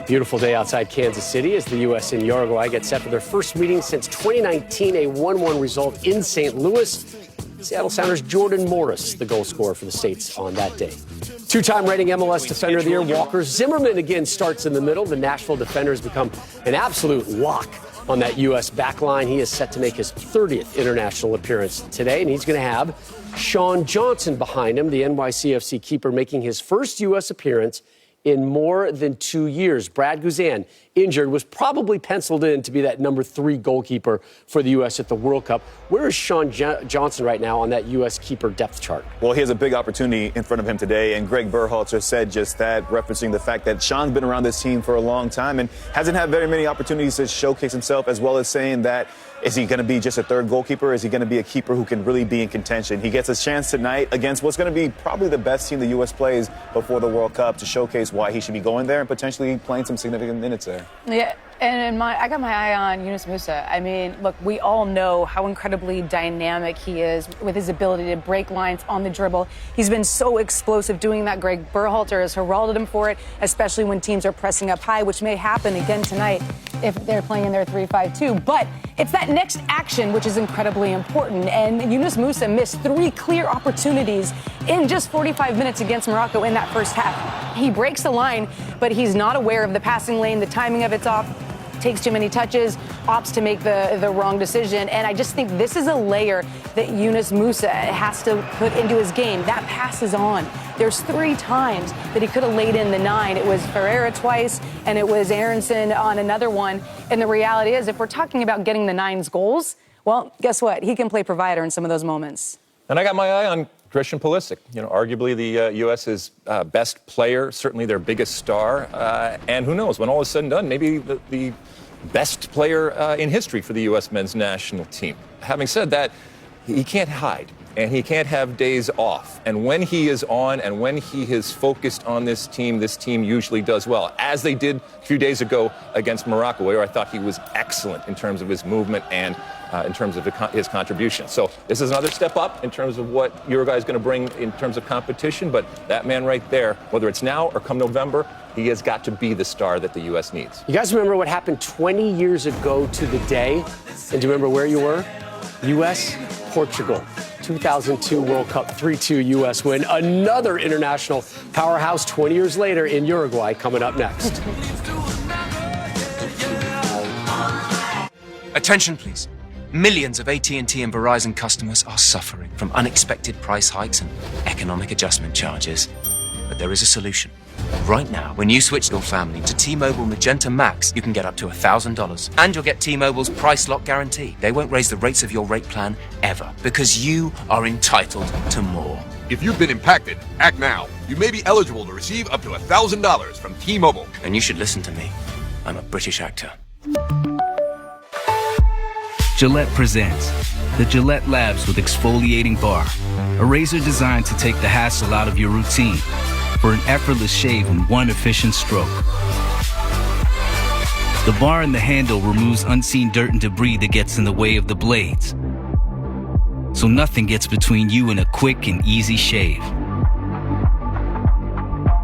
Beautiful day outside Kansas City as the U.S. and Uruguay get set for their first meeting since 2019, a 1-1 result in St. Louis. Seattle Sounders' Jordan Morris, the goal scorer for the States on that day. Two-time reigning MLS Defender of the Year, Walker Zimmerman again starts in the middle. The Nashville defender has become an absolute lock on that U.S. backline. He is set to make his 30th international appearance today, and he's going to have Sean Johnson behind him, the NYCFC keeper, making his first U.S. appearance in more than 2 years. Brad Guzan, injured, was probably penciled in to be that number 3 goalkeeper for the U.S. at the World Cup. Where is Sean Johnson right now on that U.S. keeper depth chart? Well, he has a big opportunity in front of him today, and Greg Berhalter said just that, referencing the fact that Sean's been around this team for a long time and hasn't had very many opportunities to showcase himself, as well as saying that, is he going to be just a third goalkeeper? Is he going to be a keeper who can really be in contention? He gets a chance tonight against what's going to be probably the best team the U.S. plays before the World Cup to showcase why he should be going there and potentially playing some significant minutes there. Yeah, and I got my eye on Yunus Musah. I mean, look, we all know how incredibly dynamic he is with his ability to break lines on the dribble. He's been so explosive doing that. Greg Berhalter has heralded him for it, especially when teams are pressing up high, which may happen again tonight if they're playing in their 3-5-2. But it's that next action which is incredibly important. And Yunus Musah missed 3 clear opportunities in just 45 minutes against Morocco in that first half. He breaks the line, but he's not aware of the passing lane, the timing of it's off, takes too many touches, opts to make the wrong decision. And I just think this is a layer that Yunus Musah has to put into his game. That pass is on. There's 3 times that he could have laid in the 9. It was Ferreira twice, and it was Aronson on another one. And the reality is, if we're talking about getting the 9's goals, well, guess what? He can play provider in some of those moments. And I got my eye on Christian Pulisic, arguably the U.S.'s best player, certainly their biggest star. And who knows, when all is said and done, maybe the best player in history for the U.S. men's national team. Having said that, he can't hide, and he can't have days off. And when he is on and when he is focused on this team usually does well, as they did a few days ago against Morocco, where I thought he was excellent in terms of his movement and in terms of his contribution. So this is another step up in terms of what Uruguay is going to bring in terms of competition. But that man right there, whether it's now or come November, he has got to be the star that the U.S. needs. You guys remember what happened 20 years ago to the day? And do you remember where you were? U.S., Portugal. 2002 World Cup 3-2 U.S. win. Another international powerhouse 20 years later in Uruguay coming up next. Attention, please. Millions of AT&T and Verizon customers are suffering from unexpected price hikes and economic adjustment charges. But there is a solution. Right now, when you switch your family to T-Mobile Magenta Max, you can get up to $1,000. And you'll get T-Mobile's price lock guarantee. They won't raise the rates of your rate plan ever, because you are entitled to more. If you've been impacted, act now. You may be eligible to receive up to $1,000 from T-Mobile. And you should listen to me. I'm a British actor. Gillette presents the Gillette Labs with Exfoliating Bar, a razor designed to take the hassle out of your routine for an effortless shave in one efficient stroke. The bar and the handle removes unseen dirt and debris that gets in the way of the blades, so nothing gets between you and a quick and easy shave.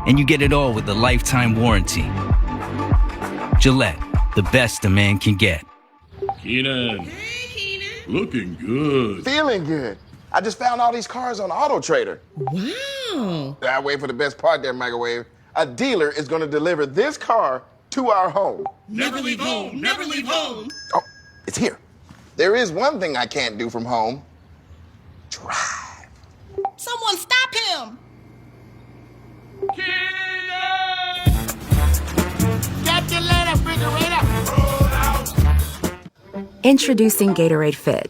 And you get it all with a lifetime warranty. Gillette, the best a man can get. Keenan. Hey, Keenan. Looking good. Feeling good. I just found all these cars on Auto Trader. Wow. I wait for the best part there, Microwave. A dealer is going to deliver this car to our home. Never leave home. Never leave home. Oh, it's here. There is one thing I can't do from home. Drive. Someone stop him. Keenan! Get your letter, refrigerator. Introducing Gatorade Fit.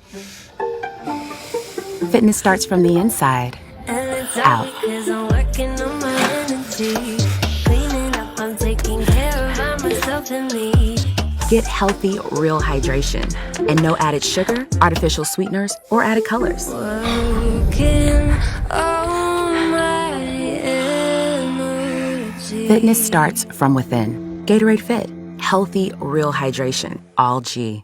Fitness starts from the inside out. Get healthy, real hydration and no added sugar, artificial sweeteners, or added colors. Fitness starts from within. Gatorade Fit. Healthy, real hydration. All G.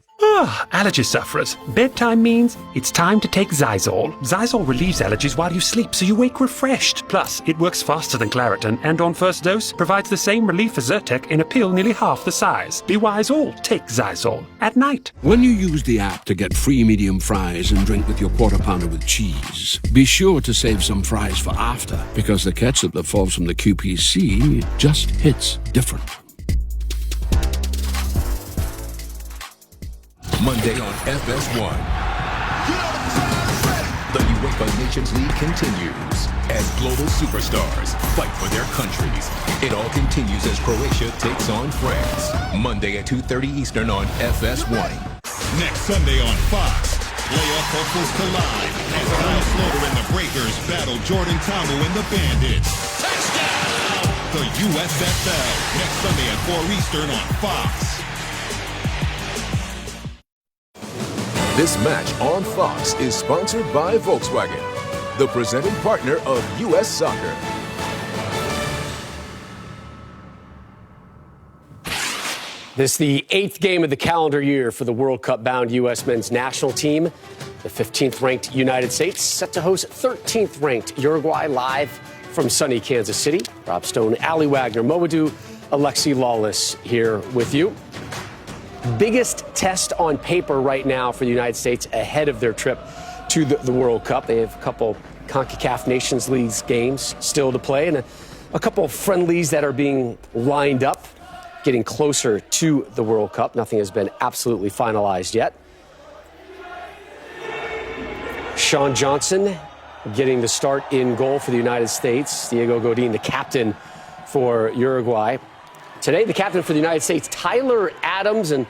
Allergy sufferers. Bedtime means it's time to take Zysol. Zysol relieves allergies while you sleep, so you wake refreshed. Plus, it works faster than Claritin, and on first dose, provides the same relief as Zyrtec in a pill nearly half the size. Be wise all. Take Zysol. At night. When you use the app to get free medium fries and drink with your quarter pounder with cheese, be sure to save some fries for after, because the ketchup that falls from the QPC just hits different. Monday on FS1. The UEFA Nations League continues as global superstars fight for their countries. It all continues as Croatia takes on France. Monday at 2:30 Eastern on FS1. Next Sunday on Fox, playoff hopefuls collide as Kyle Sloter and the Breakers battle Jordan Tamu and the Bandits. Touchdown! The USFL, next Sunday at 4 Eastern on Fox. This match on Fox is sponsored by Volkswagen, the presenting partner of U.S. Soccer. This is the 8th game of the calendar year for the World Cup-bound U.S. men's national team. The 15th-ranked United States set to host 13th-ranked Uruguay live from sunny Kansas City. Rob Stone, Ali Wagner, Momadou, Alexi Lawless here with you. Biggest test on paper right now for the United States ahead of their trip to the World Cup. They have a couple CONCACAF Nations League games still to play and a couple of friendlies that are being lined up, getting closer to the World Cup. Nothing has been absolutely finalized yet. Sean Johnson getting the start in goal for the United States. Diego Godin, the captain for Uruguay. Today, the captain for the United States, Tyler Adams, and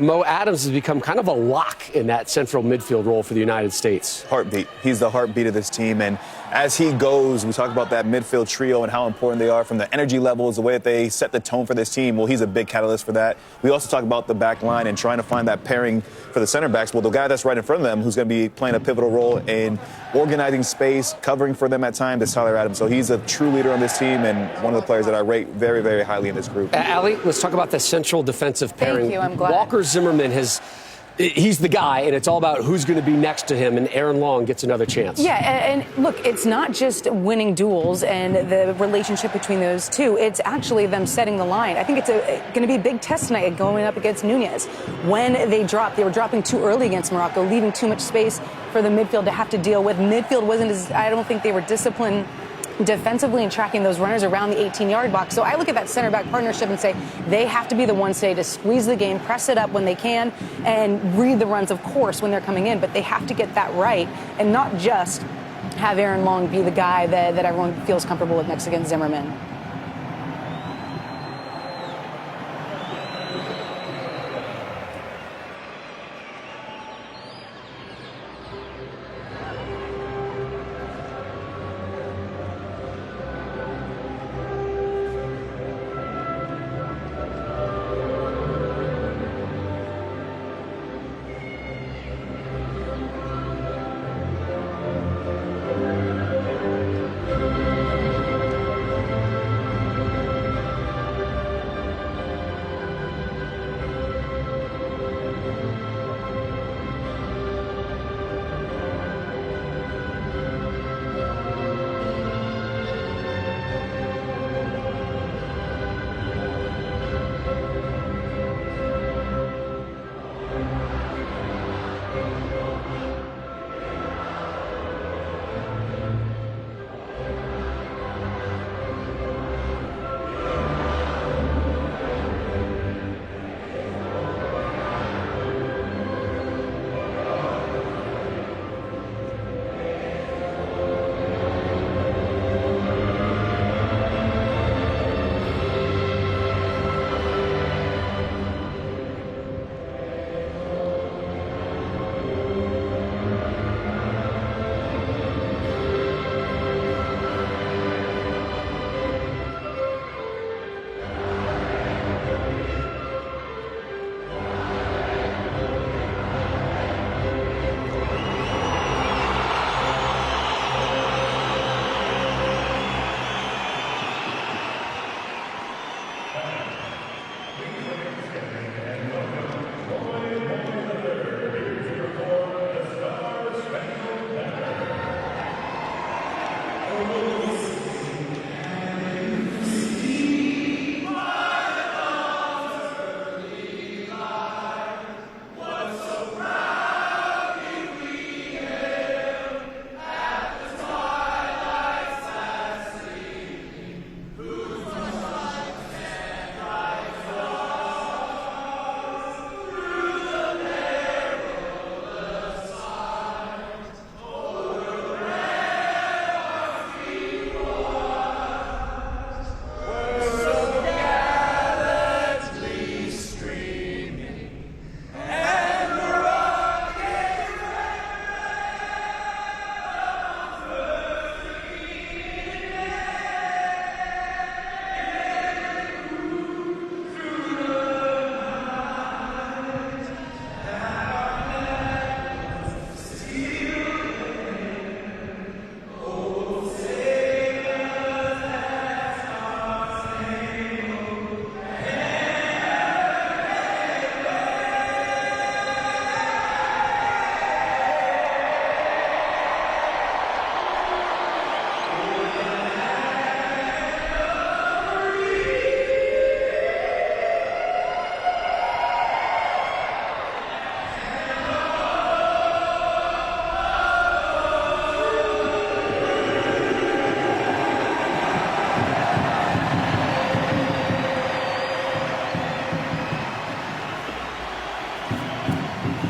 Mo Adams has become kind of a lock in that central midfield role for the United States. Heartbeat. He's the heartbeat of this team. And as he goes, we talk about that midfield trio and how important they are from the energy levels, the way that they set the tone for this team. Well, he's a big catalyst for that. We also talk about the back line and trying to find that pairing for the center backs. Well, the guy that's right in front of them who's going to be playing a pivotal role in organizing space, covering for them at times is Tyler Adams. So he's a true leader on this team and one of the players that I rate very, very highly in this group. Ali, let's talk about the central defensive pairing. Thank you, I'm glad. Walker Zimmerman he's the guy, and it's all about who's going to be next to him, and Aaron Long gets another chance. Yeah, and look, it's not just winning duels and the relationship between those two. It's actually them setting the line. I think it's going to be a big test tonight going up against Nunez. When they were dropping too early against Morocco, leaving too much space for the midfield to have to deal with. Midfield wasn't as, I don't think they were disciplined defensively and tracking those runners around the 18-yard box. So I look at that center back partnership and say they have to be the ones today to squeeze the game, press it up when they can, and read the runs, of course, when they're coming in. But they have to get that right and not just have Aaron Long be the guy that everyone feels comfortable with next against Zimmerman.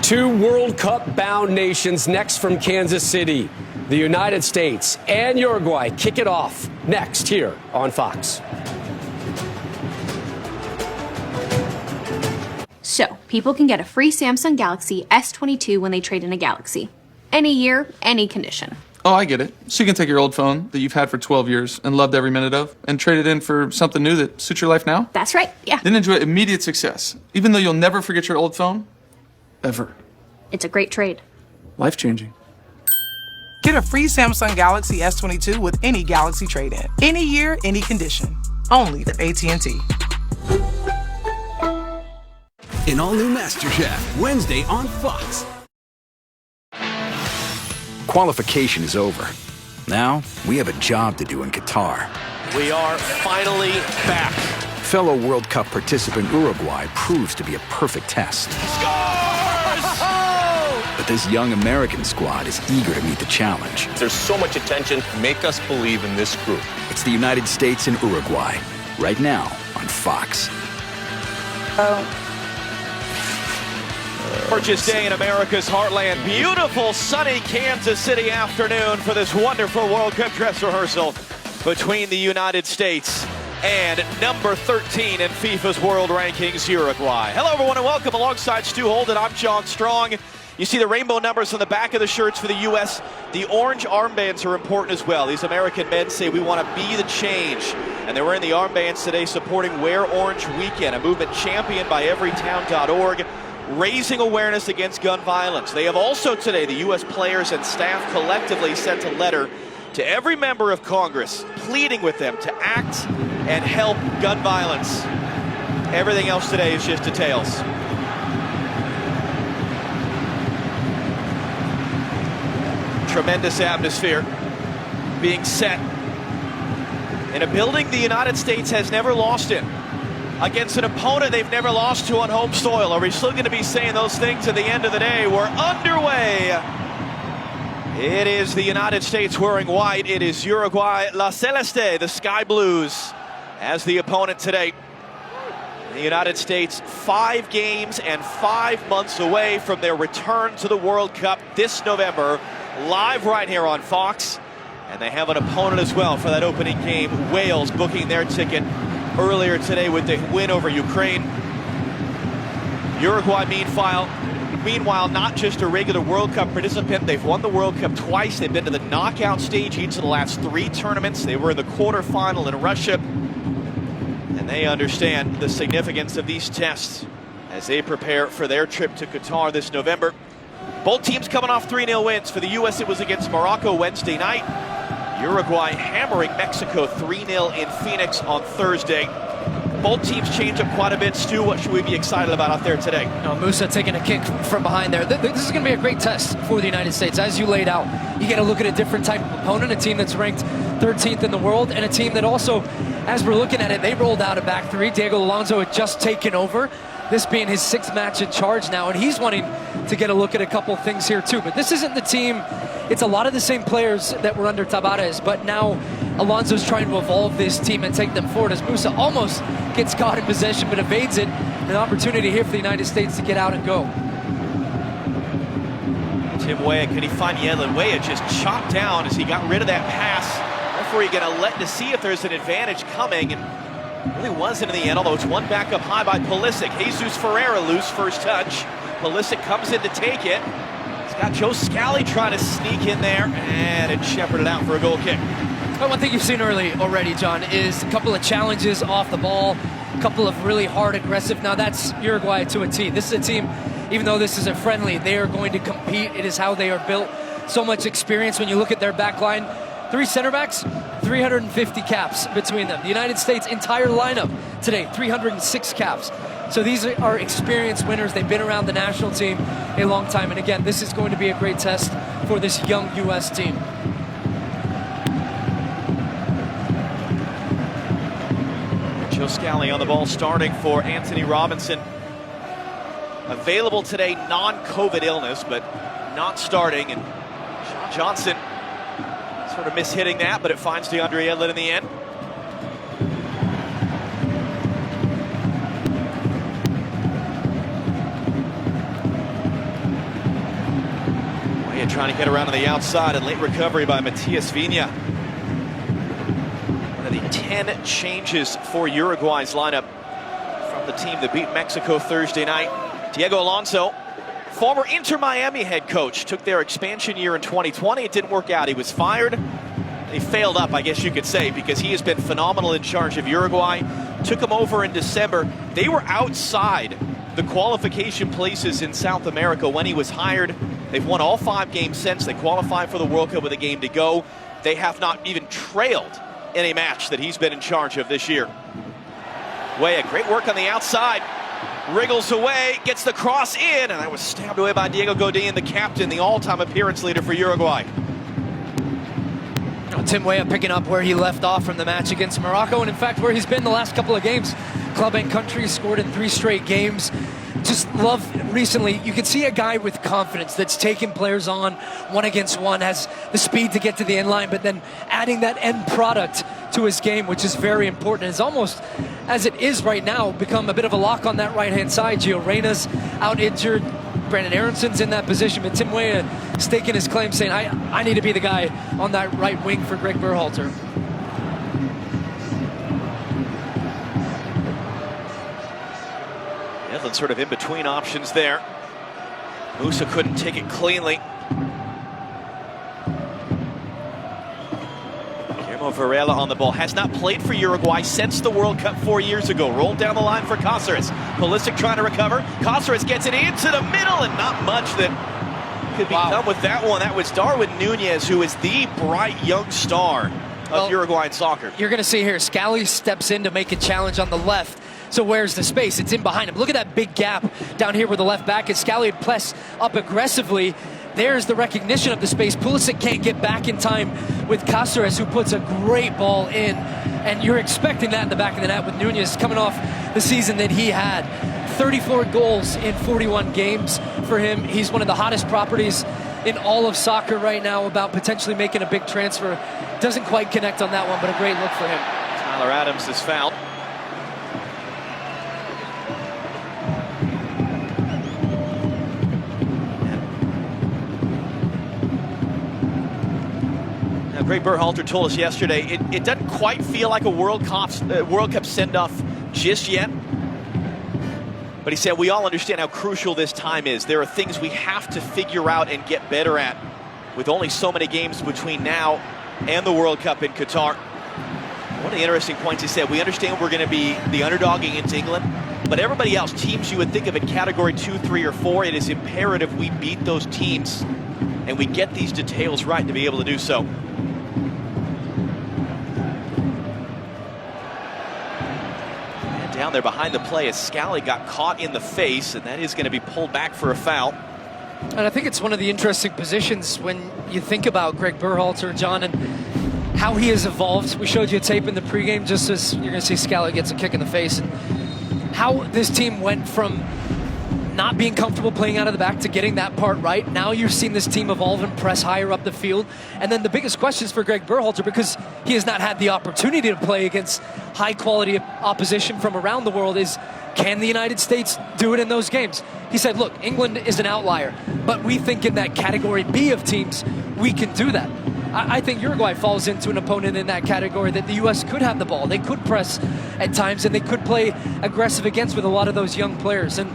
Two World Cup-bound nations next from Kansas City. The United States and Uruguay kick it off next here on Fox. So, people can get a free Samsung Galaxy S22 when they trade in a Galaxy. Any year, any condition. Oh, I get it. So you can take your old phone that you've had for 12 years and loved every minute of and trade it in for something new that suits your life now? That's right, yeah. Then enjoy immediate success, even though you'll never forget your old phone, ever. It's a great trade. Life-changing. Get a free Samsung Galaxy S22 with any Galaxy trade-in. Any year, any condition. Only at AT&T. An all-new MasterChef, Wednesday on Fox. Qualification is over. Now, we have a job to do in Qatar. We are finally back. Fellow World Cup participant Uruguay proves to be a perfect test. But this young American squad is eager to meet the challenge. There's so much attention. Make us believe in this group. It's the United States and Uruguay, right now on Fox. Gorgeous day in America's heartland. Beautiful sunny Kansas City afternoon for this wonderful World Cup dress rehearsal between the United States and number 13 in FIFA's world rankings, Uruguay. Hello, everyone, and welcome alongside Stu Holden. I'm John Strong. You see the rainbow numbers on the back of the shirts for the U.S. The orange armbands are important as well. These American men say we want to be the change. And they're wearing the armbands today supporting Wear Orange Weekend, a movement championed by everytown.org, raising awareness against gun violence. They have also today, the U.S. players and staff collectively sent a letter to every member of Congress pleading with them to act and help gun violence. Everything else today is just details. Tremendous atmosphere being set in a building the United States has never lost in, against an opponent they've never lost to on home soil. Are we still going to be saying those things at the end of the day? We're underway. It is the United States wearing white. It is Uruguay, La Celeste, the Sky Blues, as the opponent today. The United States 5 games and 5 months away from their return to the World Cup this November, live right here on Fox. And they have an opponent as well for that opening game. Wales booking their ticket earlier today with the win over Ukraine. Uruguay, meanwhile, not just a regular World Cup participant. They've won the World Cup twice. They've been to the knockout stage each of the last 3 tournaments. They were in the quarterfinal in Russia. And they understand the significance of these tests as they prepare for their trip to Qatar this November. Both teams coming off 3-0 wins. For the U.S., it was against Morocco Wednesday night. Uruguay hammering Mexico 3-0 in Phoenix on Thursday. Both teams change up quite a bit. Stu, what should we be excited about out there today? Musa taking a kick from behind there. This is going to be a great test for the United States. As you laid out, you get to look at a different type of opponent, a team that's ranked 13th in the world, and a team that also, as we're looking at it, they rolled out a back 3. Diego Alonso had just taken over, this being his 6th match in charge now, and he's wanting to get a look at a couple things here too. But this isn't the team, it's a lot of the same players that were under Tabares, but now Alonso's trying to evolve this team and take them forward as Musa almost gets caught in possession but evades it. An opportunity here for the United States to get out and go. Tim Weah, can he find Yedlin? Weah just chopped down as he got rid of that pass. Referee going to let to see if there's an advantage coming, and really wasn't in the end, although it's one back up high by Pulisic. Jesus Ferreira loose first touch. Pulisic comes in to take it. He's got Joe Scally trying to sneak in there, and it shepherded out for a goal kick. Well, one thing you've seen early already, John, is a couple of challenges off the ball, a couple of really hard, aggressive. Now that's Uruguay to a T. This is a team, even though this is a friendly, they are going to compete. It is how they are built. So much experience when you look at their back line. 3 center backs, 350 caps between them. The United States' entire lineup today, 306 caps. So these are experienced winners. They've been around the national team a long time. And again, this is going to be a great test for this young U.S. team. Joe Scally on the ball starting for Anthony Robinson. Available today, non-COVID illness, but not starting. And Sean Johnson sort of mishitting that, but it finds DeAndre Yedlin in the end. trying to get around on the outside, and late recovery by Matias Vigna. One of the 10 changes for Uruguay's lineup from the team that beat Mexico Thursday night. Diego Alonso, former Inter Miami head coach, took their expansion year in 2020. It didn't work out. He was fired. He failed up, I guess you could say, because he has been phenomenal in charge of Uruguay. Took him over in December. They were outside the qualification places in South America when he was hired. They've won all 5 games since. They qualified for the World Cup with a game to go. They have not even trailed in a match that he's been in charge of this year. Weah, great work on the outside. Wriggles away, gets the cross in, and that was stabbed away by Diego Godin, the captain, the all-time appearance leader for Uruguay. Tim Weah picking up where he left off from the match against Morocco, and in fact where he's been the last couple of games. Club and country, scored in 3 straight games. Just love recently, you can see a guy with confidence that's taking players on 1-against-1, has the speed to get to the end line, but then adding that end product to his game, which is very important. It's almost, as it is right now, become a bit of a lock on that right-hand side. Gio Reyna's out injured. Brandon Aronson's in that position, but Tim Weah staking his claim, saying, I need to be the guy on that right wing for Greg Berhalter. Netherlands sort of in between options there. Musa couldn't take it cleanly. Guillermo Varela on the ball. Has not played for Uruguay since the World Cup 4 years ago. Rolled down the line for Cáceres. Pulisic trying to recover. Cáceres gets it into the middle, and not much that could be done with that one. That was Darwin Núñez, who is the bright young star of Uruguayan soccer. You're going to see here, Scally steps in to make a challenge on the left. So where's the space? It's in behind him. Look at that big gap down here where the left back is. Scally would press up aggressively. There's the recognition of the space. Pulisic can't get back in time with Cáceres, who puts a great ball in. And you're expecting that in the back of the net with Núñez coming off the season that he had. 34 goals in 41 games for him. He's one of the hottest properties in all of soccer right now about potentially making a big transfer. Doesn't quite connect on that one, but a great look for him. Tyler Adams is fouled. Greg Berhalter told us yesterday it doesn't quite feel like a World Cup send-off just yet. But he said we all understand how crucial this time is. There are things we have to figure out and get better at with only so many games between now and the World Cup in Qatar. One of the interesting points he said, we understand we're going to be the underdog against England, but everybody else, teams you would think of in category 2, 3, or 4, it is imperative we beat those teams and we get these details right to be able to do so. Down there behind the play as Scally got caught in the face, and that is going to be pulled back for a foul. And I think it's one of the interesting positions when you think about Greg Berhalter, John, and how he has evolved. We showed you a tape in the pregame just as you're going to see Scally gets a kick in the face, and how this team went from not being comfortable playing out of the back to getting that part right. Now you're seeing this team evolve and press higher up the field. And then the biggest questions for Greg Berhalter, because he has not had the opportunity to play against high-quality opposition from around the world, is can the United States do it in those games? He said, look, England is an outlier, but we think in that category B of teams, we can do that. I think Uruguay falls into an opponent in that category that the U.S. could have the ball. They could press at times, and they could play aggressive against with a lot of those young players. And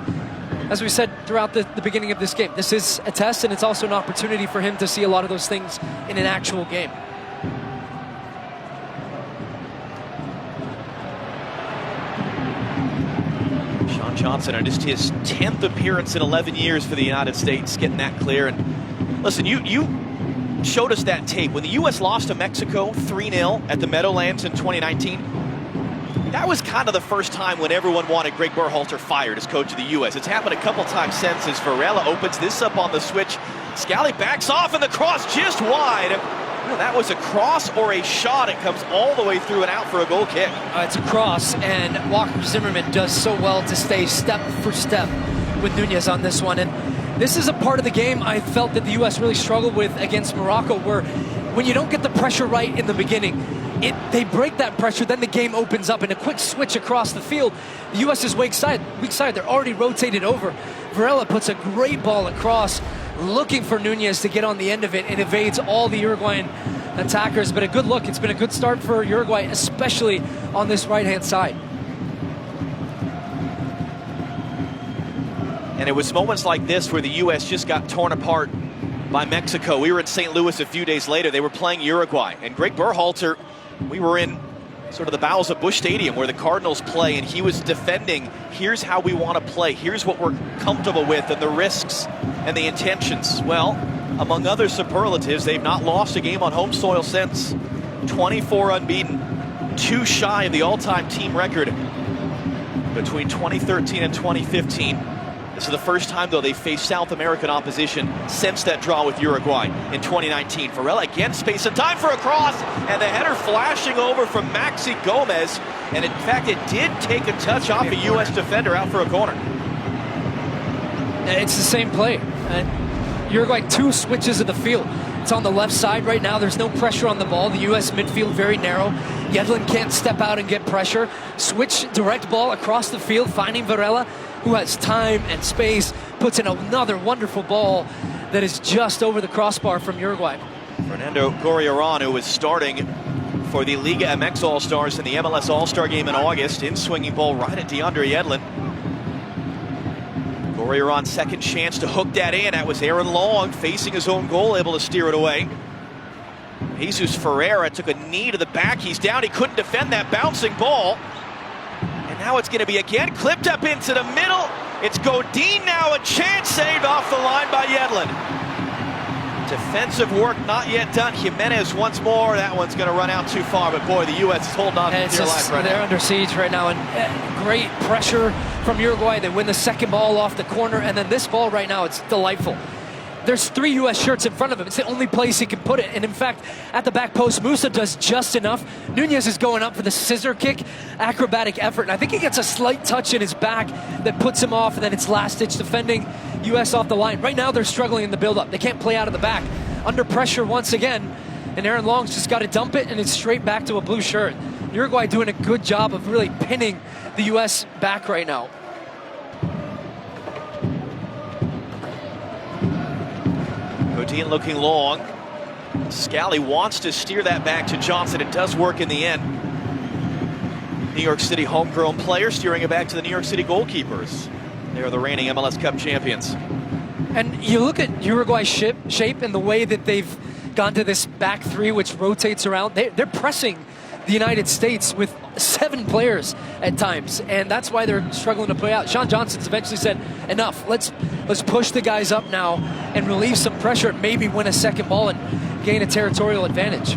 as we said throughout the beginning of this game, this is a test, and it's also an opportunity for him to see a lot of those things in an actual game. Sean Johnson, and just his 10th appearance in 11 years for the United States, getting that clear. And listen, you showed us that tape. When the U.S. lost to Mexico 3-0 at the Meadowlands in 2019, that was kind of the first time when everyone wanted Greg Berhalter fired as coach of the U.S. It's happened a couple times since as Varela opens this up on the switch. Scally backs off, and the cross just wide. That was a cross or a shot. It comes all the way through and out for a goal kick. It's a cross, and Walker Zimmerman does so well to stay step for step with Núñez on this one. And this is a part of the game I felt that the U.S. really struggled with against Morocco, where when you don't get the pressure right in the beginning, they break that pressure, then the game opens up, and a quick switch across the field. The U.S. is weak side. They're already rotated over. Varela puts a great ball across, looking for Nunez to get on the end of it and evades all the Uruguayan attackers. But a good look. It's been a good start for Uruguay, especially on this right-hand side. And it was moments like this where the U.S. just got torn apart by Mexico. We were in St. Louis a few days later. They were playing Uruguay. And Greg Berhalter, we were in sort of the bowels of Busch Stadium where the Cardinals play, and he was defending, here's how we want to play, here's what we're comfortable with, and the risks and the intentions. Well, among other superlatives, they've not lost a game on home soil since. 24 unbeaten, 2 shy of the all-time team record between 2013 and 2015. This is the first time, though, they faced South American opposition since that draw with Uruguay in 2019. Varela again, space and time for a cross, and the header flashing over from Maxi Gomez. And in fact, it did take a touch off a U.S. defender out for a corner. It's the same play. Uruguay 2 switches of the field. It's on the left side right now. There's no pressure on the ball. The U.S. midfield very narrow. Yedlin can't step out and get pressure. Switch, direct ball across the field, finding Varela, who has time and space, puts in another wonderful ball that is just over the crossbar from Uruguay. Fernando Gorriarán, who was starting for the Liga MX All-Stars in the MLS All-Star game in August, in swinging ball right at DeAndre Yedlin. Gorriarán's second chance to hook that in. That was Aaron Long facing his own goal, able to steer it away. Jesus Ferreira took a knee to the back. He's down. He couldn't defend that bouncing ball. And now it's going to be again clipped up into the middle. It's Godin now, a chance saved off the line by Yedlin. Defensive work not yet done. Jimenez once more. That one's going to run out too far, but boy, the U.S. is holding on to their life right now. They're under siege right now, and great pressure from Uruguay. They win the second ball off the corner, and then this ball right now, it's delightful. There's 3 U.S. shirts in front of him. It's the only place he can put it. And in fact, at the back post, Musa does just enough. Nunez is going up for the scissor kick, acrobatic effort. And I think he gets a slight touch in his back that puts him off. And then it's last-ditch defending, U.S. off the line. Right now, they're struggling in the build-up. They can't play out of the back. Under pressure once again. And Aaron Long's just got to dump it, and it's straight back to a blue shirt. Uruguay doing a good job of really pinning the U.S. back right now. Godin looking long. Scally wants to steer that back to Johnson. It does work in the end. New York City homegrown player steering it back to the New York City goalkeepers. They are the reigning MLS Cup champions. And you look at Uruguay's shape and the way that they've gone to this back 3, which rotates around. They're pressing the United States with 7 players at times, and that's why they're struggling to play out. Sean Johnson's eventually said, enough, let's push the guys up now and relieve some pressure, maybe win a second ball and gain a territorial advantage.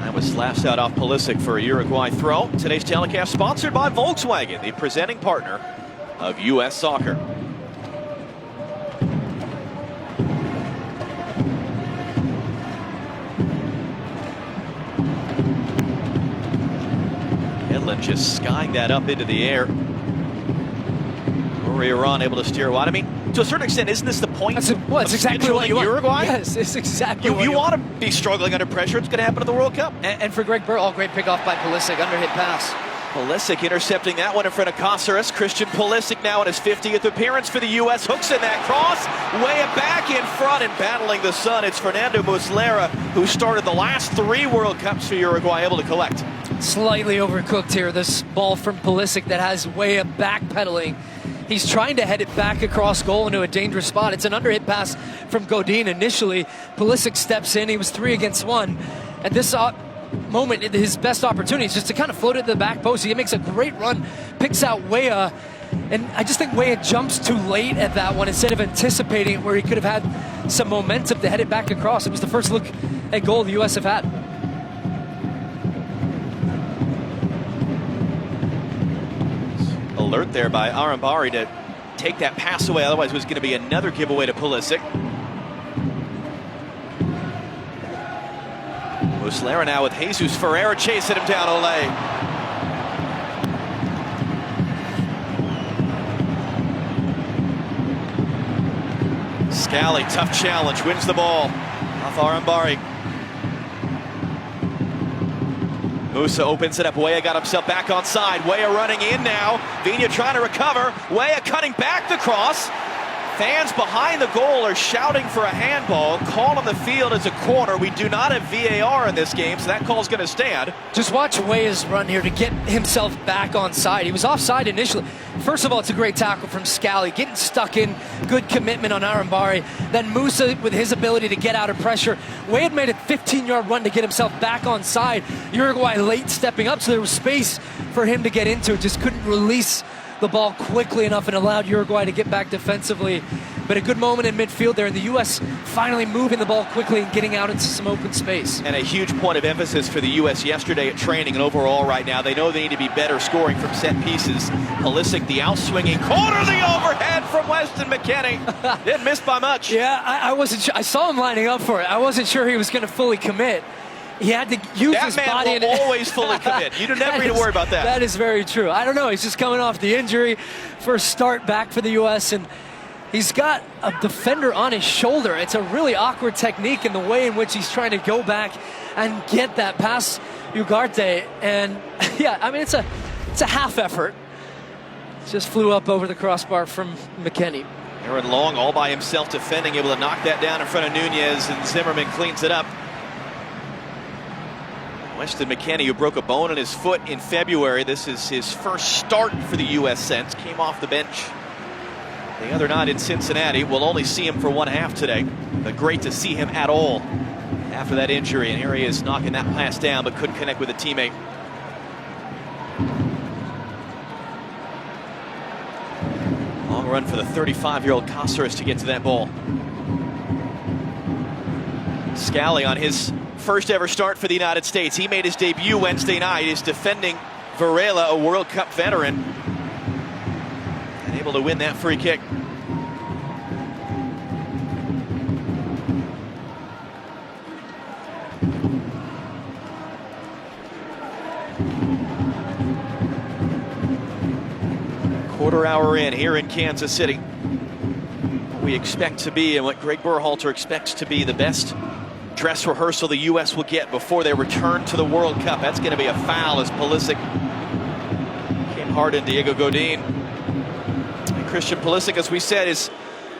That was slashed out off Pulisic for a Uruguay throw. Today's telecast sponsored by Volkswagen, the presenting partner of U.S. Soccer. Just skying that up into the air. Gorriarán able to steer wide. I mean, to a certain extent, isn't this the point? That's exactly what you want. Uruguay? Yes, it's exactly what you want to be struggling under pressure. It's going to happen at the World Cup. And for Greg Burr, great pickoff by Pulisic, underhit pass. Pulisic intercepting that one in front of Cáceres. Christian Pulisic now in his 50th appearance for the U.S. Hooks in that cross. Way back in front and battling the sun. It's Fernando Muslera, who started the last 3 World Cups for Uruguay, able to collect. Slightly overcooked here, this ball from Pulisic that has way of backpedaling. He's trying to head it back across goal into a dangerous spot. It's an underhit pass from Godin initially. Pulisic steps in. He was 3 against 1. And this moment, his best opportunity is just to kind of float it to the back post. He makes a great run, picks out Weah, and I just think Weah jumps too late at that one instead of anticipating it, where he could have had some momentum to head it back across. It was the first look at goal the U.S. have had. Alert there by Arambari to take that pass away, otherwise it was going to be another giveaway to Pulisic. Muslera now with Jesus Ferreira chasing him down. Ole. Scally, tough challenge, wins the ball off Arambari. Musa opens it up. Weah got himself back on side. Weah running in now. Vigna trying to recover. Weah cutting back the cross. Fans behind the goal are shouting for a handball. Call on the field as a corner. We do not have VAR in this game, so that call's going to stand. Just watch Weah's run here to get himself back on side. He was offside initially. First of all, it's a great tackle from Scally, getting stuck in, good commitment on Arambari. Then Musa with his ability to get out of pressure. Weah had made a 15-yard run to get himself back on side. Uruguay late stepping up, so there was space for him to get into. Just couldn't release the ball quickly enough and allowed Uruguay to get back defensively. But a good moment in midfield there, and the U.S. finally moving the ball quickly and getting out into some open space. And a huge point of emphasis for the U.S. yesterday at training and overall right now. They know they need to be better scoring from set pieces. Pulisic, the out-swinging corner, the overhead from Weston McKennie. Didn't miss by much. Yeah, I wasn't sure. I saw him lining up for it. I wasn't sure he was going to fully commit. He had to use his body. That man will always fully commit. You don't never need to worry about that. That is very true. I don't know. He's just coming off the injury. First start back for the U.S., and he's got a defender on his shoulder. It's a really awkward technique in the way in which he's trying to go back and get that past Ugarte. And, yeah, I mean, it's a half effort. Just flew up over the crossbar from McKennie. Aaron Long all by himself defending, able to knock that down in front of Nunez, and Zimmerman cleans it up. Weston McKennie, who broke a bone in his foot in February. This is his first start for the U.S. Sens. Came off the bench the other night in Cincinnati. We'll only see him for one half today, but great to see him at all after that injury. And here he is knocking that pass down, but couldn't connect with a teammate. Long run for the 35-year-old Cáceres to get to that ball. Scally on his first ever start for the United States. He made his debut Wednesday night. He's defending Varela, a World Cup veteran, and able to win that free kick. Quarter hour in here in Kansas City. We expect to be, and what Greg Berhalter expects to be, the best dress rehearsal the U.S. will get before they return to the World Cup. That's going to be a foul as Pulisic came hard in Diego Godin. And Christian Pulisic, as we said, his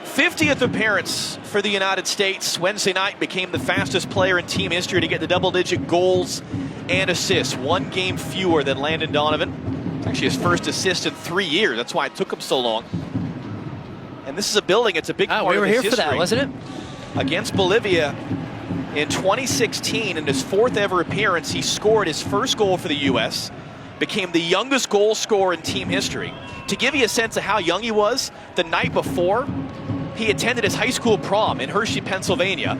50th appearance for the United States. Wednesday night became the fastest player in team history to get the double-digit goals and assists. One game fewer than Landon Donovan. It's actually his first assist in 3 years. That's why it took him so long. And this is a building. It's a big part of his history. We were here for that, wasn't it? Against Bolivia in 2016, in his fourth ever appearance, he scored his first goal for the U.S., became the youngest goal scorer in team history. To give you a sense of how young he was, the night before, he attended his high school prom in Hershey, Pennsylvania,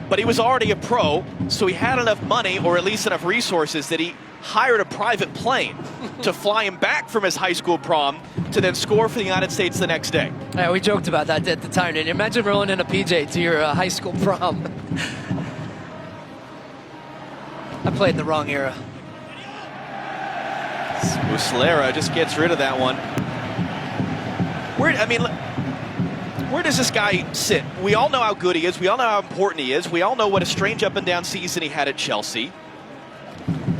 but he was already a pro, so he had enough money, or at least enough resources, that he hired a private plane to fly him back from his high school prom to then score for the United States the next day. Yeah, we joked about that at the time. Didn't you? Imagine rolling in a PJ to your high school prom. I played in the wrong era. Muslera just gets rid of that one. Where does this guy sit? We all know how good he is. We all know how important he is. We all know what a strange up and down season he had at Chelsea.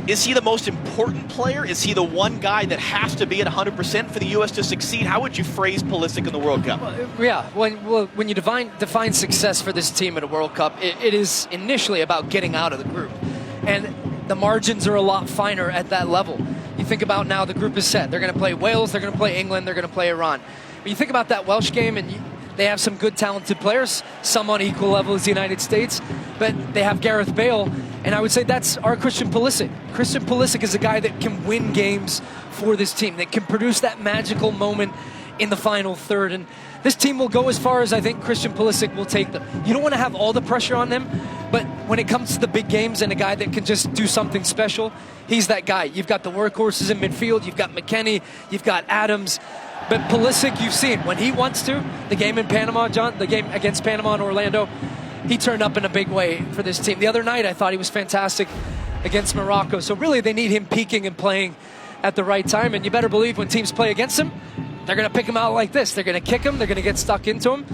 Is he the most important player? Is he the one guy that has to be at 100% for the U.S. to succeed? How would you phrase Pulisic in the World Cup? Yeah, when you define success for this team at a World Cup, it is initially about getting out of the group. And the margins are a lot finer at that level. You think about now the group is set. They're going to play Wales, they're going to play England, they're going to play Iran. But you think about that Welsh game, and they have some good, talented players, some on equal level as the United States, but they have Gareth Bale, and I would say that's our Christian Pulisic. Christian Pulisic is a guy that can win games for this team, that can produce that magical moment in the final third, and this team will go as far as I think Christian Pulisic will take them. You don't want to have all the pressure on them, but when it comes to the big games and a guy that can just do something special, he's that guy. You've got the workhorses in midfield, you've got McKennie, you've got Adams, but Pulisic, you've seen, when he wants to, the game in Panama, John, the game against Panama and Orlando, he turned up in a big way for this team. The other night, I thought he was fantastic against Morocco. So really, they need him peaking and playing at the right time. And you better believe when teams play against him, they're going to pick him out like this. They're going to kick him. They're going to get stuck into him.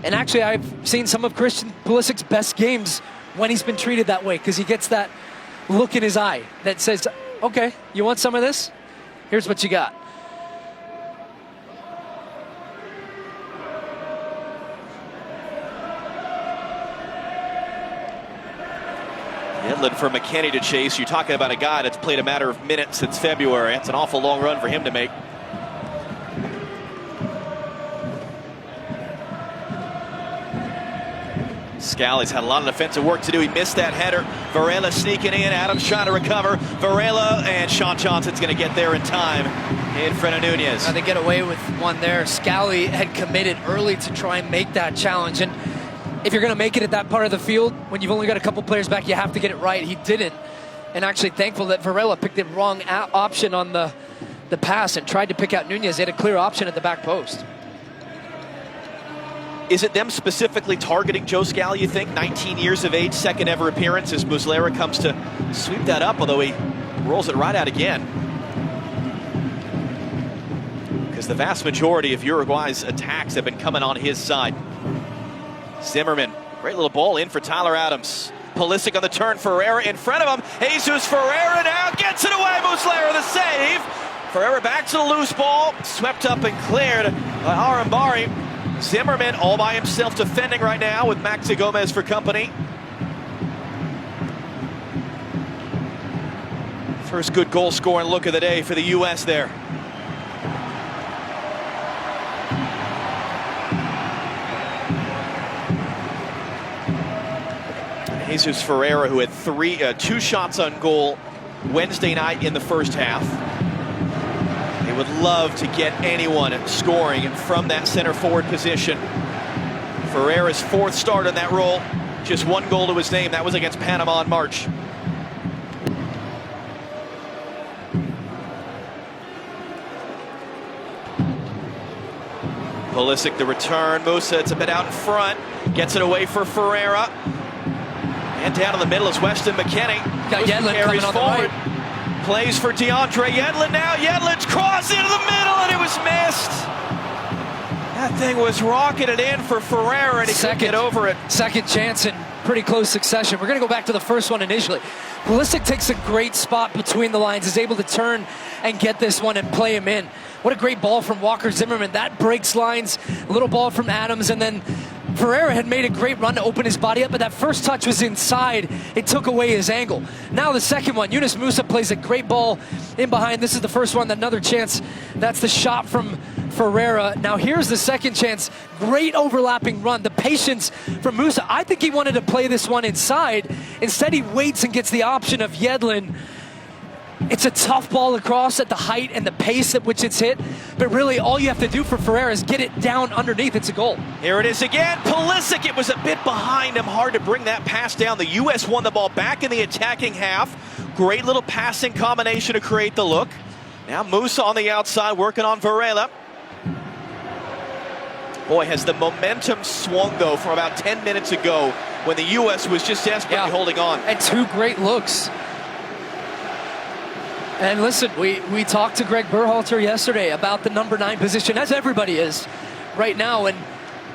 And actually, I've seen some of Christian Pulisic's best games when he's been treated that way, because he gets that look in his eye that says, Okay, you want some of this? Here's what you got. Yedlin for McKinney to chase. You're talking about a guy that's played a matter of minutes since February. That's an awful long run for him to make. Scally's had a lot of defensive work to do. He missed that header. Varela sneaking in. Adams trying to recover. Varela and Sean Johnson's going to get there in time in front of Nunez. They get away with one there. Scally had committed early to try and make that challenge. And if you're going to make it at that part of the field, when you've only got a couple players back, you have to get it right. He didn't. And actually thankful that Varela picked the wrong option on the pass and tried to pick out Nunez. They had a clear option at the back post. Is it them specifically targeting Joe Scally, you think? 19 years of age, second ever appearance as Muslera comes to sweep that up, although he rolls it right out again. Because the vast majority of Uruguay's attacks have been coming on his side. Zimmerman, great little ball in for Tyler Adams. Pulisic on the turn, Ferreira in front of him. Jesus Ferreira now gets it away, Muslera the save. Ferreira back to the loose ball, swept up and cleared by Arambari. Zimmerman all by himself defending right now with Maxi Gomez for company. First good goal scoring look of the day for the U.S. there. Jesus Ferreira, who had two shots on goal Wednesday night in the first half. They would love to get anyone scoring from that center forward position. Ferreira's fourth start in that role, just one goal to his name. That was against Panama in March. Pulisic the return. Musa, it's a bit out in front. Gets it away for Ferreira. And down in the middle is Weston McKinney. Got Yedlin coming on forward. the right. Plays for DeAndre Yedlin now. Yedlin's cross into the middle and it was missed. That thing was rocketed in for Ferreira and he couldn't get over it. Second chance in pretty close succession. We're going to go back to the first one initially. Pulisic takes a great spot between the lines, is able to turn and get this one and play him in. What a great ball from Walker Zimmerman. That breaks lines. A little ball from Adams, and then Ferreira had made a great run to open his body up, but that first touch was inside. It took away his angle. Now the second one, Yunus Musa plays a great ball in behind. This is the first one, another chance. That's the shot from Ferreira. Now here's the second chance. Great overlapping run. The patience from Musa. I think he wanted to play this one inside. Instead, he waits and gets the option of Yedlin. It's a tough ball across at the height and the pace at which it's hit, but really all you have to do for Ferreira is get it down underneath. It's a goal. Here it is again. Pulisic, it was a bit behind him. Hard to bring that pass down. The U.S. won the ball back in the attacking half. Great little passing combination to create the look. Now Musa on the outside working on Varela. Boy, has the momentum swung, though, from about 10 minutes ago when the U.S. was just desperately holding on. And two great looks. And listen, we talked to Greg Berhalter yesterday about the number 9 position, as everybody is right now. And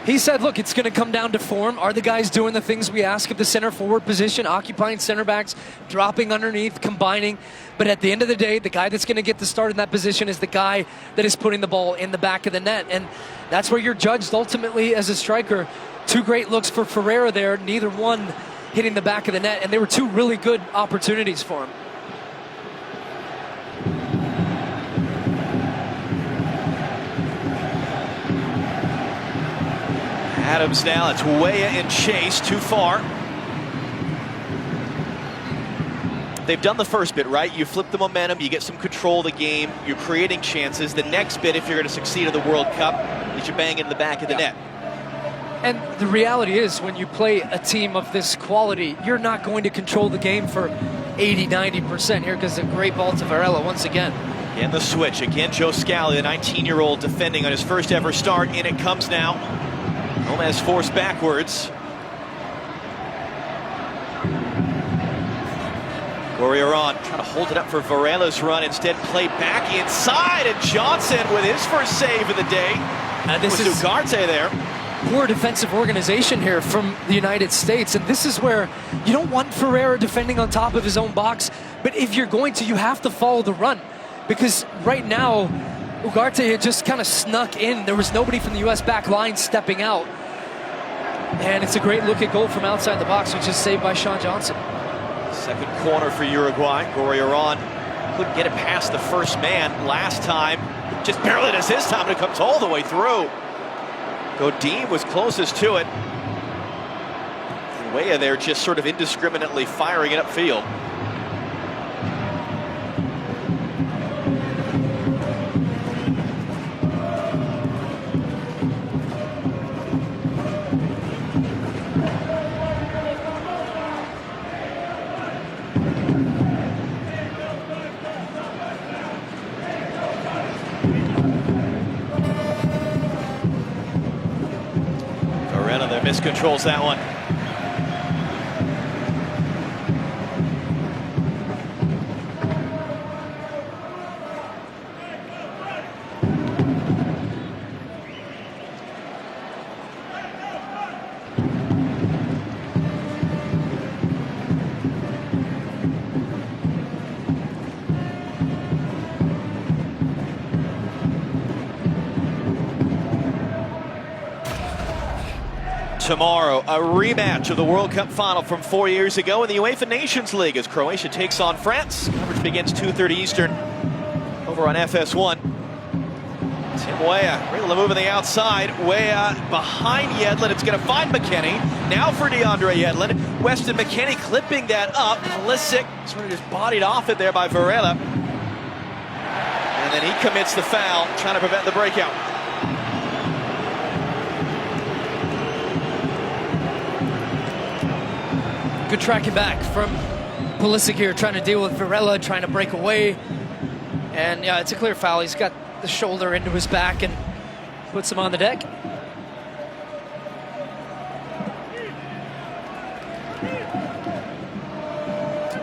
he said, look, it's going to come down to form. Are the guys doing the things we ask of the center forward position, occupying center backs, dropping underneath, combining? But at the end of the day, the guy that's going to get the start in that position is the guy that is putting the ball in the back of the net. And that's where you're judged ultimately as a striker. Two great looks for Ferreira there, neither one hitting the back of the net. And they were two really good opportunities for him. Adams now, it's Weah and Chase, too far. They've done the first bit, right? You flip the momentum, you get some control of the game, you're creating chances. The next bit, if you're going to succeed in the World Cup, is you bang in the back of the net. And the reality is, when you play a team of this quality, you're not going to control the game for 80, 90% here, because a great ball to Varela once again. And the switch, again, Joe Scally, the 19-year-old defending on his first ever start. In it comes now. Gomez forced backwards. Gorriaran trying to hold it up for Varela's run. Instead, play back inside. And Johnson with his first save of the day. And this is Ugarte there. poor defensive organization here from the United States. And this is where you don't want Ferreira defending on top of his own box. But if you're going to, you have to follow the run. Because right now, Ugarte had just kind of snuck in. There was nobody from the U.S. back line stepping out. And it's a great look at goal from outside the box, which is saved by Sean Johnson. Second corner for Uruguay. Gorriarán couldn't get it past the first man last time. Just barely does this time, and it comes all the way through. Godin was closest to it. And Weah there just sort of indiscriminately firing it upfield. Miscontrols that one. Tomorrow, a rematch of the World Cup final from 4 years ago in the UEFA Nations League as Croatia takes on France. Coverage begins 2:30 Eastern over on FS1. Tim Weah, able to move on the outside. Weah behind Yedlin. It's going to find McKennie. Now for DeAndre Yedlin. Weston McKennie clipping that up. Pulisic sort of just bodied off it there by Varela. And then he commits the foul, trying to prevent the breakout. Good tracking back from Pulisic here, trying to deal with Varela, trying to break away. And yeah, it's a clear foul. He's got the shoulder into his back and puts him on the deck.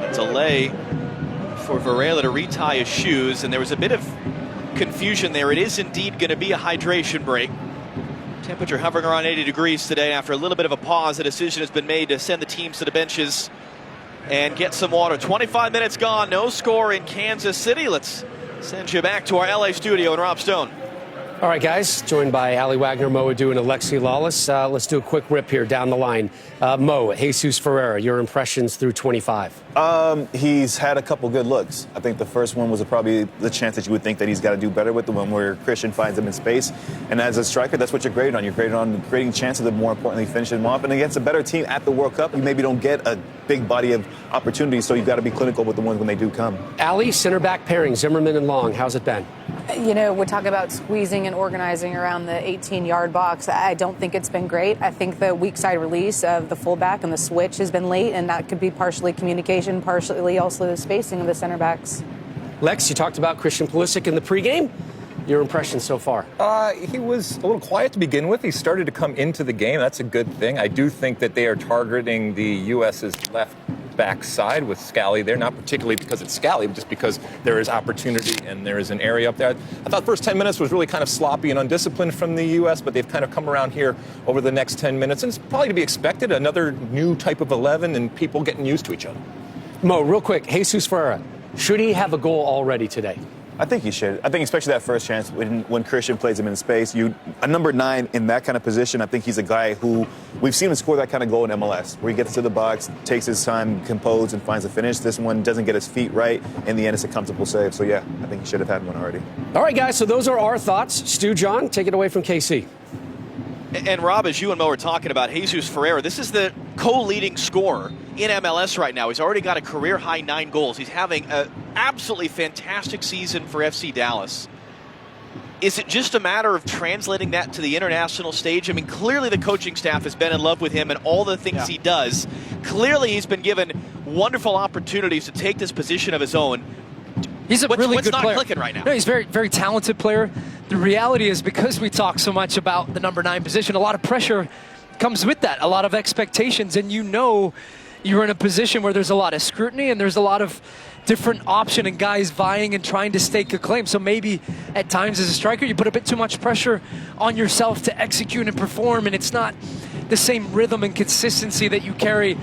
A delay for Varela to retie his shoes, and there was a bit of confusion there. It is indeed going to be a hydration break. Temperature hovering around 80 degrees today. After a little bit of a pause, the decision has been made to send the teams to the benches and get some water. 25 minutes gone, no score in Kansas City. Let's send you back to our LA studio and Rob Stone. All right, guys, joined by Ali Wagner, Mo Adu, and Alexi Lawless. Let's do a quick rip here down the line. Mo, Jesus Ferreira, your impressions through 25. He's had a couple good looks. I think the first one was probably the chance that you would think that he's got to do better with, the one where Christian finds him in space. And as a striker, that's what you're graded on. You're graded on creating chances, and more importantly, finishing them off. And against a better team at the World Cup, you maybe don't get a big body of opportunities, so you've got to be clinical with the ones when they do come. Ali, center back pairing, Zimmerman and Long. How's it been? You know, we talk about squeezing and organizing around the 18-yard box. I don't think it's been great. I think the weak side release of the fullback and the switch has been late, and that could be partially communication, partially also the spacing of the center backs. Lex, you talked about Christian Pulisic in the pregame. Your impression so far? He was a little quiet to begin with. He started to come into the game. That's a good thing. I do think that they are targeting the U.S.'s left back side with Scally there, not particularly because it's Scally, but just because there is opportunity and there is an area up there. I thought the first 10 minutes was really kind of sloppy and undisciplined from the U.S., but they've kind of come around here over the next 10 minutes, and it's probably to be expected, another new type of 11 and people getting used to each other. Mo, real quick, Jesus Ferreira, should he have a goal already today? I think he should. I think especially that first chance when Christian plays him in space. A number 9 in that kind of position, I think he's a guy who we've seen him score that kind of goal in MLS, where he gets to the box, takes his time, composed, and finds a finish. This one doesn't get his feet right. In the end, it's a comfortable save. So, yeah, I think he should have had one already. All right, guys, so those are our thoughts. Stu, John, take it away from KC. And Rob, as you and Mo were talking about, Jesus Ferreira, this is the co-leading scorer in MLS right now. He's already got a career-high 9 goals. He's having an absolutely fantastic season for FC Dallas. Is it just a matter of translating that to the international stage? I mean, clearly the coaching staff has been in love with him and all the things he does. Clearly he's been given wonderful opportunities to take this position of his own. He's a really good player. What's not clicking right now? No, he's very, very talented player. The reality is, because we talk so much about the number 9 position, a lot of pressure comes with that, a lot of expectations, and you know you're in a position where there's a lot of scrutiny and there's a lot of different option and guys vying and trying to stake a claim. So maybe at times as a striker, you put a bit too much pressure on yourself to execute and perform, and it's not the same rhythm and consistency that you carry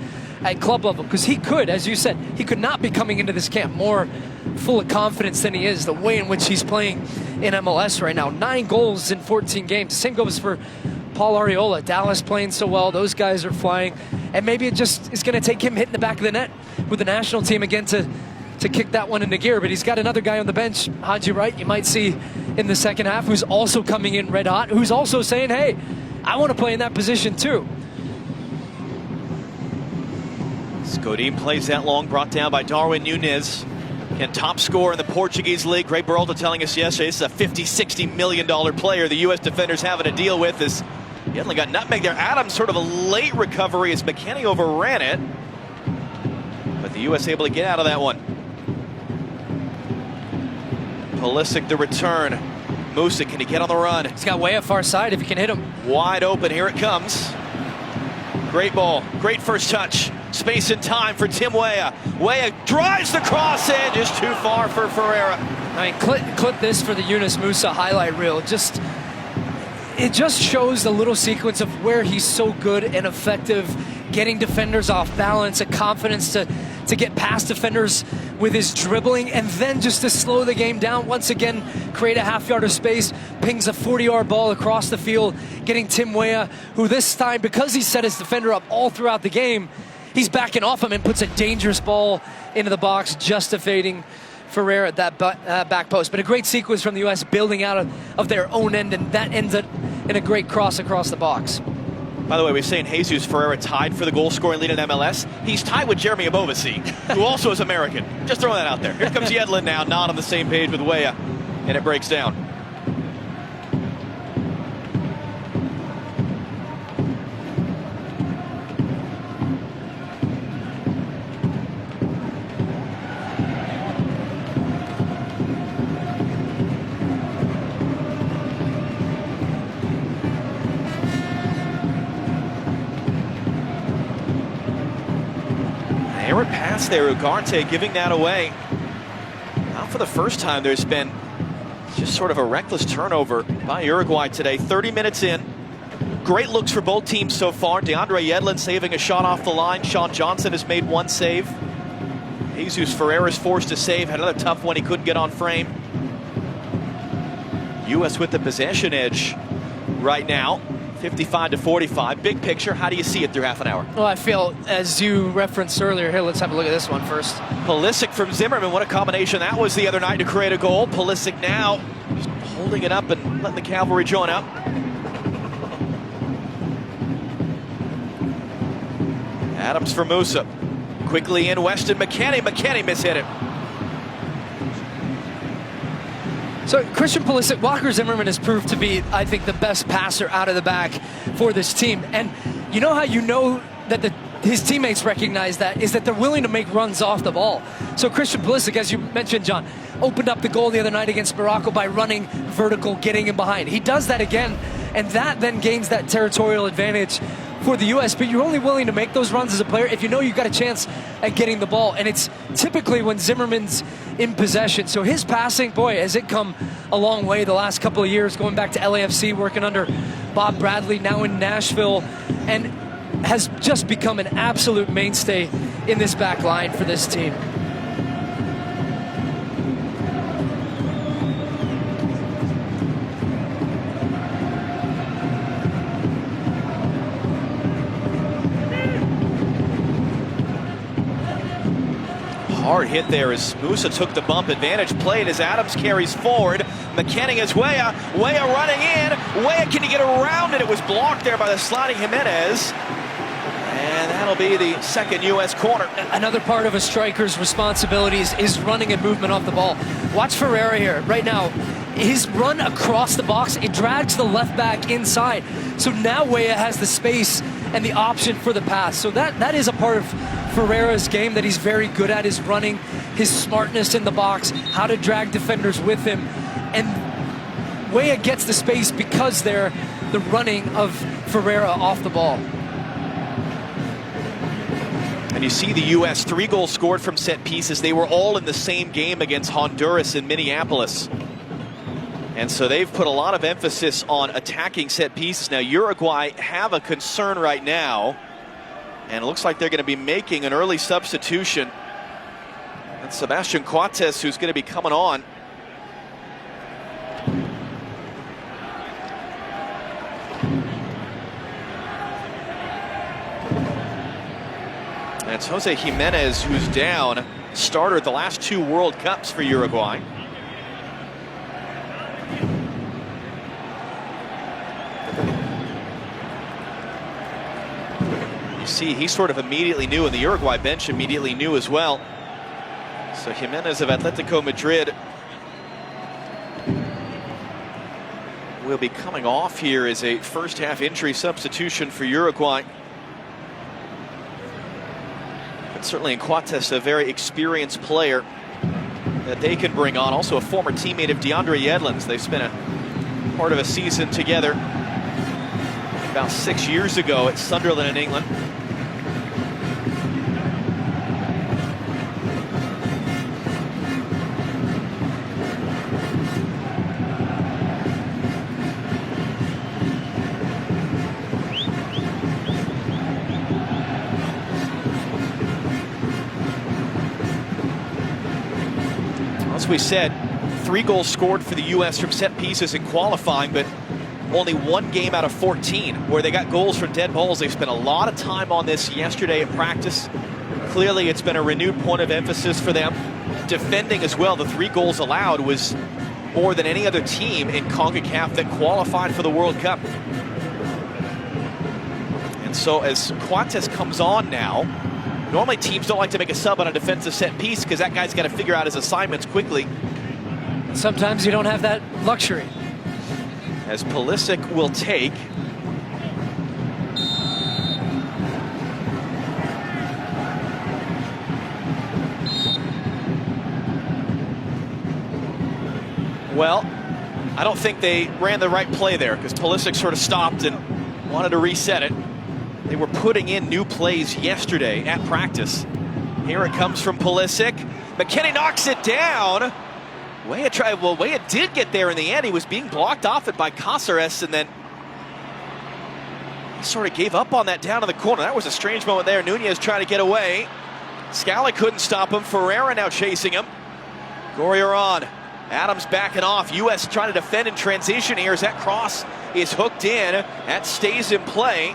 at club level. Because he could, as you said, he could not be coming into this camp more full of confidence than he is, the way in which he's playing in MLS right now. 9 goals in 14 games. The same goes for Paul Arriola. Dallas playing so well. Those guys are flying. And maybe it just is going to take him hitting the back of the net with the national team again to kick that one into gear. But he's got another guy on the bench, Haji Wright, you might see in the second half, who's also coming in red hot, who's also saying, hey, I want to play in that position too. Godin plays that long, brought down by Darwin Núñez. And top scorer in the Portuguese league. Greg Berhalter telling us yesterday this is a $50-60 million player the U.S. defender's having to deal with. As he only got nutmegged there. Adams sort of a late recovery as McKennie overran it. But the U.S. able to get out of that one. Pulisic the return. Musa, can he get on the run? He's got Weah far side if he can hit him. Wide open, here it comes. Great ball, great first touch. Space and time for Tim Weah. Weah drives the cross in, just too far for Ferreira. I mean, clip this for the Yunus Musa highlight reel. It just shows the little sequence of where he's so good and effective, getting defenders off balance, a confidence to get past defenders with his dribbling, and then just to slow the game down. Once again, create a half-yard of space, pings a 40-yard ball across the field, getting Tim Weah, who this time, because he set his defender up all throughout the game, he's backing off him and puts a dangerous ball into the box, just evading Ferreira at that back post. But a great sequence from the U.S. building out of their own end, and that ends up in a great cross across the box. By the way, we're saying Jesus Ferreira tied for the goal-scoring lead in MLS. He's tied with Jeremy Abovasi, who also is American. Just throwing that out there. Here comes Yedlin now, not on the same page with Weah, and it breaks down. Errant pass there, Ugarte giving that away. Now for the first time, there's been just sort of a reckless turnover by Uruguay today. 30 minutes in. Great looks for both teams so far. DeAndre Yedlin saving a shot off the line. Sean Johnson has made one save. Jesus Ferreira's forced to save. Had another tough one he couldn't get on frame. U.S. with the possession edge right now. 55-45. Big picture, how do you see it through half an hour? Well, I feel, as you referenced earlier, here, let's have a look at this one first. Pulisic from Zimmerman, what a combination that was the other night to create a goal. Pulisic now just holding it up and letting the Cavalry join up. Adams for Musa. Quickly in, Weston McKennie. McKennie mishit it. So Christian Pulisic, Walker Zimmerman has proved to be, I think, the best passer out of the back for this team. And you know how you know that his teammates recognize that is that they're willing to make runs off the ball. So Christian Pulisic, as you mentioned, John, opened up the goal the other night against Morocco by running vertical, getting him behind. He does that again, and that then gains that territorial advantage for the U.S., but you're only willing to make those runs as a player if you know you've got a chance at getting the ball, and it's typically when Zimmerman's in possession. So his passing, boy, has it come a long way the last couple of years, going back to LAFC, working under Bob Bradley, now in Nashville, and has just become an absolute mainstay in this back line for this team. Hard hit there as Musa took the bump. Advantage played as Adams carries forward. McKennie is Weah. Weah running in. Weah, can he get around it? It was blocked there by the sliding Jimenez. And that'll be the second U.S. corner. Another part of a striker's responsibilities is running and movement off the ball. Watch Ferreira here. Right now, his run across the box, it drags the left back inside. So now Weah has the space and the option for the pass. So that is a part of Ferreira's game that he's very good at, is running, his smartness in the box, how to drag defenders with him. And Weah gets the space because they're the running of Ferreira off the ball. And When you see the U.S. 3 goals scored from set pieces, they were all in the same game against Honduras in Minneapolis. And so they've put a lot of emphasis on attacking set pieces. Now, Uruguay have a concern right now, and it looks like they're going to be making an early substitution. And Sebastian Coates, who's going to be coming on. And it's Jose Jimenez who's down, starter at the last 2 World Cups for Uruguay. You see, he sort of immediately knew, and the Uruguay bench immediately knew as well. So Jimenez of Atletico Madrid will be coming off here as a first half injury substitution for Uruguay. But certainly in Coates, a very experienced player that they can bring on. Also a former teammate of DeAndre Yedlin's. They've spent a part of a season together about 6 years ago at Sunderland in England. As we said, 3 goals scored for the U.S. from set pieces in qualifying, but only 1 game out of 14 where they got goals from dead balls. They spent a lot of time on this yesterday at practice. Clearly, it's been a renewed point of emphasis for them. Defending as well, the 3 goals allowed was more than any other team in CONCACAF that qualified for the World Cup. And so as Coates comes on now, normally teams don't like to make a sub on a defensive set piece because that guy's got to figure out his assignments quickly. Sometimes you don't have that luxury. As Pulisic will take. Well, I don't think they ran the right play there because Pulisic sort of stopped and wanted to reset it. They were putting in new plays yesterday at practice. Here it comes from Pulisic. McKennie knocks it down. Weah tried. Well, Weah did get there in the end. He was being blocked off it by Cáceres, and then he sort of gave up on that down in the corner. That was a strange moment there. Nunez trying to get away. Scally couldn't stop him. Ferreira now chasing him. Gorrier on. Adams backing off. U.S. trying to defend in transition here as that cross is hooked in. That stays in play.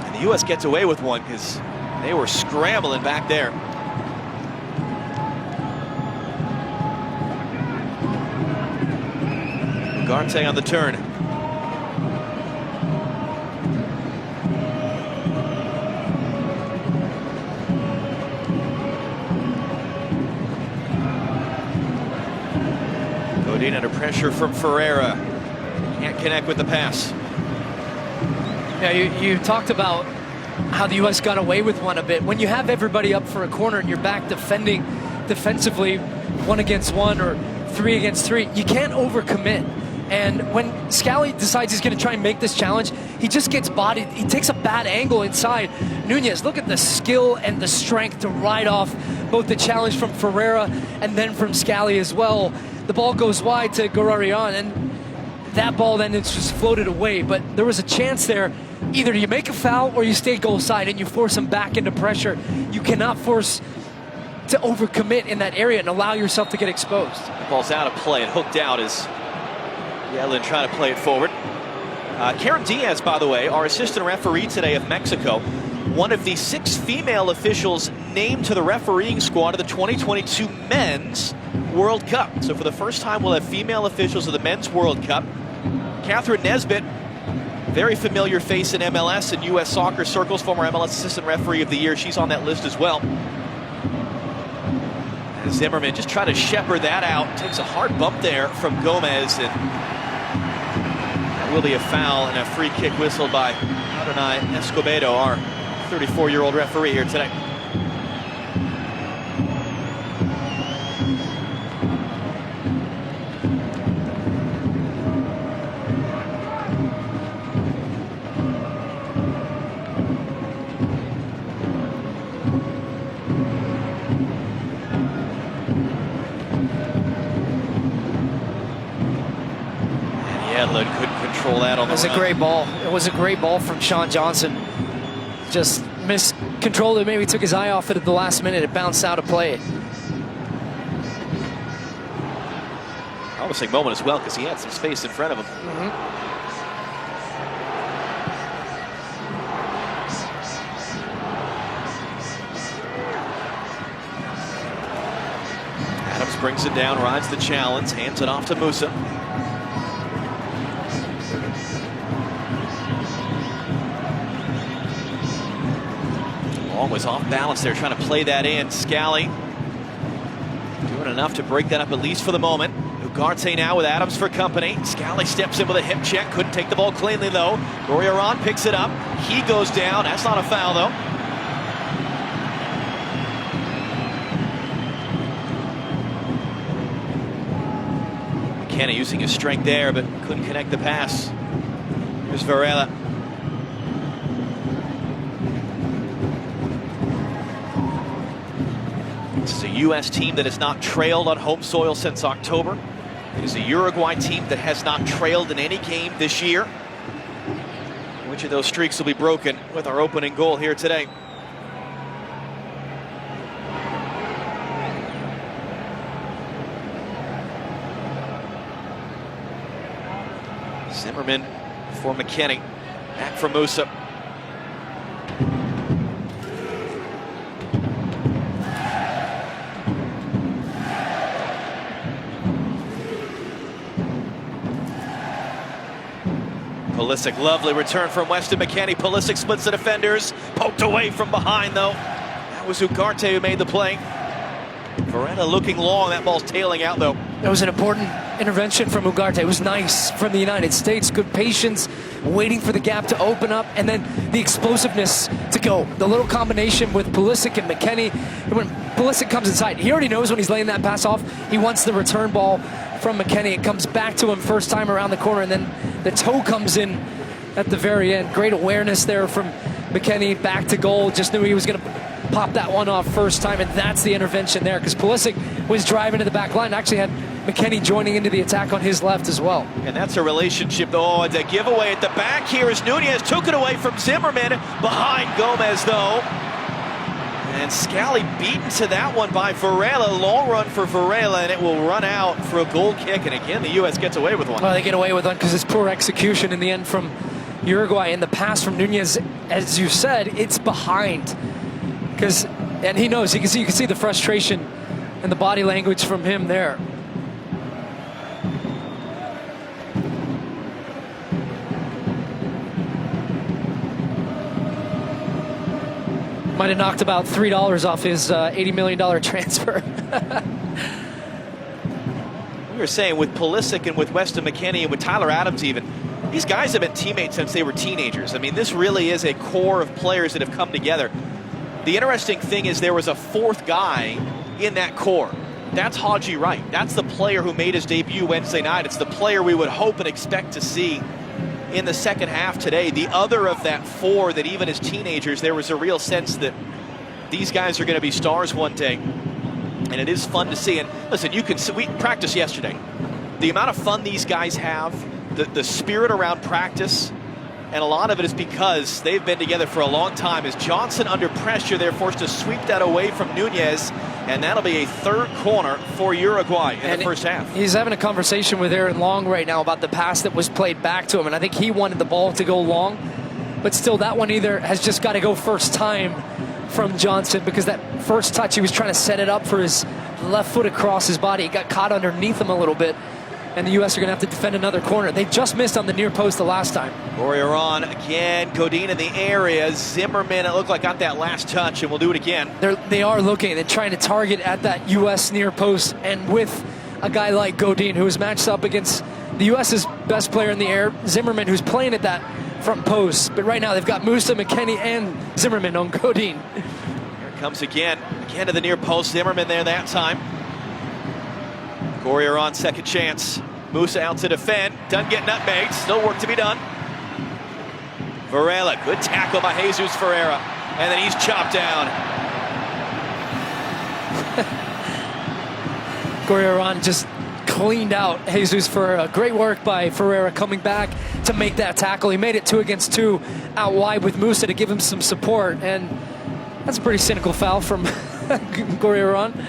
And the U.S. gets away with one because they were scrambling back there. Ugarte on the turn. Godin under pressure from Ferreira. Can't connect with the pass. Yeah, you talked about how the U.S. got away with one a bit. When you have everybody up for a corner and you're back defending defensively 1 against 1 or 3 against 3, you can't overcommit. And when Scally decides he's going to try and make this challenge, he just gets bodied. He takes a bad angle inside. Nunez, look at the skill and the strength to ride off both the challenge from Ferreira and then from Scally as well. The ball goes wide to Gorarian, and that ball then it's just floated away. But there was a chance there. Either you make a foul or you stay goal side and you force him back into pressure. You cannot force to overcommit in that area and allow yourself to get exposed. The ball's out of play and hooked out as Yedlin trying to play it forward. Karen Diaz, by the way, our assistant referee today of Mexico, one of the 6 female officials named to the refereeing squad of the 2022 Men's World Cup. So for the first time, we'll have female officials of the Men's World Cup. Catherine Nesbitt, very familiar face in MLS and U.S. soccer circles, former MLS Assistant Referee of the Year. She's on that list as well. And Zimmerman just trying to shepherd that out. Takes a hard bump there from Gomez, and that will be a foul and a free kick whistled by Adonai Escobedo, our 34-year-old referee here today. out on the run. It was a great ball. It was a great ball from Sean Johnson. Just miscontrolled it, maybe took his eye off it at the last minute. It bounced out of play. Promising moment as well because he had some space in front of him. Adams brings it down, rides the challenge, hands it off to Musa. Long was off balance there, trying to play that in. Scally doing enough to break that up, at least for the moment. Ugarte now with Adams for company. Scally steps in with a hip check. Couldn't take the ball cleanly, though. Goriaron picks it up. He goes down. That's not a foul, though. McKenna using his strength there, but couldn't connect the pass. Here's Varela. This is a U.S. team that has not trailed on home soil since October. It is a Uruguay team that has not trailed in any game this year. Which of those streaks will be broken with our opening goal here today? Zimmerman for McKinney. Back for Musa. Pulisic, lovely return from Weston McKennie. Pulisic splits the defenders. Poked away from behind, though. That was Ugarte who made the play. Varela looking long. That ball's tailing out, though. It was an important intervention from Ugarte. It was nice from the United States. Good patience, waiting for the gap to open up, and then the explosiveness to go. The little combination with Pulisic and McKennie. When Pulisic comes inside, he already knows when he's laying that pass off. He wants the return ball from McKennie. It comes back to him first time around the corner, and then the toe comes in at the very end. Great awareness there from McKennie. Back to goal. Just knew he was going to pop that one off first time, and that's the intervention there, because Pulisic was driving to the back line. Actually had McKennie joining into the attack on his left as well. And that's a relationship. Oh, it's a giveaway at the back here as Nunez took it away from Zimmerman. Behind Gomez, though. And Scally beaten to that one by Varela. Long run for Varela, and it will run out for a goal kick. And again, the U.S. gets away with one. Well, they get away with one because it's poor execution in the end from Uruguay. And the pass from Nunez, as you said, it's behind. And he knows, you can see the frustration and the body language from him there. Might have knocked about $3 off his $80 million transfer. We were saying with Pulisic and with Weston McKennie and with Tyler Adams even, these guys have been teammates since they were teenagers. I mean, this really is a core of players that have come together. The interesting thing is there was a fourth guy in that core. That's Haji Wright. That's the player who made his debut Wednesday night. It's the player we would hope and expect to see in the second half today. The other of that four that even as teenagers, there was a real sense that these guys are going to be stars one day. And it is fun to see. And listen, we practiced yesterday. The amount of fun these guys have, the spirit around practice, and a lot of it is because they've been together for a long time. As Johnson under pressure, they're forced to sweep that away from Nunez, and that'll be a third corner for Uruguay in the first half. He's having a conversation with Aaron Long right now about the pass that was played back to him, and I think he wanted the ball to go long, but still that one either has just got to go first time from Johnson, because that first touch, he was trying to set it up for his left foot across his body. It got caught underneath him a little bit, and the U.S. are going to have to defend another corner. They just missed on the near post the last time. Goriaron again, Godin in the area. Zimmerman, it looked like got that last touch, and we'll do it again. They are looking and trying to target at that U.S. near post, and with a guy like Godin, who is matched up against the U.S.'s best player in the air, Zimmerman, who's playing at that front post. But right now they've got Musa, McKennie, and Zimmerman on Godin. Here it comes again to the near post. Zimmerman there that time. Goriaron, second chance. Musa out to defend. Doesn't get nutmegged. Still work to be done. Varela, good tackle by Jesus Ferreira. And then he's chopped down. Goriaron just cleaned out Jesus Ferreira. Great work by Ferreira coming back to make that tackle. He made it 2 against 2 out wide with Musa to give him some support, and that's a pretty cynical foul from Goriaron.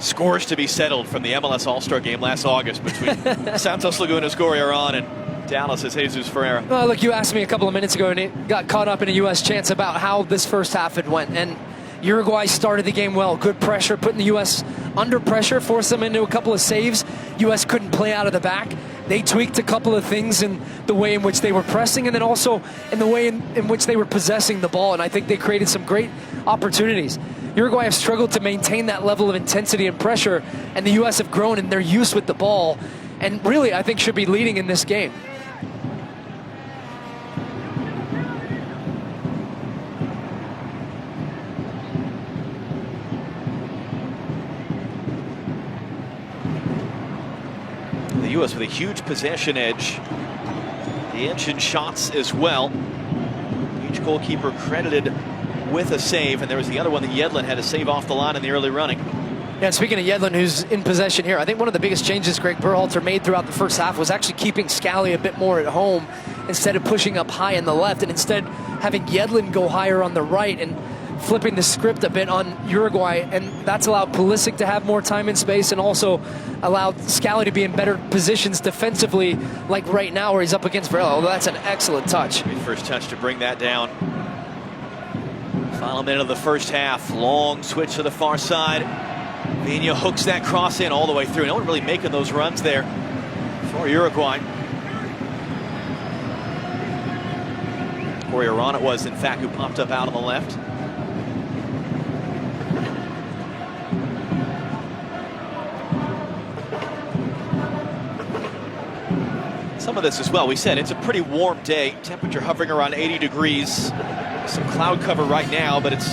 Scores to be settled from the MLS All-Star game last August between Santos Laguna's Goriaron and Dallas's Jesus Ferreira. Well, look, you asked me a couple of minutes ago, and it got caught up in a U.S. chance about how this first half had went. And Uruguay started the game well. Good pressure, putting the U.S. under pressure, forced them into a couple of saves. U.S. couldn't play out of the back. They tweaked a couple of things in the way in which they were pressing, and then also in the way in which they were possessing the ball. And I think they created some great opportunities. Uruguay have struggled to maintain that level of intensity and pressure, and the U.S. have grown in their use with the ball, and really, I think, should be leading in this game. The U.S. with a huge possession edge. The inch in shots as well. Each goalkeeper credited with a save, and there was the other one that Yedlin had to save off the line in the early running. Yeah, speaking of Yedlin, who's in possession here, I think one of the biggest changes Greg Berhalter made throughout the first half was actually keeping Scally a bit more at home instead of pushing up high in the left, and instead having Yedlin go higher on the right and flipping the script a bit on Uruguay, and that's allowed Pulisic to have more time and space and also allowed Scally to be in better positions defensively, like right now where he's up against Varela. Although that's an excellent touch. Great first touch to bring that down. Final minute of the first half. Long switch to the far side. Vina hooks that cross in all the way through. No one really making those runs there for Uruguay. Goriaron it was, in fact, who popped up out on the left. Some of this as well. We said it's a pretty warm day. Temperature hovering around 80 degrees. Some cloud cover right now, but it's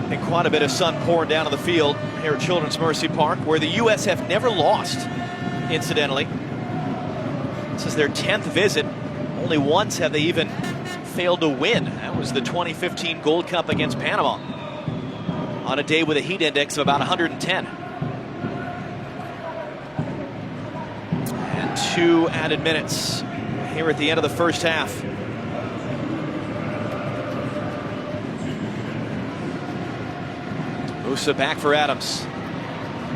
been quite a bit of sun pouring down on the field here at Children's Mercy Park, where the U.S. have never lost, incidentally. This is their 10th visit. Only once have they even failed to win. That was the 2015 Gold Cup against Panama on a day with a heat index of about 110. And 2 added minutes here at the end of the first half. Musa back for Adams.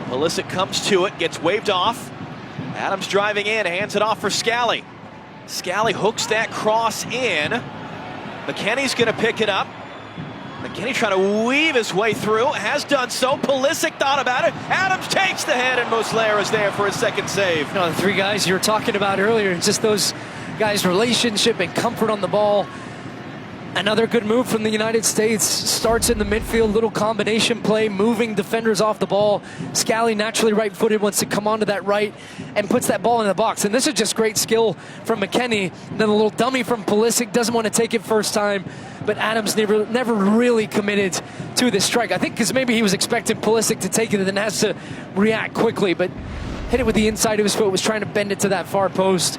Pulisic comes to it, gets waved off. Adams driving in, hands it off for Scally. Scally hooks that cross in. McKennie's going to pick it up. McKennie trying to weave his way through, has done so. Pulisic thought about it. Adams takes the head, and Muslera is there for his second save. You know, the 3 guys you were talking about earlier, just those guys' relationship and comfort on the ball. Another good move from the United States. Starts in the midfield, little combination play, moving defenders off the ball. Scally, naturally right-footed, wants to come onto that right and puts that ball in the box. And this is just great skill from McKennie. Then a little dummy from Pulisic, doesn't want to take it first time, but Adams never really committed to this strike. I think because maybe he was expecting Pulisic to take it and then has to react quickly, but hit it with the inside of his foot, was trying to bend it to that far post.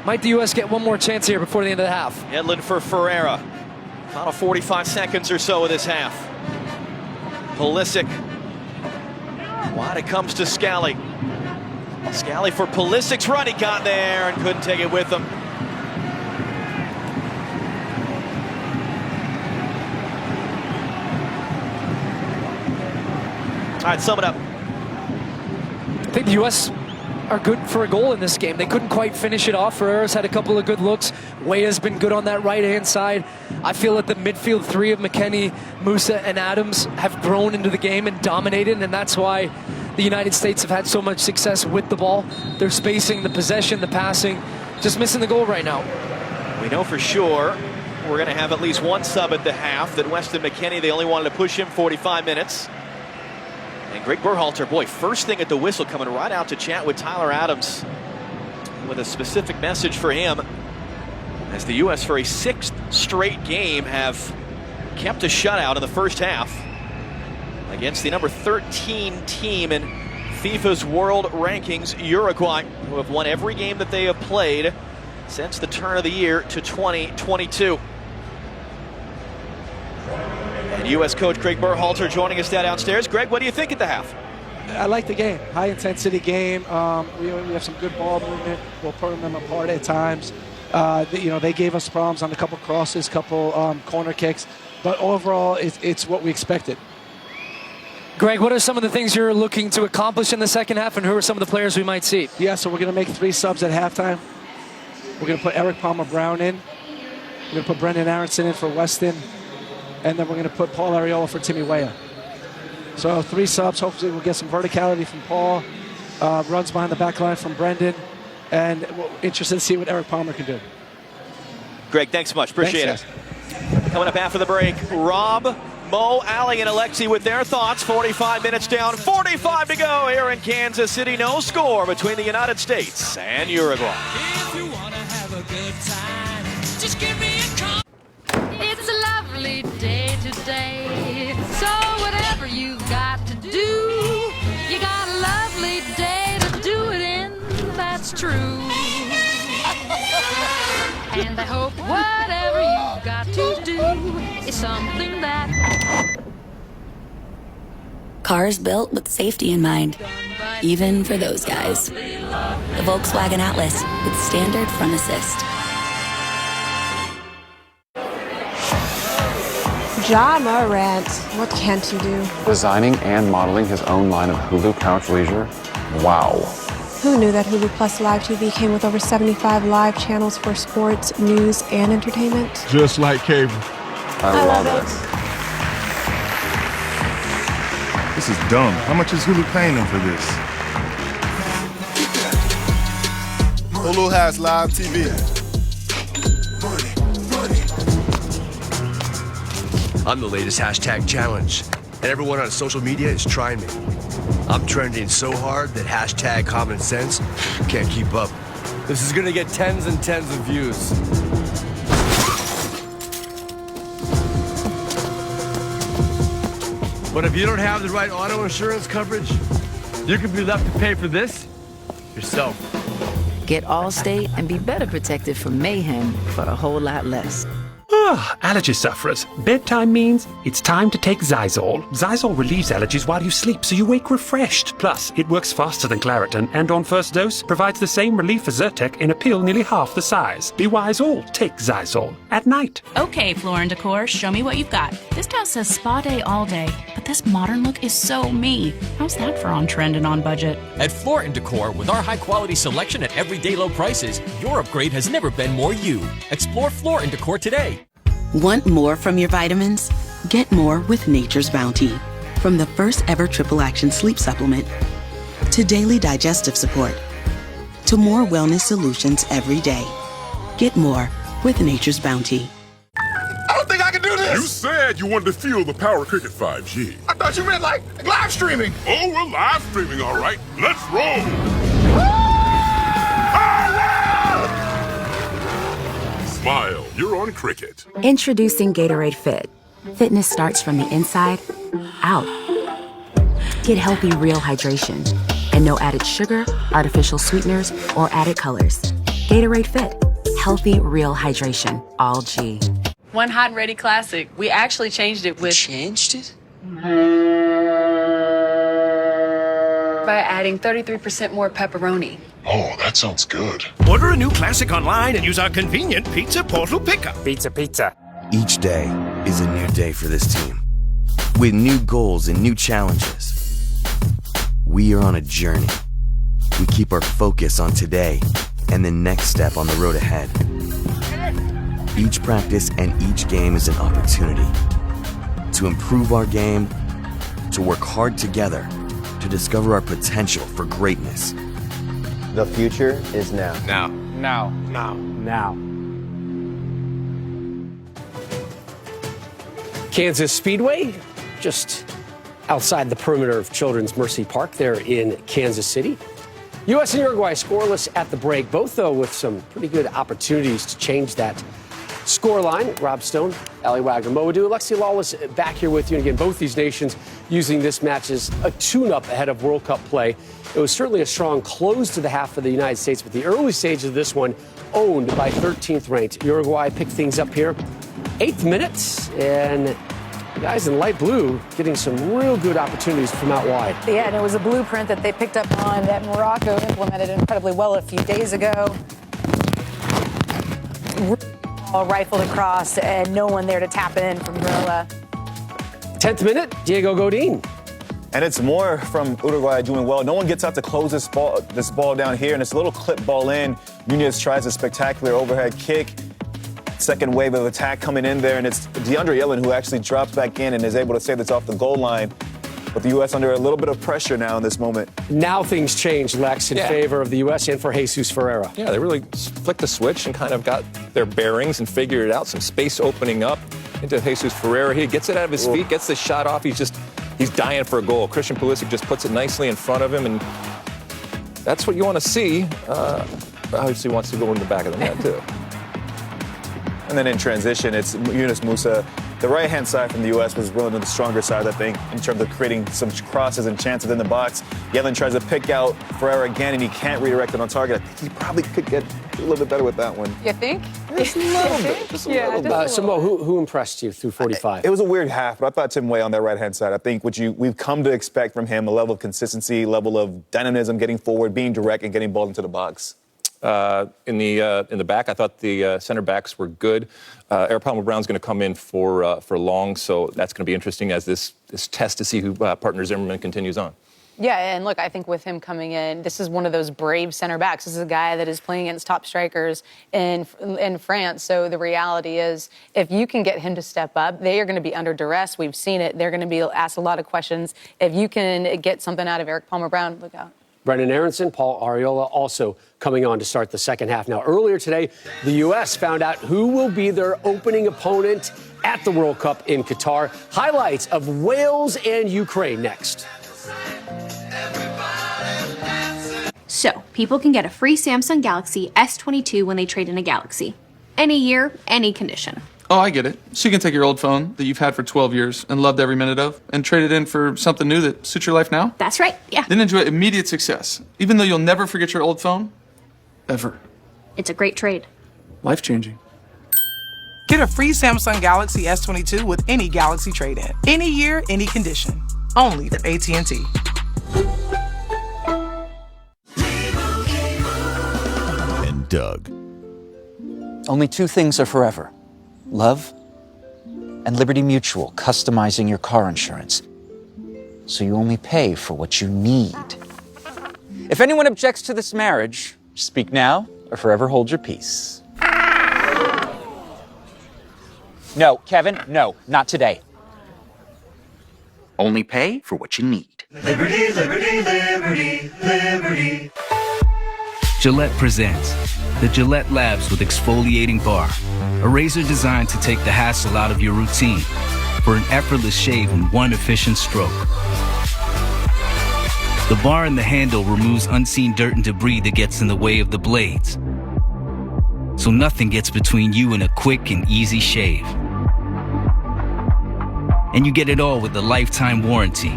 Might the U.S. get one more chance here before the end of the half? Yedlin for Ferreira. Final 45 seconds or so of this half. Pulisic. Wide it comes to Scally. Scally for Pulisic's run. He got there and couldn't take it with him. All right, sum it up. I think the U.S. are good for a goal in this game. They couldn't quite finish it off. Ferreira's had a couple of good looks. Weah's been good on that right-hand side. I feel that the midfield 3 of McKennie, Musa, and Adams have grown into the game and dominated, and that's why the United States have had so much success with the ball. Their spacing, the possession, the passing, just missing the goal right now. We know for sure we're going to have at least one sub at the half. That Weston McKennie, they only wanted to push him 45 minutes. And Greg Berhalter, boy, first thing at the whistle, coming right out to chat with Tyler Adams with a specific message for him, as the U.S. for a 6th straight game have kept a shutout in the first half against the number 13 team in FIFA's world rankings, Uruguay, who have won every game that they have played since the turn of the year to 2022. And U.S. coach Greg Berhalter joining us downstairs. Greg, what do you think at the half? I like the game. High-intensity game. We have some good ball movement. We'll pull them apart at times. They gave us problems on a couple crosses, couple corner kicks. But overall, it's what we expected. Greg, what are some of the things you're looking to accomplish in the second half, and who are some of the players we might see? Yeah, so we're going to make 3 subs at halftime. We're going to put Eric Palmer-Brown in. We're going to put Brendan Aronson in for Weston. And then we're going to put Paul Arriola for Timmy Weah. So 3 subs. Hopefully we'll get some verticality from Paul. Runs behind the back line from Brendan. And we're interested to see what Eric Palmer can do. Greg, thanks so much. Appreciate it. Coming up after the break, Rob, Mo, Allie, and Alexi with their thoughts. 45 minutes down, 45 to go here in Kansas City. No score between the United States and Uruguay. If you want to have a good time, just give me a call. It's a lovely day today, so whatever you got to do, you got a lovely day to do it in. That's true. And I hope whatever you got to do is something that... Cars built with safety in mind, even for those guys. The Volkswagen Atlas with standard front assist. Ja Morant, what can't you do? Designing and modeling his own line of Hulu Couch Leisure. Wow. Who knew that Hulu Plus Live TV came with over 75 live channels for sports, news, and entertainment? Just like cable. I love it. This is dumb. How much is Hulu paying them for this? Hulu has live TV. I'm the latest hashtag challenge, and everyone on social media is trying me. I'm trending so hard that hashtag common sense can't keep up. This is gonna get tens and tens of views. But if you don't have the right auto insurance coverage, you could be left to pay for this yourself. Get Allstate and be better protected from mayhem for a whole lot less. Allergy sufferers, bedtime means it's time to take Zysol. Zysol relieves allergies while you sleep, so you wake refreshed. Plus, it works faster than Claritin, and on first dose, provides the same relief as Zyrtec in a pill nearly half the size. Be wise all, take Zysol at night. Okay, Floor & Decor, show me what you've got. This tile says spa day all day, but this modern look is so me. How's that for on trend and on budget? At Floor & Decor, with our high-quality selection at everyday low prices, your upgrade has never been more you. Explore Floor & Decor today. Want more from your vitamins? Get more with Nature's Bounty. From the first ever triple action sleep supplement to daily digestive support to more wellness solutions every day. Get more with Nature's Bounty. I don't think I can do this. You said you wanted to feel the power Cricket 5G. I thought you meant like live streaming. Oh, we're live streaming, all right. Let's roll. Smile, you're on Cricket. Introducing Gatorade Fit. Fitness starts from the inside out. Get healthy, real hydration. And no added sugar, artificial sweeteners, or added colors. Gatorade Fit. Healthy, real hydration. All G. One Hot and Ready Classic. We actually changed it with... Changed it? By adding 33% more pepperoni. Oh, that sounds good. Order a new classic online and use our convenient Pizza Portal Pickup. Pizza. Each day is a new day for this team, with new goals and new challenges. We are on a journey. We keep our focus on today and the next step on the road ahead. Each practice and each game is an opportunity to improve our game, to work hard together, to discover our potential for greatness. The future is now. Now. Kansas Speedway, just outside the perimeter of Children's Mercy Park there in Kansas City. U.S. and Uruguay scoreless at the break, both, though, with some pretty good opportunities to change that scoreline. Rob Stone, Allie Wagner, Mo Adu, Alexi Lawless back here with you. And again, both these nations using this match as a tune-up ahead of World Cup play. It was certainly a strong close to the half for the United States, but the early stages of this one owned by 13th ranked Uruguay. Picked things up here. 8th minute, and Guys in light blue getting some real good opportunities from out wide. Yeah, and it was a blueprint that they picked up on that Morocco implemented incredibly well a few days ago. All rifled across and no one there to tap in from Gorilla. 10th minute, Diego Godin. And it's more from Uruguay doing well. No one gets out to close this ball down here, and it's a little clip ball in. Nunez tries a spectacular overhead kick. Second wave of attack coming in there, and it's DeAndre Yellen who actually drops back in and is able to save this off the goal line. But the U.S. under a little bit of pressure now in this moment. Now things change, Lex, in favor of the U.S. and for Jesus Ferreira. Yeah, they really flicked the switch and kind of got their bearings and figured it out. Some space opening up into Jesus Ferreira. He gets it out of his feet, gets the shot off. He's dying for a goal. Christian Pulisic just puts it nicely in front of him, and that's what you want to see. Obviously wants to go in the back of the net, too. And then in transition, it's Yunus Musa. The right-hand side from the U.S. was really the stronger side, I think, in terms of creating some crosses and chances in the box. Yellen tries to pick out Ferreira again, and he can't redirect it on target. I think he probably could get a little bit better with that one. You think? Just a little bit. Just a little bit. Simone, who impressed you through 45? It was a weird half, but I thought Tim Way on that right-hand side. I think what we've come to expect from him, a level of consistency, level of dynamism, getting forward, being direct, and getting ball into the box. In the back, I thought the center backs were good. Eric Palmer Brown's going to come in for long, so that's going to be interesting as this test to see who partner Zimmerman continues on. Yeah, and look, I think with him coming in, this is one of those brave center backs. This is a guy that is playing against top strikers in France. So the reality is, if you can get him to step up, they are going to be under duress. We've seen it. They're going to be asked a lot of questions. If you can get something out of Eric Palmer Brown, look out. Brendan Aronson, Paul Arriola also coming on to start the second half. Now, earlier today, the U.S. found out who will be their opening opponent at the World Cup in Qatar. Highlights of Wales and Ukraine next. So, people can get a free Samsung Galaxy S22 when they trade in a Galaxy. Any year, any condition. Oh, I get it. So you can take your old phone that you've had for 12 years and loved every minute of and trade it in for something new that suits your life now? That's right, yeah. Then enjoy immediate success, even though you'll never forget your old phone, ever. It's a great trade. Life-changing. Get a free Samsung Galaxy S22 with any Galaxy trade-in. Any year, any condition. Only at AT&T. And Doug. Only two things are forever. Love and Liberty Mutual, customizing your car insurance. So you only pay for what you need. If anyone objects to this marriage, speak now or forever hold your peace. No, Kevin, no, not today. Only pay for what you need. Liberty, liberty, liberty, liberty. Gillette presents the Gillette Labs with Exfoliating Bar, a razor designed to take the hassle out of your routine for an effortless shave in one efficient stroke. The bar and the handle removes unseen dirt and debris that gets in the way of the blades, so nothing gets between you and a quick and easy shave. And you get it all with a lifetime warranty.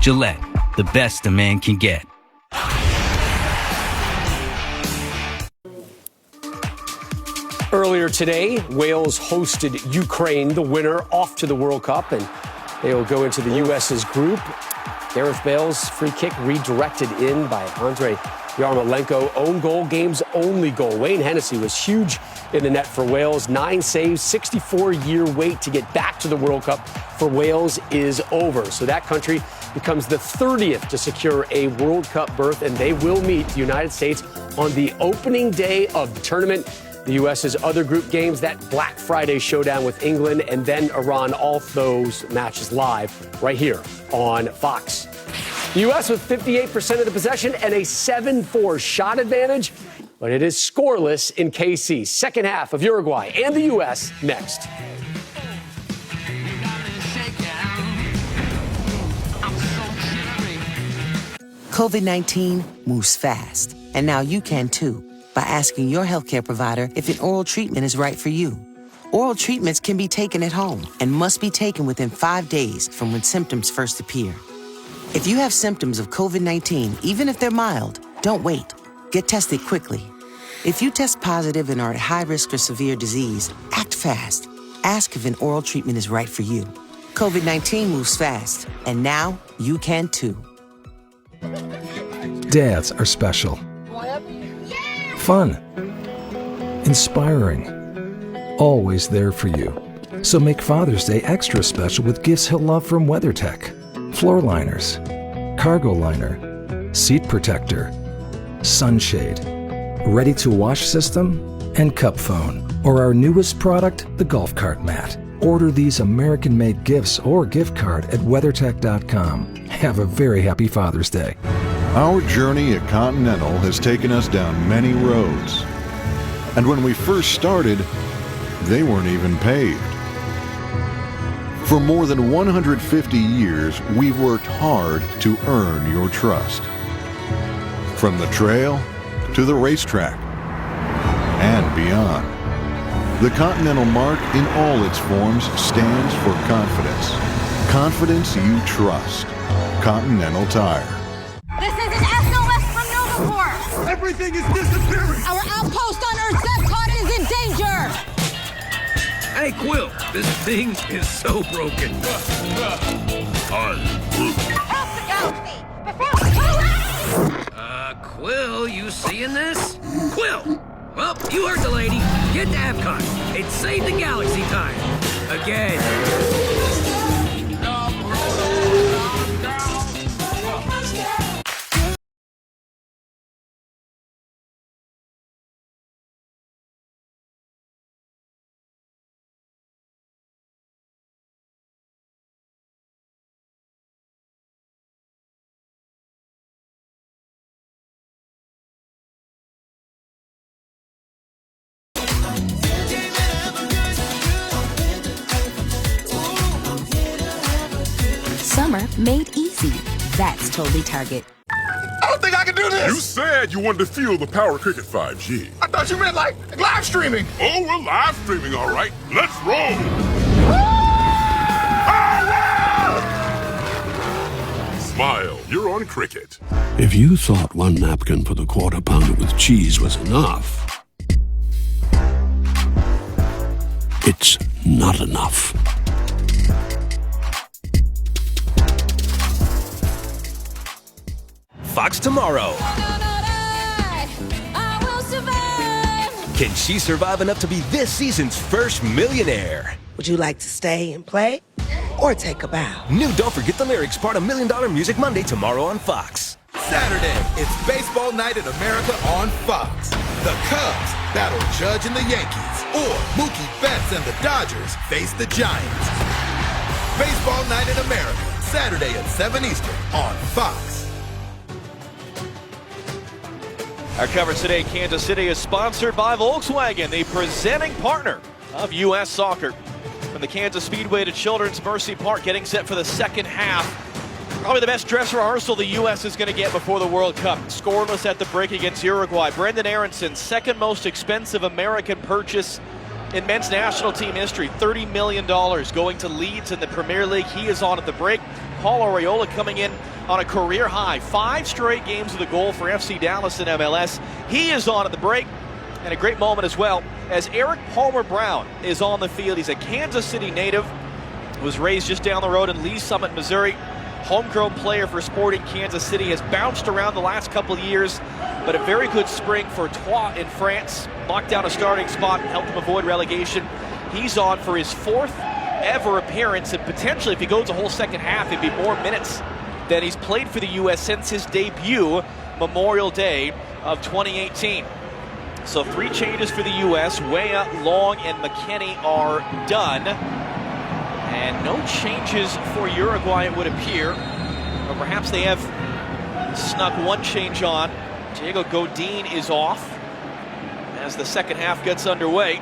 Gillette, the best a man can get. Earlier today, Wales hosted Ukraine, the winner, off to the World Cup, and they will go into the U.S.'s group. Gareth Bale's free kick redirected in by Andrei Yarmolenko. Own goal, game's only goal. Wayne Hennessy was huge in the net for Wales. 9 saves, 64-year wait to get back to the World Cup for Wales is over. So that country becomes the 30th to secure a World Cup berth, and they will meet the United States on the opening day of the tournament. The U.S.'s other group games, that Black Friday showdown with England and then Iran, all those matches live right here on Fox. The U.S. with 58% of the possession and a 7-4 shot advantage, but it is scoreless in KC. Second half of Uruguay and the U.S. next. COVID-19 moves fast, and now you can too, by asking your healthcare provider if an oral treatment is right for you. Oral treatments can be taken at home and must be taken within 5 days from when symptoms first appear. If you have symptoms of COVID-19, even if they're mild, don't wait. Get tested quickly. If you test positive and are at high risk for severe disease, act fast. Ask if an oral treatment is right for you. COVID-19 moves fast, and now you can too. Dads are special. Fun. Inspiring. Always there for you. So make Father's Day extra special with gifts he'll love from WeatherTech. Floor liners, cargo liner, seat protector, sunshade, ready-to-wash system, and cup phone. Or our newest product, the golf cart mat. Order these American-made gifts or gift card at WeatherTech.com. Have a very happy Father's Day. Our journey at Continental has taken us down many roads. And when we first started, they weren't even paved. For more than 150 years, we've worked hard to earn your trust. From the trail to the racetrack and beyond. The Continental mark in all its forms stands for confidence. Confidence you trust. Continental Tire. This is an SOS from Novaport. Everything is disappearing. Our outpost on Earth, Zepcot, is in danger. Hey, Quill, this thing is so broken. Help the galaxy before we collapse. Quill, you seeing this? Quill! Well, you heard the lady. Get to Epcot. It's Save the Galaxy time. Again. Summer made easy. That's totally Target. I don't think I can do this. You said you wanted to feel the power of Cricket 5G. I thought you meant like live streaming. Oh, we're live streaming, all right. Let's roll. Smile, you're on Cricket. If you thought one napkin for the quarter pounder with cheese was enough, it's not enough. Fox tomorrow. Can she survive enough to be this season's first millionaire? Would you like to stay and play or take a bow? New Don't Forget the Lyrics, part of $1 Million Music Monday tomorrow on Fox. Saturday, it's Baseball Night in America on Fox. The Cubs battle Judge and the Yankees, or Mookie Betts and the Dodgers face the Giants. Baseball Night in America, Saturday at 7 Eastern on Fox. Our coverage today in Kansas City is sponsored by Volkswagen, the presenting partner of U.S. Soccer. From the Kansas Speedway to Children's Mercy Park, getting set for the second half. Probably the best dress rehearsal the U.S. is going to get before the World Cup. Scoreless at the break against Uruguay. Brendan Aronson's second most expensive American purchase in men's national team history. $30 million going to Leeds in the Premier League. He is on at the break. Paul Arriola coming in on a career high. 5 straight games with a goal for FC Dallas in MLS. He is on at the break. And a great moment as well as Eric Palmer Brown is on the field. He's a Kansas City native. Was raised just down the road in Lee Summit, Missouri. Homegrown player for Sporting Kansas City. Has bounced around the last couple of years, but a very good spring for Troyes in France. Locked down a starting spot and helped him avoid relegation. He's on for his 4th ever appearance, and potentially if he goes a whole second half, it'd be more minutes than he's played for the U.S. since his debut Memorial Day of 2018. So 3 changes for the U.S. Weah, Long, and McKinney are done. And no changes for Uruguay, it would appear. Or perhaps they have snuck 1 change on. Diego Godin is off as the second half gets underway.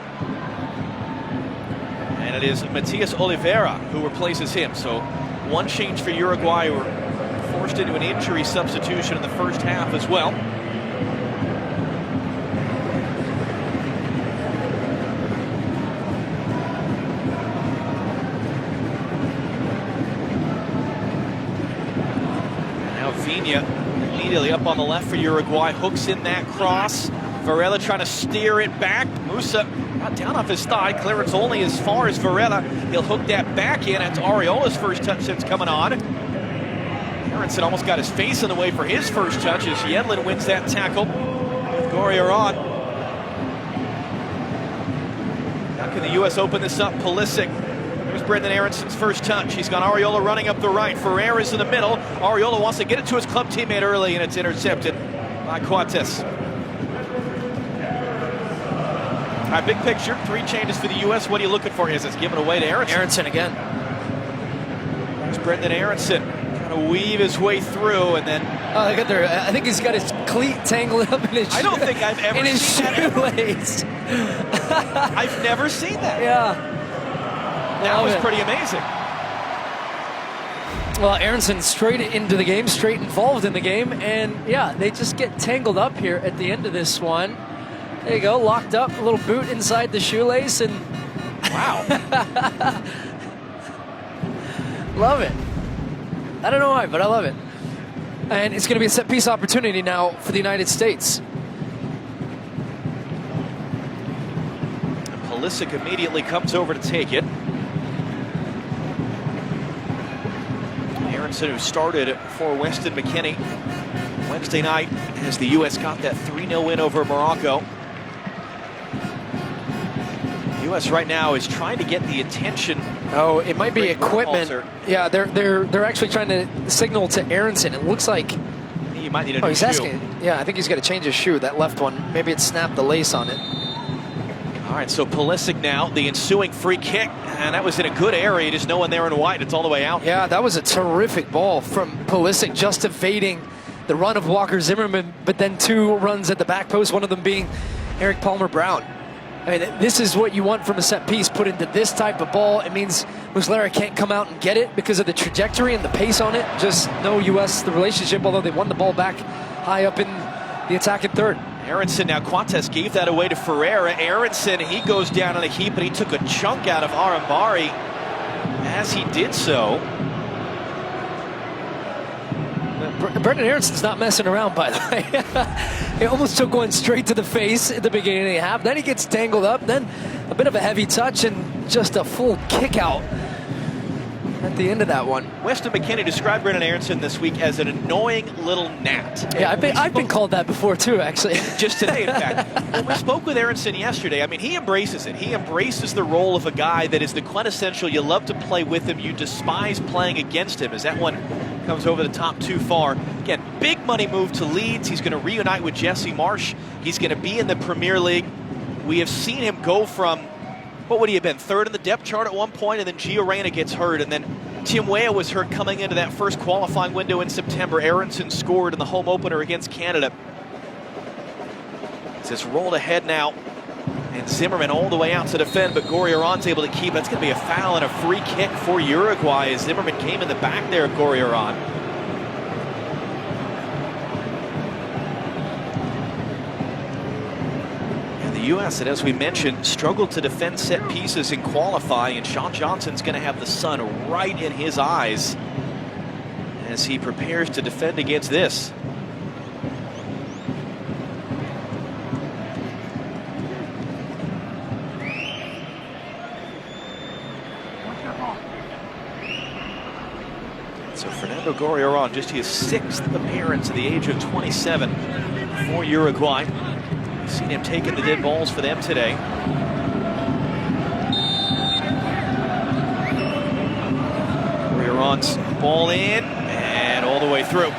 And it is Matias Oliveira who replaces him. So 1 change for Uruguay, who were forced into an injury substitution in the first half as well. Now Vina immediately up on the left for Uruguay, hooks in that cross. Varela trying to steer it back. Musa got down off his thigh. Clearance only as far as Varela. He'll hook that back in. It's Ariola's first touch since coming on. Aronson almost got his face in the way for his first touch as Yedlin wins that tackle. Gorriaran. How can the U.S. open this up? Pulisic. There's Brendan Aronson's first touch. He's got Ariola running up the right. Ferreira's in the middle. Ariola wants to get it to his club teammate early, and it's intercepted by Coates. All right, big picture. 3 changes for the U.S. What are you looking for? Is it's given away to Aronson. Aronson again. There's Brendan Aronson. Trying to weave his way through, and then... Oh, they got their, I think he's got his cleat tangled up in his shoe. I don't think I've ever seen shoelace. I've never seen that. Yeah. That was pretty amazing. Well, Aronson straight into the game, straight involved in the game, and yeah, they just get tangled up here at the end of this one. There you go, locked up, a little boot inside the shoelace, and wow. Love it. I don't know why, but I love it. And it's going to be a set-piece opportunity now for the United States. And Pulisic immediately comes over to take it. Aronson, who started for Weston McKennie Wednesday night as the U.S. got that 3-0 win over Morocco. The U.S. right now is trying to get the attention. Oh, it might be equipment. Yeah, they're actually trying to signal to Aronson. It looks like he might need a new he's shoe. asking. Yeah, I think he's got to change his shoe. That left one, maybe it snapped the lace on it. All right, so Pulisic now, the ensuing free kick, and that was in a good area. Just no one there in white. It's all the way out. Yeah, that was a terrific ball from Pulisic, just evading the run of Walker Zimmerman, but then 2 runs at the back post, one of them being Eric Palmer-Brown. I mean, this is what you want from a set piece put into this type of ball. It means Muslera can't come out and get it because of the trajectory and the pace on it. Just no U.S. the relationship, although they won the ball back high up in the attacking third. Aronson now, Coates gave that away to Ferreira. Aronson, he goes down on a heap, and he took a chunk out of Arambari as he did so. Brendan Aronson's not messing around, by the way. He almost took one straight to the face at the beginning of the half. Then he gets tangled up. Then a bit of a heavy touch and just a full kick out at the end of that one. Weston McKennie described Brendan Aronson this week as an annoying little gnat. Yeah, I've been called that before too, actually. Just today, in fact. When we spoke with Aronson yesterday, I mean, he embraces it. He embraces the role of a guy that is the quintessential, you love to play with him, you despise playing against him, as that one comes over the top too far. Again, big money move to Leeds. He's going to reunite with Jesse Marsh. He's going to be in the Premier League. We have seen him go from, what would he have been, 3rd in the depth chart at one point, and then Gio Reyna gets hurt, and then Tim Weah was hurt coming into that first qualifying window in September. Aronson scored in the home opener against Canada. It's just rolled ahead now, and Zimmerman all the way out to defend, but Gorriaran's able to keep it. That's going to be a foul and a free kick for Uruguay as Zimmerman came in the back there of Gorriaran. The U.S., and as we mentioned, struggled to defend set pieces in qualifying, and Sean Johnson's going to have the sun right in his eyes as he prepares to defend against this. So Fernando Gorriaran, just his 6th appearance at the age of 27 for Uruguay. Seen him taking the dead balls for them today. Gorriaran's ball in and all the way through.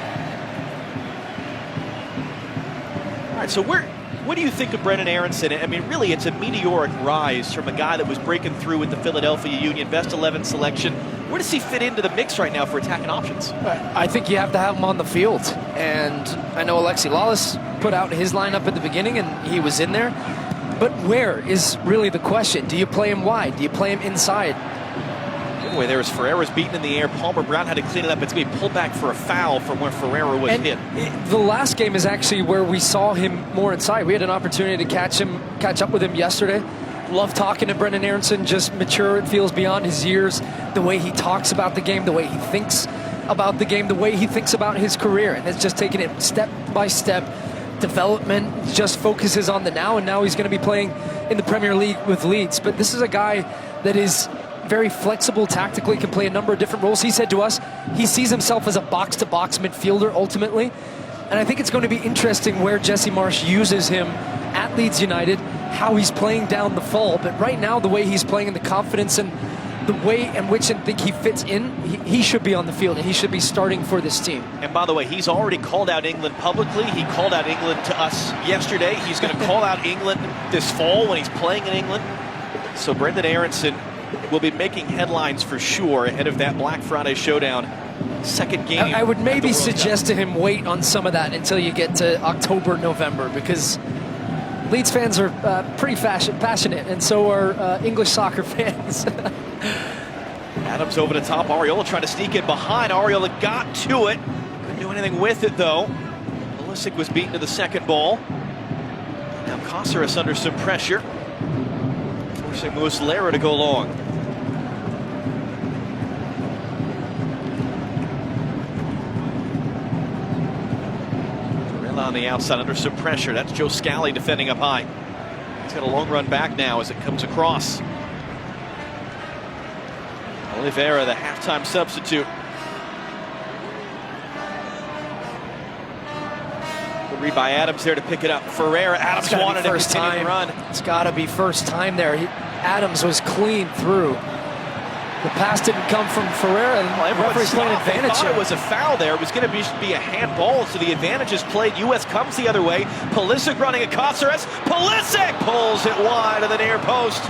All right, so what do you think of Brendan Aronson? I mean, really, it's a meteoric rise from a guy that was breaking through with the Philadelphia Union, best 11 selection. Where does he fit into the mix right now for attacking options? I think you have to have him on the field. And I know Alexi Lawless put out his lineup at the beginning, and he was in there. But where is really the question? Do you play him wide? Do you play him inside? Anyway, there was Ferreira's beaten in the air. Palmer-Brown had to clean it up. It's going to be pulled back for a foul from where Ferreira was hit. The last game is actually where we saw him more inside. We had an opportunity to catch up with him yesterday. Love talking to Brendan Aronson, just mature, it feels, beyond his years. The way he talks about the game, the way he thinks about the game, the way he thinks about his career. And it's just taking it step by step development, just focuses on the now, and now he's going to be playing in the Premier League with Leeds. But this is a guy that is very flexible tactically, can play a number of different roles. He said to us he sees himself as a box-to-box midfielder ultimately, and I think it's going to be interesting where Jesse Marsch uses him at Leeds United, how he's playing down the fall. But right now, the way he's playing and the confidence and the way in which I think he fits in, he should be on the field and he should be starting for this team. And by the way, he's already called out England publicly. He called out England to us yesterday. He's going to call out England this fall when he's playing in England. So Brendan Aronson will be making headlines for sure ahead of that Black Friday showdown. Second game. I would maybe suggest to him wait on some of that until you get to October, November, because Leeds fans are pretty passionate, and so are English soccer fans. Adams over the top. Ariola trying to sneak in behind. Ariola got to it. Couldn't do anything with it, though. Pulisic was beaten to the second ball. Now Cáceres under some pressure, forcing Muslera to go long. Varela on the outside under some pressure. That's Joe Scally defending up high. He's got a long run back now as it comes across. Oliveira, the halftime substitute. Good read by Adams there to pick it up. Ferreira, Adams wanted to continue to run. It's got to be first time there. Adams was clean through. The pass didn't come from Ferreira, and referee's playing advantage. I thought it was a foul there. It was going to be a handball, so the advantage is played. U.S. comes the other way. Pulisic running at Cáceres. Pulisic pulls it wide of the near post.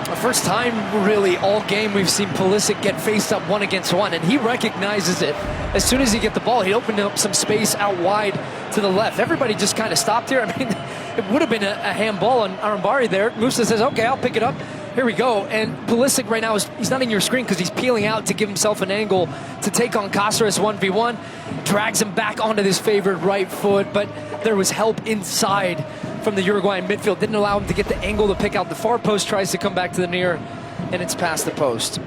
The first time, really, all game we've seen Pulisic get faced up 1-against-1, and he recognizes it. As soon as he get the ball, he opened up some space out wide to the left. Everybody just kind of stopped here. I mean, it would have been a handball on Arambari there. Musa says, okay, I'll pick it up. Here we go. And Pulisic right now, he's not in your screen because he's peeling out to give himself an angle to take on Cáceres 1v1. Drags him back onto his favorite right foot, but there was help inside from the Uruguayan midfield. Didn't allow him to get the angle to pick out the far post, tries to come back to the near, and it's past the post.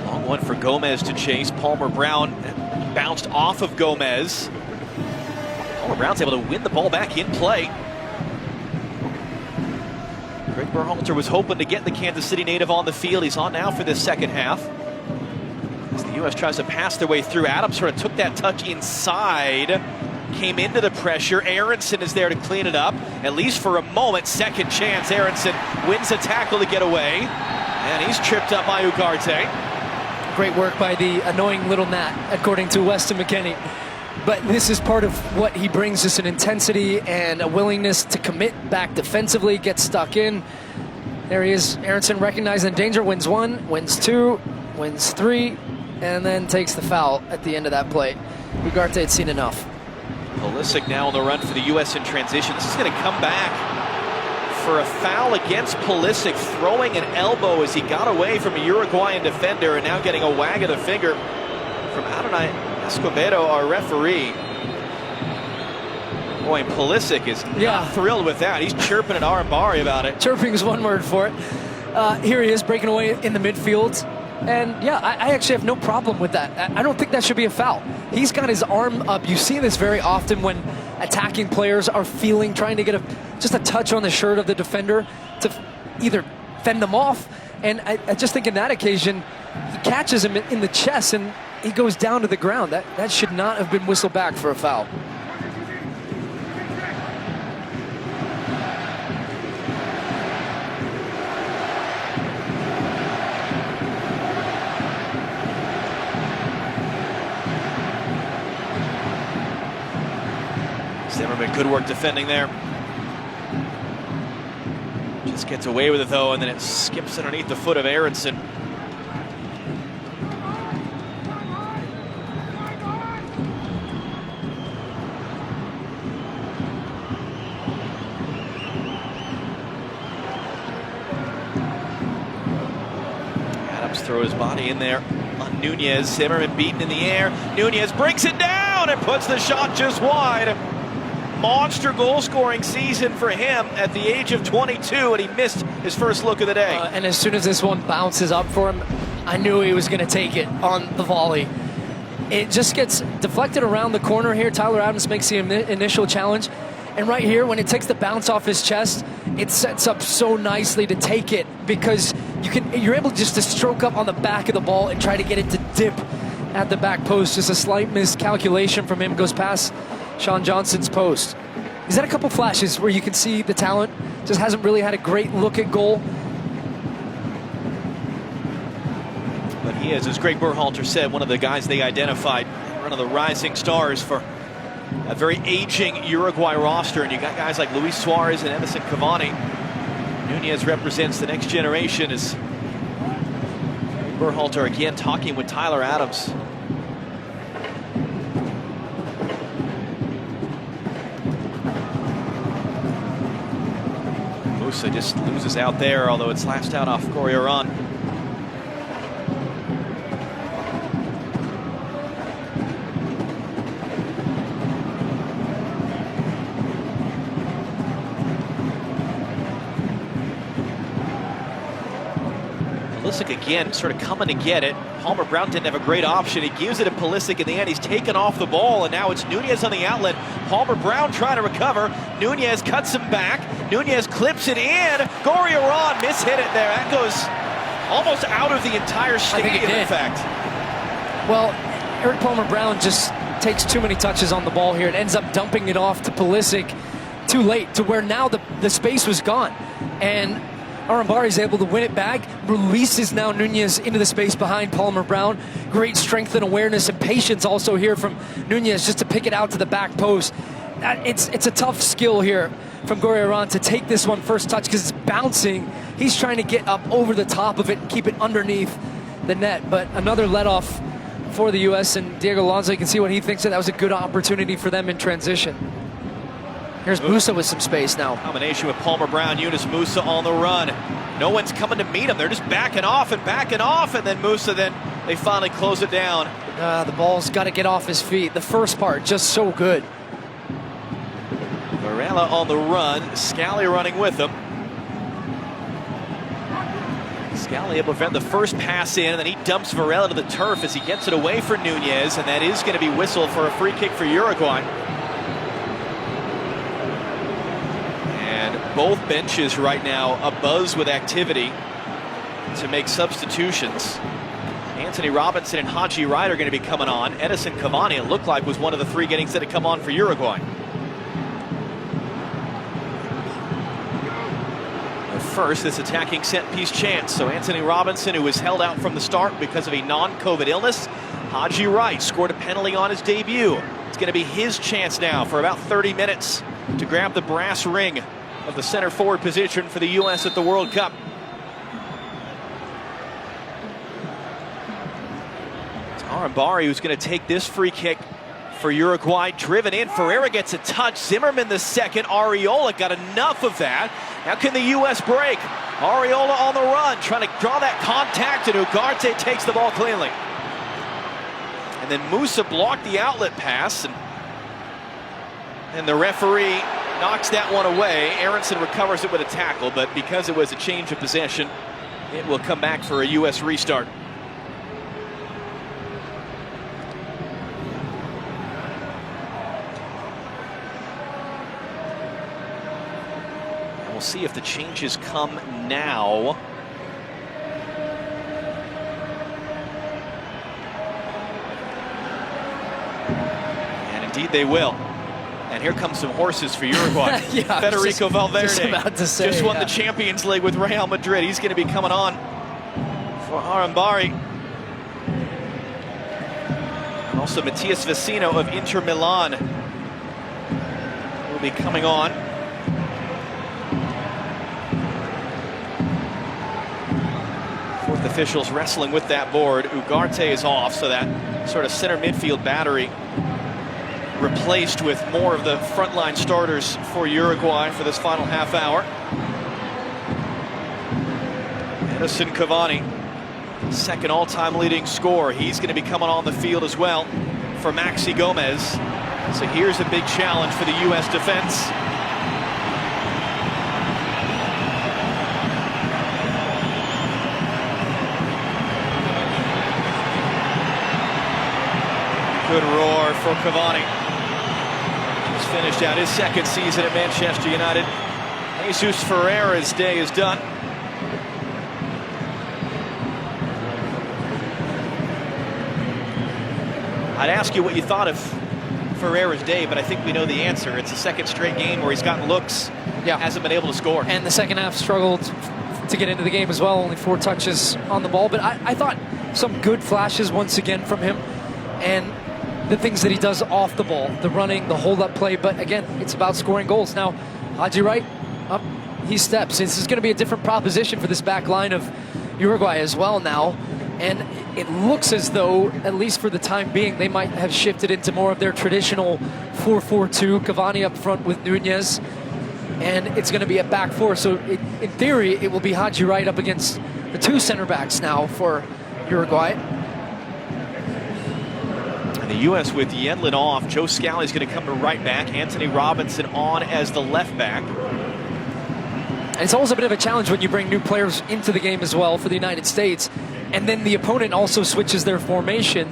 Long one for Gomez to chase. Palmer Brown bounced off of Gomez. Palmer Brown's able to win the ball back in play. Greg Berhalter was hoping to get the Kansas City native on the field. He's on now for this second half. As the U.S. tries to pass their way through, Adams sort of took that touch inside, came into the pressure. Aronson is there to clean it up, at least for a moment. Second chance. Aronson wins a tackle to get away, and he's tripped up by Ugarte. Great work by the annoying little gnat, according to Weston McKennie. But this is part of what he brings, just an intensity and a willingness to commit back defensively, get stuck in. There he is. Aronson recognizing danger, wins one, wins two, wins three, and then takes the foul at the end of that play. Ugarte had seen enough. Pulisic now on the run for the U.S. in transition. This is going to come back for a foul against Pulisic, throwing an elbow as he got away from a Uruguayan defender, and now getting a wag of the finger from Adonai Escobedo, our referee. Boy, Pulisic is not thrilled with that. He's chirping at Arambari about it. Chirping is one word for it. Here he is breaking away in the midfield. And yeah, I actually have no problem with that. I don't think that should be a foul. He's got his arm up. You see this very often when attacking players are trying to get just a touch on the shirt of the defender to either fend them off. And I just think in that occasion, he catches him in the chest and he goes down to the ground. That should not have been whistled back for a foul. Zimmerman, good work defending there. Just gets away with it though, and then it skips underneath the foot of Aronson. Adams throws his body in there on Nunez. Zimmerman beaten in the air. Nunez breaks it down and puts the shot just wide. Monster goal-scoring season for him at the age of 22, and he missed his first look of the day. And as soon as this one bounces up for him, I knew he was going to take it on the volley. it just gets deflected around the corner here. Tyler Adams makes the initial challenge. And right here, when it takes the bounce off his chest, it sets up so nicely to take it because you're able just to stroke up on the back of the ball and try to get it to dip at the back post. Just a slight miscalculation from him, goes past Sean Johnson's post. He's had a couple flashes where you can see the talent, just hasn't really had a great look at goal. But he is, as Greg Berhalter said, one of the guys they identified, one of the rising stars for a very aging Uruguay roster. And you got guys like Luis Suarez and Edison Cavani. Nunez represents the next generation as Berhalter again talking with Tyler Adams. Musa just loses out there, although it's lashed out off Corioran. Pulisic again sort of coming to get it. Palmer Brown didn't have a great option. He gives it to Pulisic in the end. He's taken off the ball, and now it's Nunez on the outlet. Palmer Brown trying to recover. Nunez cuts him back. Nunez clips it in. Corioran mishit it there. That goes almost out of the entire stadium, in fact. Well, Eric Palmer Brown just takes too many touches on the ball here. It ends up dumping it off to Pulisic too late, to where now the space was gone. And Arambari is able to win it back, releases now Nunez into the space behind Palmer Brown. Great strength and awareness and patience also here from Nunez just to pick it out to the back post. It's a tough skill here from Corioran to take this one first touch because it's bouncing. He's trying to get up over the top of it and keep it underneath the net. But another let-off for the U.S. and Diego Alonso, you can see what he thinks of. That was a good opportunity for them in transition. Here's Musa with some space now. Combination with Palmer Brown, Yunus Musa on the run. No one's coming to meet him. They're just backing off, and then Musa, then they finally close it down. The ball's got to get off his feet. The first part, just so good. Varela on the run, Scally running with him. Scally able to prevent the first pass in, and then he dumps Varela to the turf as he gets it away for Nunez, and that is going to be whistled for a free kick for Uruguay. Both benches right now abuzz with activity to make substitutions. Anthony Robinson and Haji Wright are going to be coming on. Edison Cavani, it looked like, was one of the three getting set to come on for Uruguay. But first, this attacking set-piece chance. So Anthony Robinson, who was held out from the start because of a non-COVID illness. Haji Wright scored a penalty on his debut. It's going to be his chance now for about 30 minutes to grab the brass ring of the center forward position for the U.S. at the World Cup. It's Arambari who's going to take this free kick for Uruguay. Driven in, Ferreira gets a touch. Zimmerman the second. Arriola got enough of that. How can the U.S. break? Arriola on the run, trying to draw that contact, and Ugarte takes the ball cleanly. And then Musa blocked the outlet pass, and the referee knocks that one away. Aronson recovers it with a tackle, but because it was a change of possession, it will come back for a U.S. restart. And we'll see if the changes come now. And indeed they will. And here comes some horses for Uruguay. Federico Valverde just won the Champions League with Real Madrid. He's going to be coming on for Arambari. And also Matias Vecino of Inter Milan will be coming on. Fourth officials wrestling with that board. Ugarte is off, so that sort of center midfield battery replaced with more of the frontline starters for Uruguay for this final half hour. Edison Cavani, second all-time leading scorer. He's going to be coming on the field as well for Maxi Gomez. So here's a big challenge for the U.S. defense. Good roar for Cavani. He's finished out his second season at Manchester United. Jesus Ferreira's day is done. I'd ask you what you thought of Ferreira's day, but I think we know the answer. It's a second straight game where he's gotten looks, hasn't been able to score. And the second half struggled to get into the game as well, only 4 touches on the ball. But I thought some good flashes once again from him, and the things that he does off the ball, the running, the hold-up play. But again, it's about scoring goals. Now, Haji Wright, up he steps. This is going to be a different proposition for this back line of Uruguay as well now. And it looks as though, at least for the time being, they might have shifted into more of their traditional 4-4-2. Cavani up front with Nunez. And it's going to be a back four. So in theory, it will be Haji Wright up against the 2 center backs now for Uruguay. And the U.S. with Yedlin off. Joe Scally's going to come to right back. Anthony Robinson on as the left back. And it's always a bit of a challenge when you bring new players into the game as well for the United States. And then the opponent also switches their formation.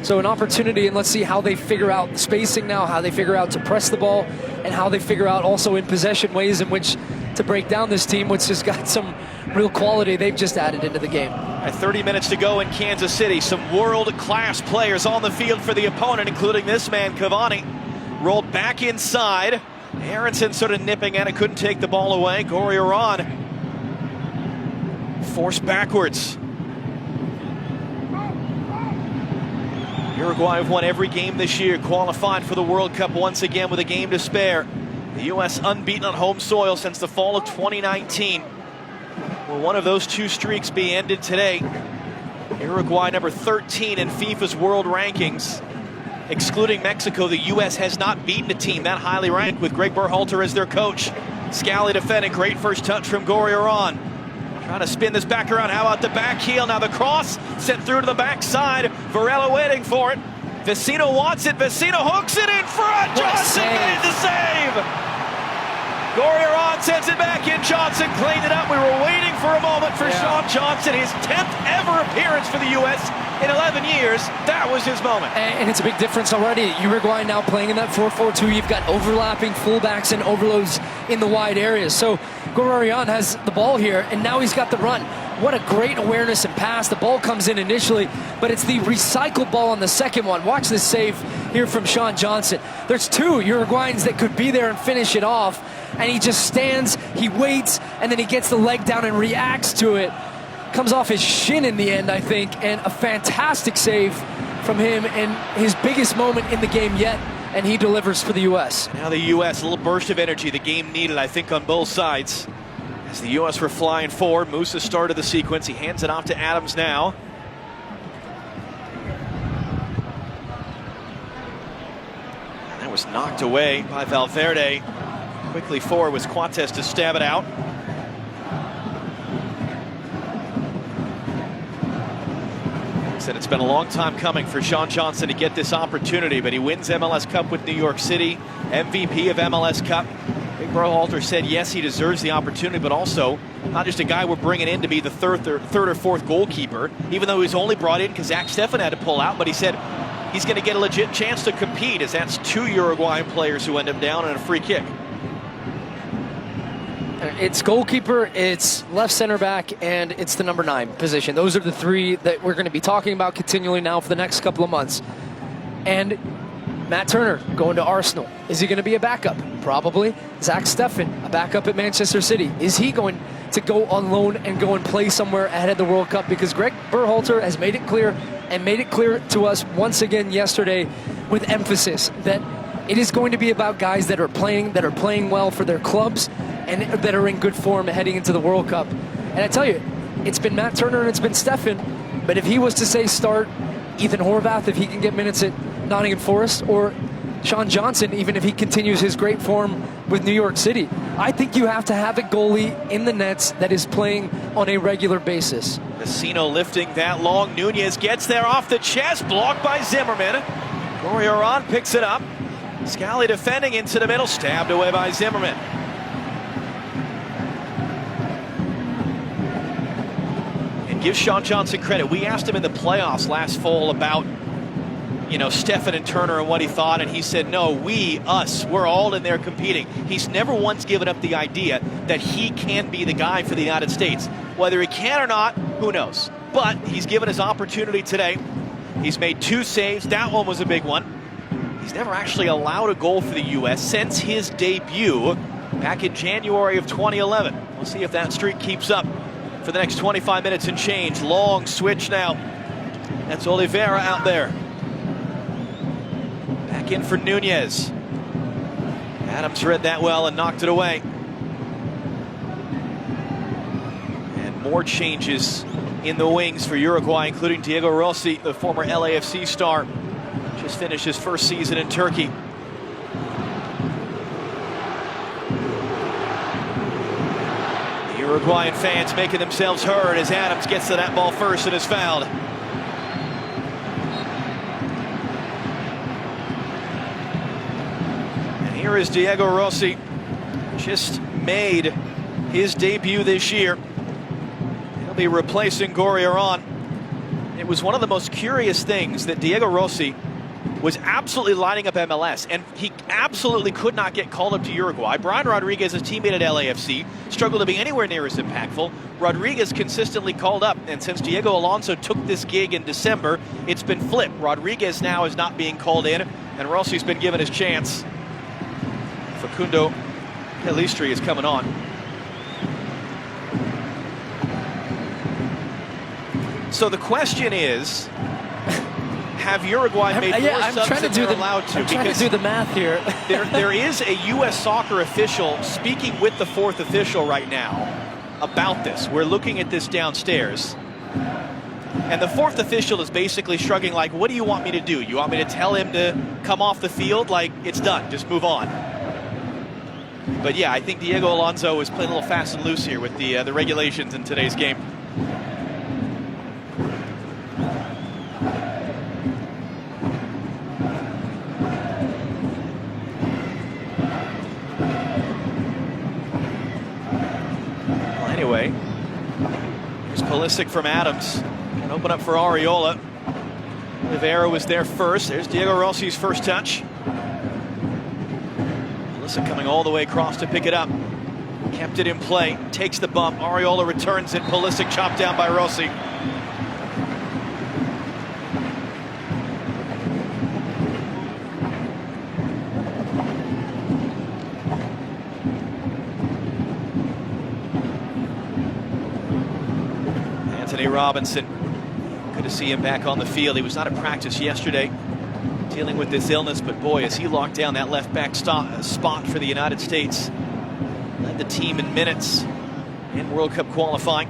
So an opportunity, and let's see how they figure out the spacing now, how they figure out to press the ball, and how they figure out also in possession ways in which to break down this team, which has got some real quality they've just added into the game. 30 minutes to go in Kansas City. Some world-class players on the field for the opponent, including this man, Cavani. Rolled back inside. Aronson sort of nipping at it, couldn't take the ball away. Gorriarán forced backwards. Uruguay have won every game this year, qualified for the World Cup once again with a game to spare. The U.S. unbeaten on home soil since the fall of 2019. Will one of those 2 streaks be ended today? Uruguay number 13 in FIFA's world rankings. Excluding Mexico, the U.S. has not beaten a team that highly ranked with Greg Berhalter as their coach. Scally defending, great first touch from Gorriarán. Trying to spin this back around. How about the back heel? Now the cross sent through to the backside. Varela waiting for it. Vecino wants it. Vecino hooks it in front. Johnson made the save. Gorriarán sends it back in. Johnson cleaned it up. We were waiting for a moment for Sean Johnson. His 10th ever appearance for the U.S. in 11 years. That was his moment. And it's a big difference already. Uruguay now playing in that 4-4-2. You've got overlapping fullbacks and overloads in the wide areas. So Gorriarán has the ball here, and now he's got the run. What a great awareness and pass. The ball comes in initially, but it's the recycled ball on the second one. Watch this save here from Sean Johnson. There's 2 Uruguayans that could be there and finish it off, and he just stands, he waits, and then he gets the leg down and reacts to it. Comes off his shin in the end, I think, and a fantastic save from him, and his biggest moment in the game yet, and he delivers for the U.S. Now the U.S., a little burst of energy the game needed, I think, on both sides. As the U.S. were flying forward, Musa started the sequence. He hands it off to Adams now. That was knocked away by Valverde. Quickly forward was Coates to stab it out. Said it's been a long time coming for Sean Johnson to get this opportunity, but he wins MLS Cup with New York City, MVP of MLS Cup. Greg Berhalter said yes, he deserves the opportunity, but also not just a guy we're bringing in to be the third or fourth goalkeeper, even though he was only brought in because Zach Steffen had to pull out, but he said he's going to get a legit chance to compete, as that's 2 Uruguayan players who end up down on a free kick. It's goalkeeper, it's left center back, and it's the number 9 position. Those are the 3 that we're going to be talking about continually now for the next couple of months. And Matt Turner going to Arsenal. Is he going to be a backup? Probably. Zach Steffen, a backup at Manchester City. Is he going to go on loan and go and play somewhere ahead of the World Cup? Because Greg Berhalter has made it clear, and made it clear to us once again yesterday with emphasis, that it is going to be about guys that are playing well for their clubs and that are in good form heading into the World Cup. And I tell you, it's been Matt Turner and it's been Steffen, but if he was to say start Ethan Horvath, if he can get minutes at Nottingham Forest, or Sean Johnson, even if he continues his great form with New York City, I think you have to have a goalie in the nets that is playing on a regular basis. Vecino lifting that long. Nunez gets there off the chest, blocked by Zimmerman. Gorriarán picks it up. Scally defending into the middle, stabbed away by Zimmerman. And give Sean Johnson credit. We asked him in the playoffs last fall about you know, Stefan and Turner and what he thought, and he said, no, we're all in there competing. He's never once given up the idea that he can be the guy for the United States. Whether he can or not, who knows? But he's given his opportunity today. He's made 2 saves. That one was a big one. He's never actually allowed a goal for the U.S. since his debut back in January of 2011. We'll see if that streak keeps up for the next 25 minutes and change. Long switch now. That's Oliveira out there. Back in for Nunez. Adams read that well and knocked it away. And more changes in the wings for Uruguay, including Diego Rossi, the former LAFC star. Just finished his first season in Turkey. The Uruguayan fans making themselves heard as Adams gets to that ball first and is fouled. And here is Diego Rossi, just made his debut this year. He'll be replacing Gorriarán. It was one of the most curious things that Diego Rossi was absolutely lining up MLS, and he absolutely could not get called up to Uruguay. Brian Rodriguez, his teammate at LAFC, struggled to be anywhere near as impactful. Rodriguez consistently called up, and since Diego Alonso took this gig in December, it's been flipped. Rodriguez now is not being called in, and Rossi's been given his chance. Facundo Pelistri is coming on. So the question is, have Uruguay made more subs than they're allowed to? I'm trying to do the math here. there is a U.S. soccer official speaking with the 4th official right now about this. We're looking at this downstairs. And the 4th official is basically shrugging like, what do you want me to do? You want me to tell him to come off the field? Like, it's done. Just move on. But yeah, I think Diego Alonso is playing a little fast and loose here with the regulations in today's game. Anyway, here's Pulisic from Adams. Can open up for Areola. Oliveira was there first. There's Diego Rossi's first touch. Pulisic coming all the way across to pick it up. Kept it in play. Takes the bump. Areola returns it. Pulisic chopped down by Rossi. Robinson, good to see him back on the field. He was not at practice yesterday, dealing with this illness, but boy, as he locked down that left back spot for the United States. Led the team in minutes in World Cup qualifying.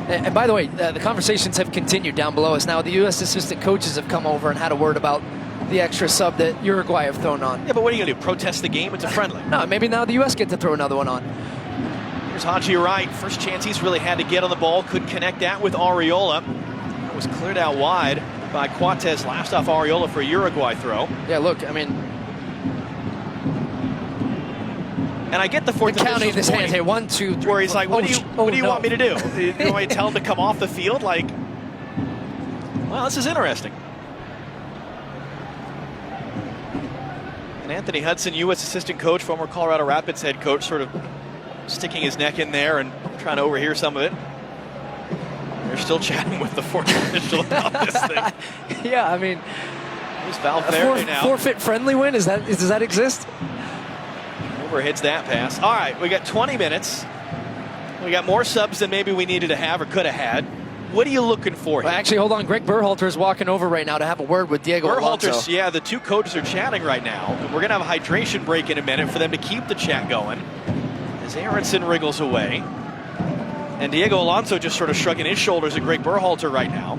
And by the way, the conversations have continued down below us. Now the U.S. assistant coaches have come over and had a word about the extra sub that Uruguay have thrown on. Yeah, but what are you going to do, protest the game? It's a friendly. No, maybe now the U.S. get to throw another one on. Here's Haji Wright. First chance he's really had to get on the ball. Couldn't connect that with Areola. It was cleared out wide by Coates. Last off Areola for a Uruguay throw. Yeah, look, I mean, and I get the 4th counting his hands. Hey, 1, 2, 3. Where he's like, what do you want me to do? Do you want me to tell him to come off the field? Like, well, this is interesting. And Anthony Hudson, U.S. assistant coach, former Colorado Rapids head coach, sort of sticking his neck in there and trying to overhear some of it. They're still chatting with the 4th official about this thing. Yeah, I mean, there's Valverde now. Forfeit friendly win? Does that exist? Overhits that pass. All right, we got 20 minutes. We got more subs than maybe we needed to have or could have had. What are you looking for here? Well, actually, hold on. Greg Berhalter is walking over right now to have a word with Diego Alonso. Yeah, the two coaches are chatting right now. And we're going to have a hydration break in a minute for them to keep the chat going. As Aronson wriggles away. And Diego Alonso just sort of shrugging his shoulders at Greg Berhalter right now.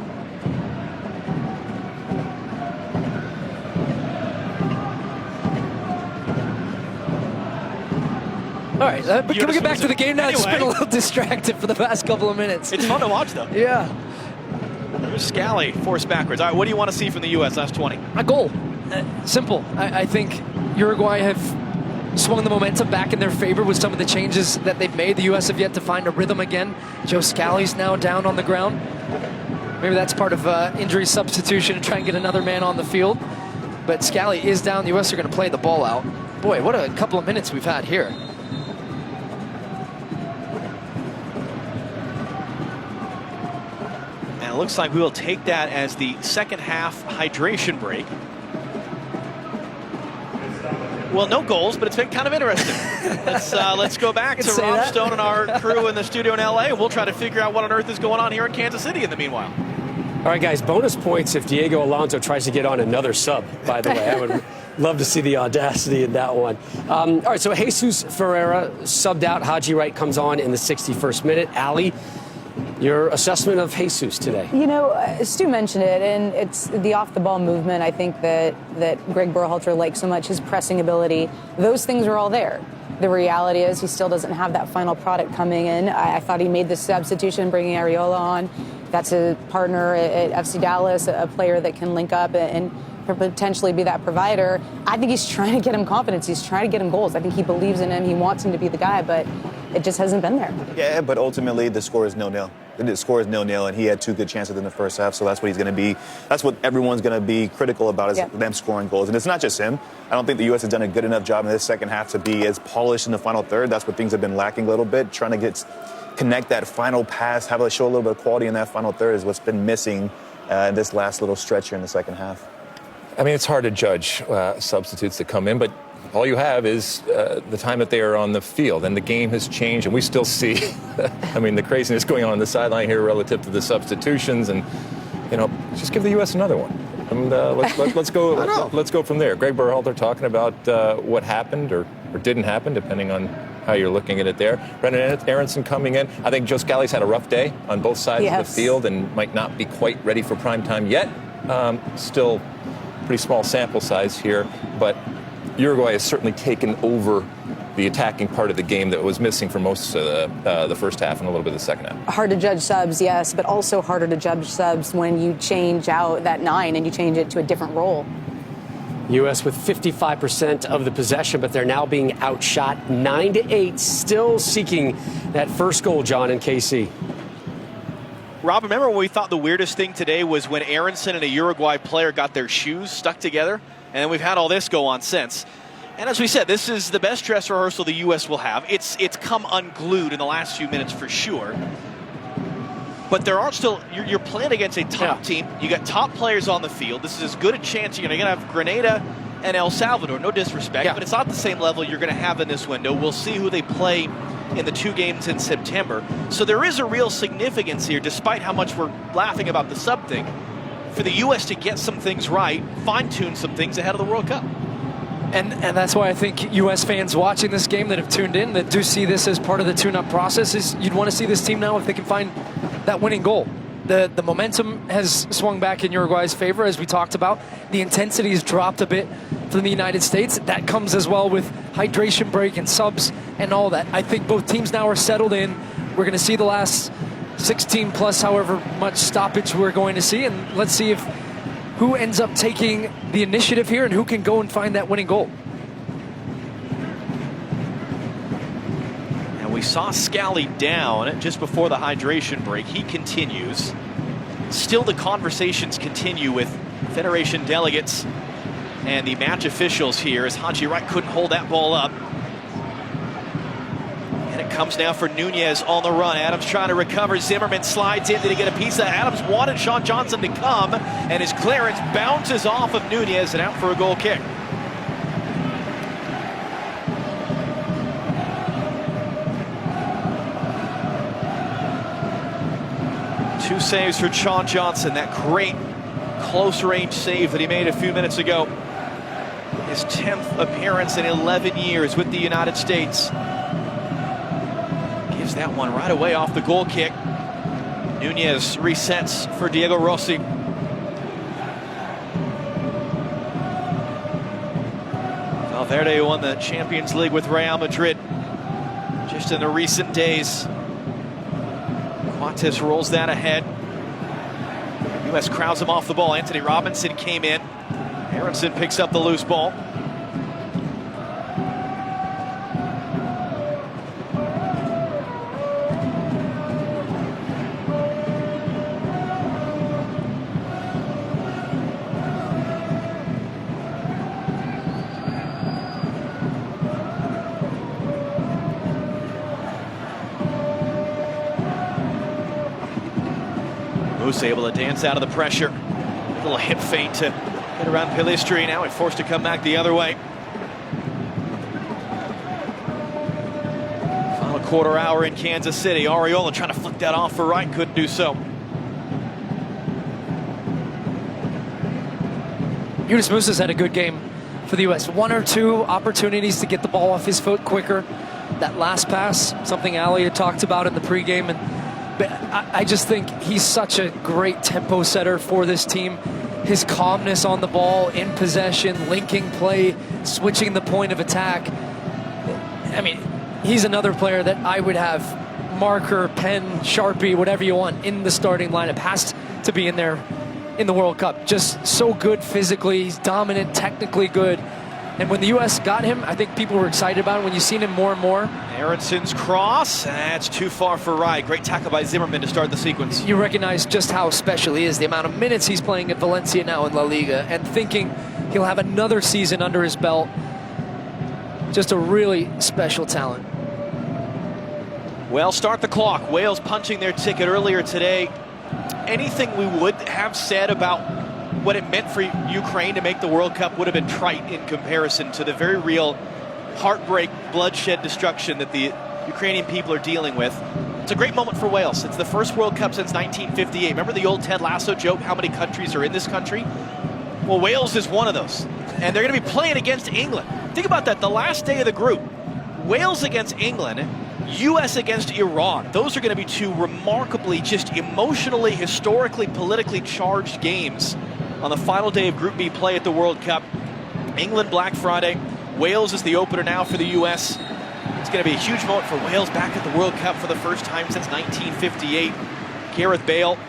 All right, but can we get back to the game now? Anyway, it's been a little distracted for the past couple of minutes. It's fun to watch, though. Yeah. There's Scally forced backwards. All right, what do you want to see from the U.S. last 20? A goal. Simple. I think Uruguay have swung the momentum back in their favor with some of the changes that they've made. The U.S. have yet to find a rhythm again. Joe Scally's now down on the ground. Maybe that's part of injury substitution to try and get another man on the field. But Scally is down. The U.S. are going to play the ball out. Boy, what a couple of minutes we've had here. And it looks like we will take that as the second half hydration break. Well, no goals, but it's been kind of interesting. Let's go back to Rob Stone and our crew in the studio in LA. We'll try to figure out what on earth is going on here in Kansas City in the meanwhile. All right, guys, bonus points if Diego Alonso tries to get on another sub, by the way. I would love to see the audacity in that one. All right, so Jesus Ferreira subbed out. Haji Wright comes on in the 61st minute. Ali, your assessment of Jesus today? You know, Stu mentioned it, and it's the off-the-ball movement. I think that Greg Berhalter likes so much, his pressing ability. Those things are all there. The reality is he still doesn't have that final product coming in. I thought he made the substitution, bringing Areola on. That's a partner at FC Dallas, a player that can link up and potentially be that provider. I think he's trying to get him confidence. He's trying to get him goals. I think he believes in him. He wants him to be the guy, but it just hasn't been there. Yeah, but ultimately the score is 0-0. The score is 0-0, and he had two good chances in the first half, so that's what he's going to be. That's what everyone's going to be critical about is them scoring goals. And it's not just him. I don't think the U.S. has done a good enough job in this second half to be as polished in the final third. That's what things have been lacking a little bit. Trying to connect that final pass, show a little bit of quality in that final third is what's been missing in this last little stretch here in the second half. I mean, it's hard to judge substitutes that come in, but all you have is the time that they are on the field, and the game has changed, and we still see, I mean, the craziness going on the sideline here relative to the substitutions, and just give the U.S. another one, and let's go. Let's go from there. Greg Berhalter talking about what happened or didn't happen, depending on how you're looking at it there. Brendan Aronson coming in. I think Joe Scally's had a rough day on both sides of the field and might not be quite ready for prime time yet. Still pretty small sample size here, but Uruguay has certainly taken over the attacking part of the game that was missing for most of the first half and a little bit of the second half. Hard to judge subs, yes, but also harder to judge subs when you change out that 9 and you change it to a different role. U.S. with 55% of the possession, but they're now being outshot 9-8, still seeking that first goal, John and KC. Rob, remember when we thought the weirdest thing today was when Aronson and a Uruguay player got their shoes stuck together? And we've had all this go on since. And as we said, this is the best dress rehearsal the U.S. will have. It's come unglued in the last few minutes for sure. But there are still, you're playing against a top team. You got top players on the field. This is as good a chance you're going to have Grenada and El Salvador. No disrespect, but it's not the same level you're going to have in this window. We'll see who they play in the 2 games in September. So there is a real significance here, despite how much we're laughing about the sub thing, for the U.S. to get some things right, fine-tune some things ahead of the World Cup. And that's why I think U.S. fans watching this game that have tuned in, that do see this as part of the tune-up process, is you'd want to see this team now if they can find that winning goal. The momentum has swung back in Uruguay's favor, as we talked about. The intensity has dropped a bit from the United States. That comes as well with hydration break and subs and all that. I think both teams now are settled in. We're going to see the last 16 plus however much stoppage we're going to see, and let's see who ends up taking the initiative here and who can go and find that winning goal. And we saw Scally down just before the hydration break. He continues. Still the conversations continue with Federation delegates and the match officials here as Haji Wright couldn't hold that ball up. And it comes now for Nunez on the run. Adams trying to recover. Zimmerman slides in. Did he get a piece of that? Adams wanted Sean Johnson to come, and his clearance bounces off of Nunez and out for a goal kick. Two saves for Sean Johnson. That great close-range save that he made a few minutes ago. His 10th appearance in 11 years with the United States. Gives that one right away off the goal kick. Nunez resets for Diego Rossi. Valverde won the Champions League with Real Madrid just in the recent days. Quantes rolls that ahead. U.S. crowds him off the ball. Anthony Robinson came in. Aronson picks up the loose ball. Moose able to dance out of the pressure. A little hip feint to get around Pilistri. Now he's forced to come back the other way. Final quarter hour in Kansas City. Ariola trying to flick that off for Wright, couldn't do so. Yunus Musa's had a good game for the U.S. One or two opportunities to get the ball off his foot quicker. That last pass, something Ali had talked about in the pregame, but I just think he's such a great tempo setter for this team. His calmness on the ball, in possession, linking play, switching the point of attack. I mean, he's another player that I would have marker, pen, Sharpie, whatever you want, in the starting lineup. Has to be in there in the World Cup. Just so good physically. He's dominant, technically good. And when the U.S. got him, I think people were excited about him. When you've seen him more and more. Aronson's cross. That's too far for Wright. Great tackle by Zimmerman to start the sequence. You recognize just how special he is, the amount of minutes he's playing at Valencia now in La Liga, and thinking he'll have another season under his belt. Just a really special talent. Well, start the clock. Wales punching their ticket earlier today. Anything we would have said about what it meant for Ukraine to make the World Cup would have been trite in comparison to the very real heartbreak, bloodshed, destruction that the Ukrainian people are dealing with. It's a great moment for Wales. It's the first World Cup since 1958. Remember the old Ted Lasso joke, how many countries are in this country? Well, Wales is one of those. And they're going to be playing against England. Think about that, the last day of the group. Wales against England, U.S. against Iran. Those are going to be two remarkably, just emotionally, historically, politically charged games on the final day of Group B play at the World Cup. England Black Friday. Wales is the opener now for the U.S. It's going to be a huge moment for Wales back at the World Cup for the first time since 1958. Gareth Bale,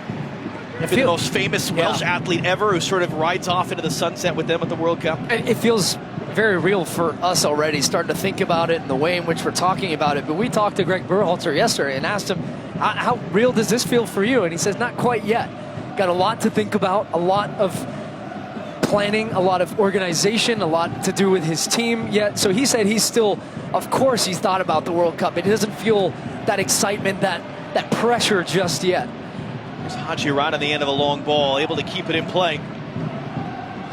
the most famous Welsh athlete ever, who sort of rides off into the sunset with them at the World Cup. It feels very real for us already, starting to think about it and the way in which we're talking about it. But we talked to Greg Berhalter yesterday and asked him, how real does this feel for you? And he says, not quite yet. Got a lot to think about, a lot of planning, a lot of organization, a lot to do with his team yet. So he said he's still, of course, he's thought about the World Cup. It doesn't feel that excitement, that pressure just yet. There's Haji right on the end of a long ball, able to keep it in play.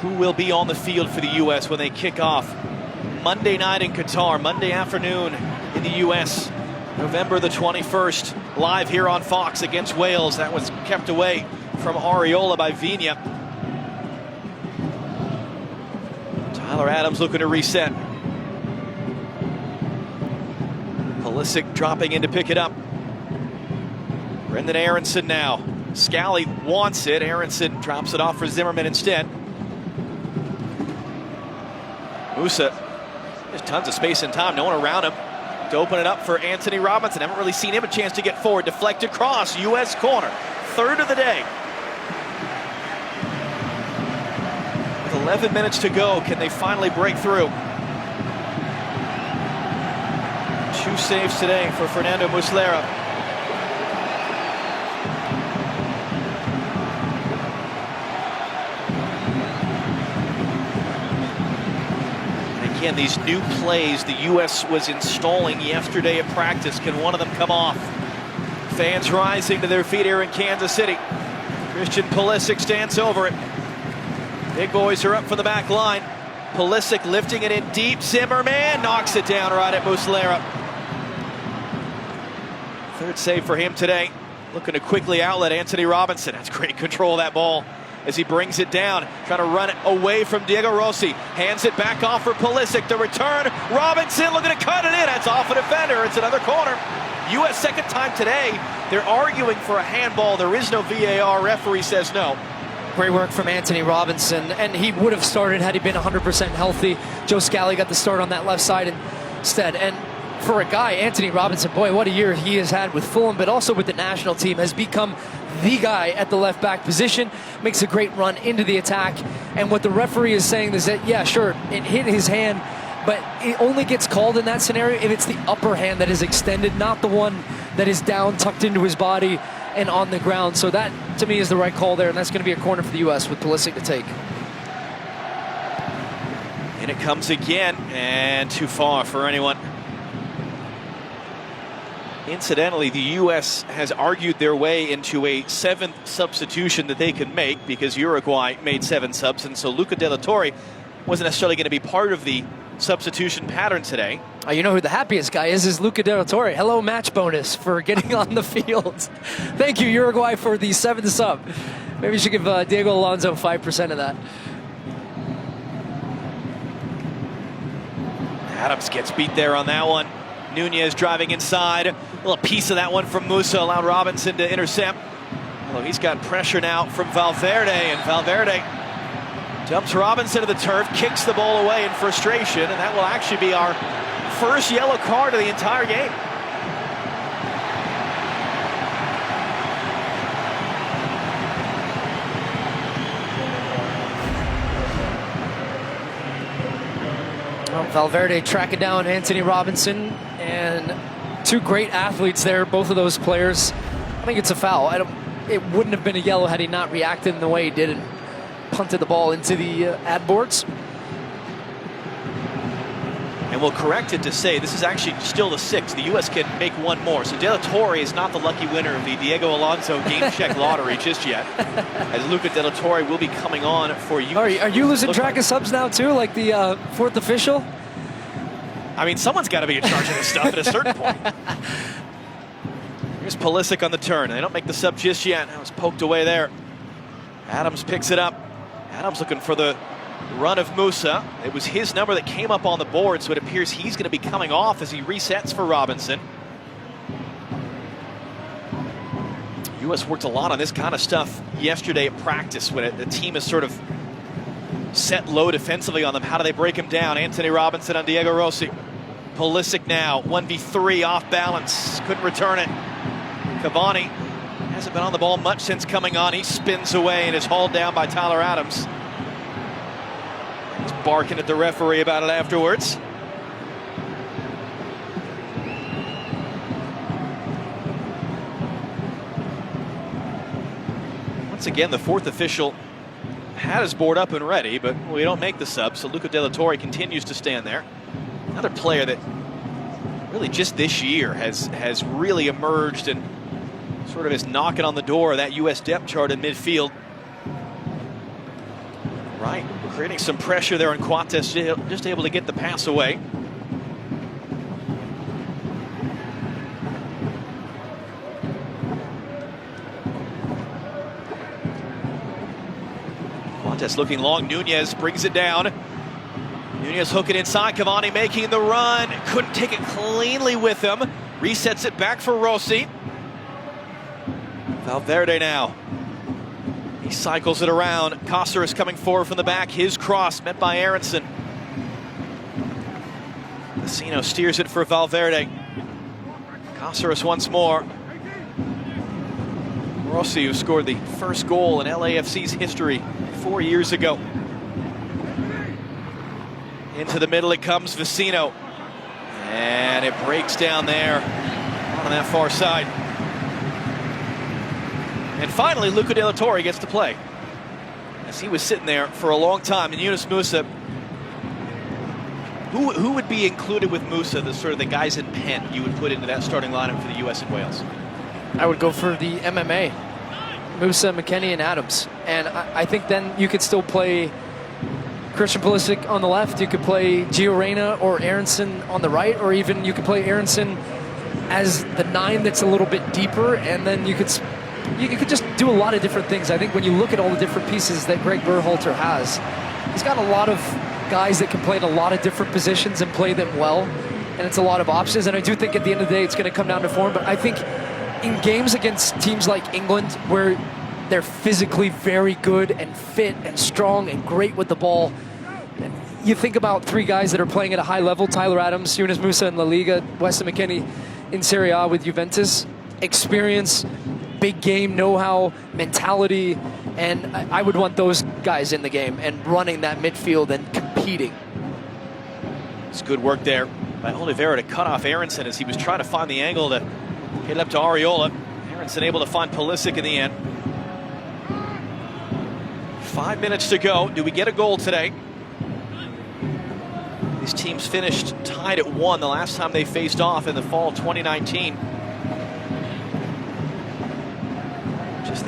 Who will be on the field for the U.S. when they kick off Monday night in Qatar, Monday afternoon in the U.S., November the 21st, live here on Fox against Wales. That was kept away from Ariola by Vigna. Tyler Adams looking to reset. Pulisic dropping in to pick it up. Brendan Aronson now. Scally wants it. Aronson drops it off for Zimmerman instead. Musa, there's tons of space and time. No one around him to open it up for Anthony Robinson. Haven't really seen him a chance to get forward. Deflected cross, U.S. corner. Third of the day. With 11 minutes to go, can they finally break through? 2 saves today for Fernando Muslera. And again, these new plays the U.S. was installing yesterday at practice, can one of them come off? Fans rising to their feet here in Kansas City. Christian Pulisic stands over it. Big boys are up from the back line. Pulisic lifting it in deep. Zimmerman knocks it down right at Muslera. Third save for him today. Looking to quickly outlet Anthony Robinson. That's great control of that ball as he brings it down. Trying to run it away from Diego Rossi. Hands it back off for Pulisic. The return. Robinson looking to cut it in. That's off a defender. It's another corner. U.S. second time today. They're arguing for a handball. There is no VAR. Referee says no. Great work from Anthony Robinson, and he would have started had he been 100% healthy. Joe Scally got the start on that left side instead. And for a guy, Anthony Robinson, boy, what a year he has had with Fulham, but also with the national team, has become the guy at the left back position, makes a great run into the attack. And what the referee is saying is that, yeah, sure, it hit his hand, but it only gets called in that scenario if it's the upper hand that is extended, not the one that is down, tucked into his body and on the ground. So that, to me, is the right call there, and that's going to be a corner for the U.S. with Pulisic to take. And it comes again, and too far for anyone. Incidentally, the U.S. has argued their way into a 7th substitution that they can make because Uruguay made 7 subs, and so Luca De La Torre wasn't necessarily going to be part of the substitution pattern today. Oh, you know who the happiest guy is Luca De La Torre. Hello, match bonus for getting on the field. Thank you, Uruguay, for the 7th sub. Maybe you should give Diego Alonso 5% of that. Adams gets beat there on that one. Nunez driving inside. A little piece of that one from Musa allowed Robinson to intercept. Although he's got pressure now from Valverde, and Valverde dumps Robinson to the turf, kicks the ball away in frustration, and that will actually be our first yellow card of the entire game. Valverde tracking down Anthony Robinson, and 2 great athletes there, both of those players. I think it's a foul. It wouldn't have been a yellow had he not reacted in the way he did and punted the ball into the ad boards. And we'll correct it to say this is actually still the 6th. The U.S. can make 1 more. So De La Torre is not the lucky winner of the Diego Alonso game check lottery just yet, as Luca De La Torre will be coming on for you. Are you losing track of subs now too, like the 4th official? I mean, someone's got to be in charge of this stuff at a certain point. Here's Pulisic on the turn. They don't make the sub just yet. That was poked away there. Adams picks it up. Adams looking for the run of Musa. It was his number that came up on the board, so it appears he's going to be coming off as he resets for Robinson. U.S. worked a lot on this kind of stuff yesterday at practice when the team is sort of set low defensively on them. How do they break him down? Anthony Robinson on Diego Rossi. Pulisic now, 1v3 off balance, couldn't return it. Cavani hasn't been on the ball much since coming on. He spins away and is hauled down by Tyler Adams. He's barking at the referee about it afterwards. Once again, the 4th official had his board up and ready, but we don't make the sub, so Luca De La Torre continues to stand there. Another player that really just this year has really emerged and sort of is knocking on the door of that U.S. depth chart in midfield. Right, creating some pressure there on Coates, just able to get the pass away. Coates looking long, Nunez brings it down. Nunez hooking inside, Cavani making the run, couldn't take it cleanly with him. Resets it back for Rossi. Valverde now. He cycles it around. Cáceres coming forward from the back. His cross met by Aronson. Vecino steers it for Valverde. Cáceres once more. Rossi, who scored the first goal in LAFC's history 4 years ago. Into the middle it comes, Vecino. And it breaks down there on that far side. And finally, Luca De La Torre gets to play, as he was sitting there for a long time. And Yunus Musa, who would be included with Musa, the sort of the guys in pen you would put into that starting lineup for the U.S. and Wales? I would go for the MMA. Musa, McKennie, and Adams. And I think then you could still play Christian Pulisic on the left. You could play Gio Reyna or Aronson on the right, or even you could play Aronson as the 9 that's a little bit deeper, and then you could just do a lot of different things. I think when you look at all the different pieces that Greg Berhalter has, he's got a lot of guys that can play in a lot of different positions and play them well, and it's a lot of options. And I do think at the end of the day it's going to come down to form, but I think in games against teams like England, where they're physically very good and fit and strong and great with the ball, you think about 3 guys that are playing at a high level: Tyler Adams, Yunus Musa in La Liga, Weston McKennie in Serie A with Juventus. Experience, big game know-how, mentality, and I would want those guys in the game and running that midfield and competing. It's good work there by Oliveira to cut off Aronson as he was trying to find the angle to hit up to Areola. Aronson able to find Pulisic in the end. 5 minutes to go. Do we get a goal today? These teams finished tied at 1 the last time they faced off in the fall of 2019.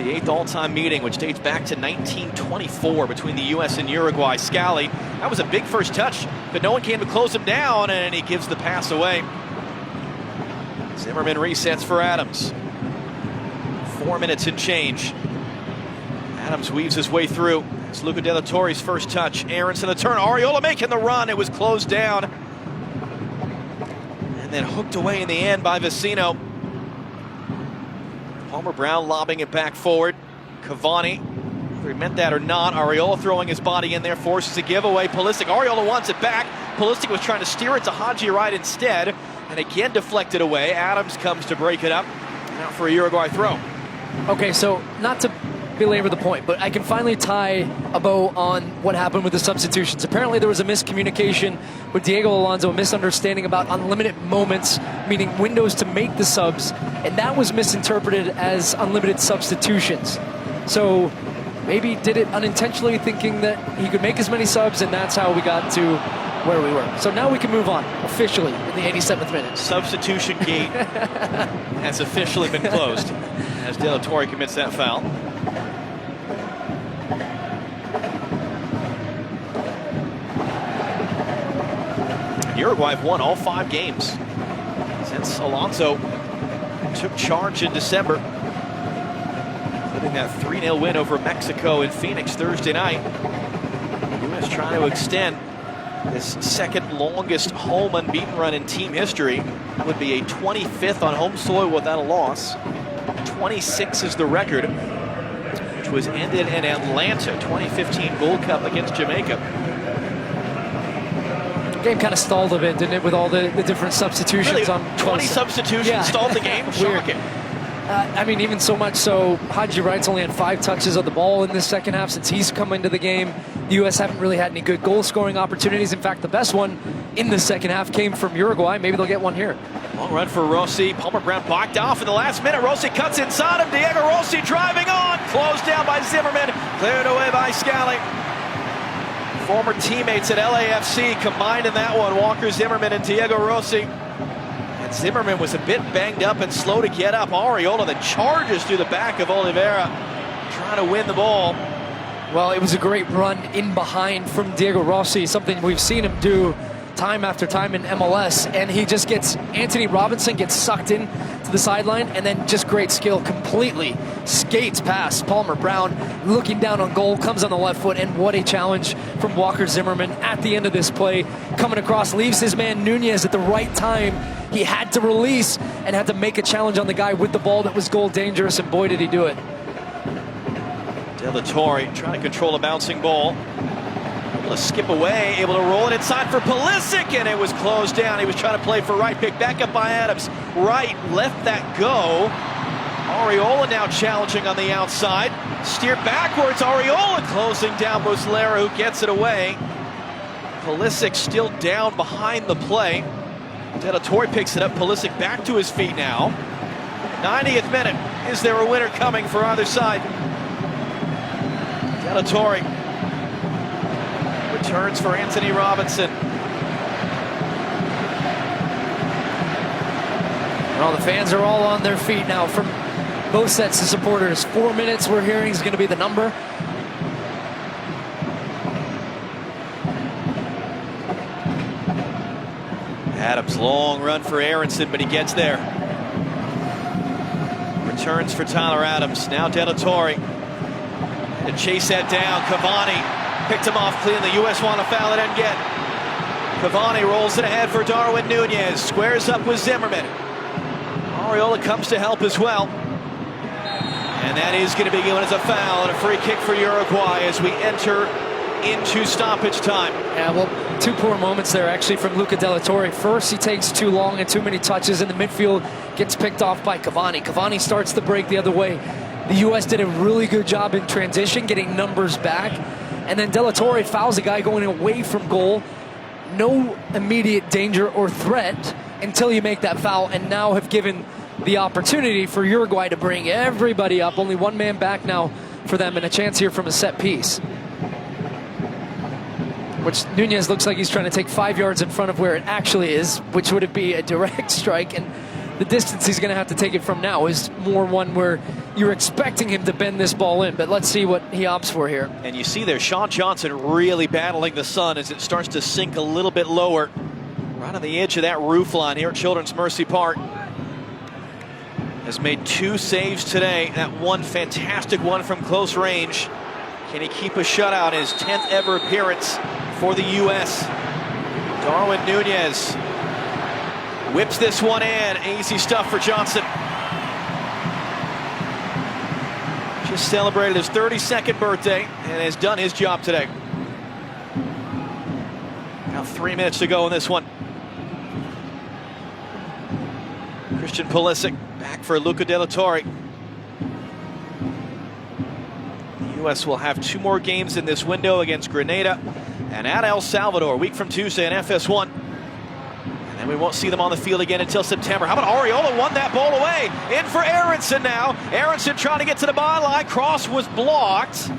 The 8th all-time meeting, which dates back to 1924 between the U.S. and Uruguay. Scally, that was a big first touch, but no one came to close him down, and he gives the pass away. Zimmerman resets for Adams. 4 minutes and change. Adams weaves his way through. It's Luca De La Torre's first touch. Aronson the turn. Arriola making the run. It was closed down. And then hooked away in the end by Vecino. Palmer Brown lobbing it back forward. Cavani, whether he meant that or not, Arriola throwing his body in there, forces a giveaway. Pulisic, Arriola wants it back. Pulisic was trying to steer it to Haji Wright instead, and again deflected away. Adams comes to break it up. Now for a Uruguay throw. Okay, so not to belabor the point, but I can finally tie a bow on what happened with the substitutions. Apparently there was a miscommunication with Diego Alonso, a misunderstanding about unlimited moments, meaning windows to make the subs, and that was misinterpreted as unlimited substitutions. So maybe did it unintentionally, thinking that he could make as many subs, and that's how we got to where we were. So now we can move on officially in the 87th minute. Substitution gate has officially been closed as De La Torre commits that foul. Uruguay have won all 5 games since Alonso took charge in December, including that 3-0 win over Mexico in Phoenix Thursday night. The U.S. trying to extend this second longest home unbeaten run in team history. It would be a 25th on home soil without a loss. 26 is the record, which was ended in Atlanta, 2015 Gold Cup against Jamaica. Game kind of stalled a bit, didn't it, with all the different substitutions really, on 20 substitutions stalled the game? Shocking. I mean, even so much so, Haji Wright's only had 5 touches of the ball in this second half since he's come into the game. The U.S. haven't really had any good goal-scoring opportunities. In fact, the best one in the second half came from Uruguay. Maybe they'll get one here. Long run for Rossi. Palmer Brown blocked off in the last minute. Rossi cuts inside him. Diego Rossi driving on. Closed down by Zimmerman. Cleared away by Scally. Former teammates at LAFC combined in that one. Walker Zimmerman and Diego Rossi. And Zimmerman was a bit banged up and slow to get up. Arriola then charges through the back of Oliveira, trying to win the ball. Well, it was a great run in behind from Diego Rossi, something we've seen him do time after time in MLS, and he just gets, Anthony Robinson gets sucked in to the sideline, and then just great skill, completely skates past Palmer Brown, looking down on goal, comes on the left foot, and what a challenge from Walker Zimmerman at the end of this play, coming across, leaves his man Nunez at the right time. He had to release and had to make a challenge on the guy with the ball that was goal dangerous, and boy did he do it. De La Torre trying to control a bouncing ball. Able to skip away, able to roll it inside for Pulisic, and it was closed down. He was trying to play for Wright, picked back up by Adams. Wright left that go. Arriola now challenging on the outside. Steered backwards, Arriola closing down Muslera, who gets it away. Pulisic still down behind the play. De La Torre picks it up, Pulisic back to his feet now. 90th minute, is there a winner coming for either side? De La Torre returns for Anthony Robinson. Well, the fans are all on their feet now from both sets of supporters. 4 minutes we're hearing is going to be the number. Adams, long run for Aronson, but he gets there. Returns for Tyler Adams. Now De La Torre. To chase that down, Cavani picked him off clean. The U.S. want to foul it and get. Cavani rolls it ahead for Darwin Nunez. Squares up with Zimmerman. Arriola comes to help as well. And that is going to be given as a foul and a free kick for Uruguay as we enter into stoppage time. Yeah, well, 2 poor moments there actually from Luca De La Torre. First, he takes too long and too many touches in the midfield, gets picked off by Cavani. Cavani starts the break the other way. The U.S. did a really good job in transition, getting numbers back. And then De La Torre fouls a guy going away from goal. No immediate danger or threat until you make that foul, and now have given the opportunity for Uruguay to bring everybody up. Only 1 man back now for them, and a chance here from a set piece. Which Nunez looks like he's trying to take 5 yards in front of where it actually is, which would be a direct strike. And the distance he's going to have to take it from now is more one where you're expecting him to bend this ball in. But let's see what he opts for here. And you see there, Sean Johnson really battling the sun as it starts to sink a little bit lower. Right on the edge of that roof line here at Children's Mercy Park. Has made 2 saves today. That one fantastic one from close range. Can he keep a shutout? His 10th ever appearance for the U.S. Darwin Nunez whips this one in. Easy stuff for Johnson. Just celebrated his 32nd birthday and has done his job today. About 3 minutes to go in this one. Christian Pulisic back for Luca De La Torre. The U.S. will have 2 more games in this window against Grenada and at El Salvador a week from Tuesday in FS1. And then we won't see them on the field again until September. How about Arreola won that ball away? In for Aronson now. Aronson trying to get to the byline. Cross was blocked.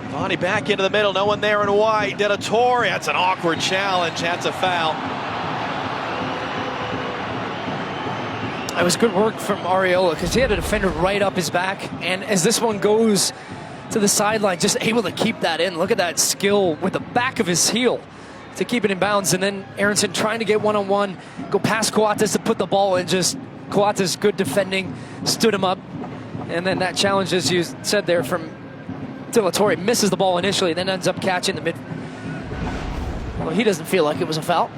Cavani back into the middle. No one there in white. De La Torre. That's an awkward challenge. That's a foul. It was good work from Arreola because he had a defender right up his back. And as this one goes to the sideline, just able to keep that in. Look at that skill with the back of his heel to keep it in bounds. And then Aronson trying to get one-on-one, go past Coates to put the ball in. Just Coates, good defending, stood him up. And then that challenge, as you said there, from De La Torre, misses the ball initially, then ends up catching the mid. Well, he doesn't feel like it was a foul.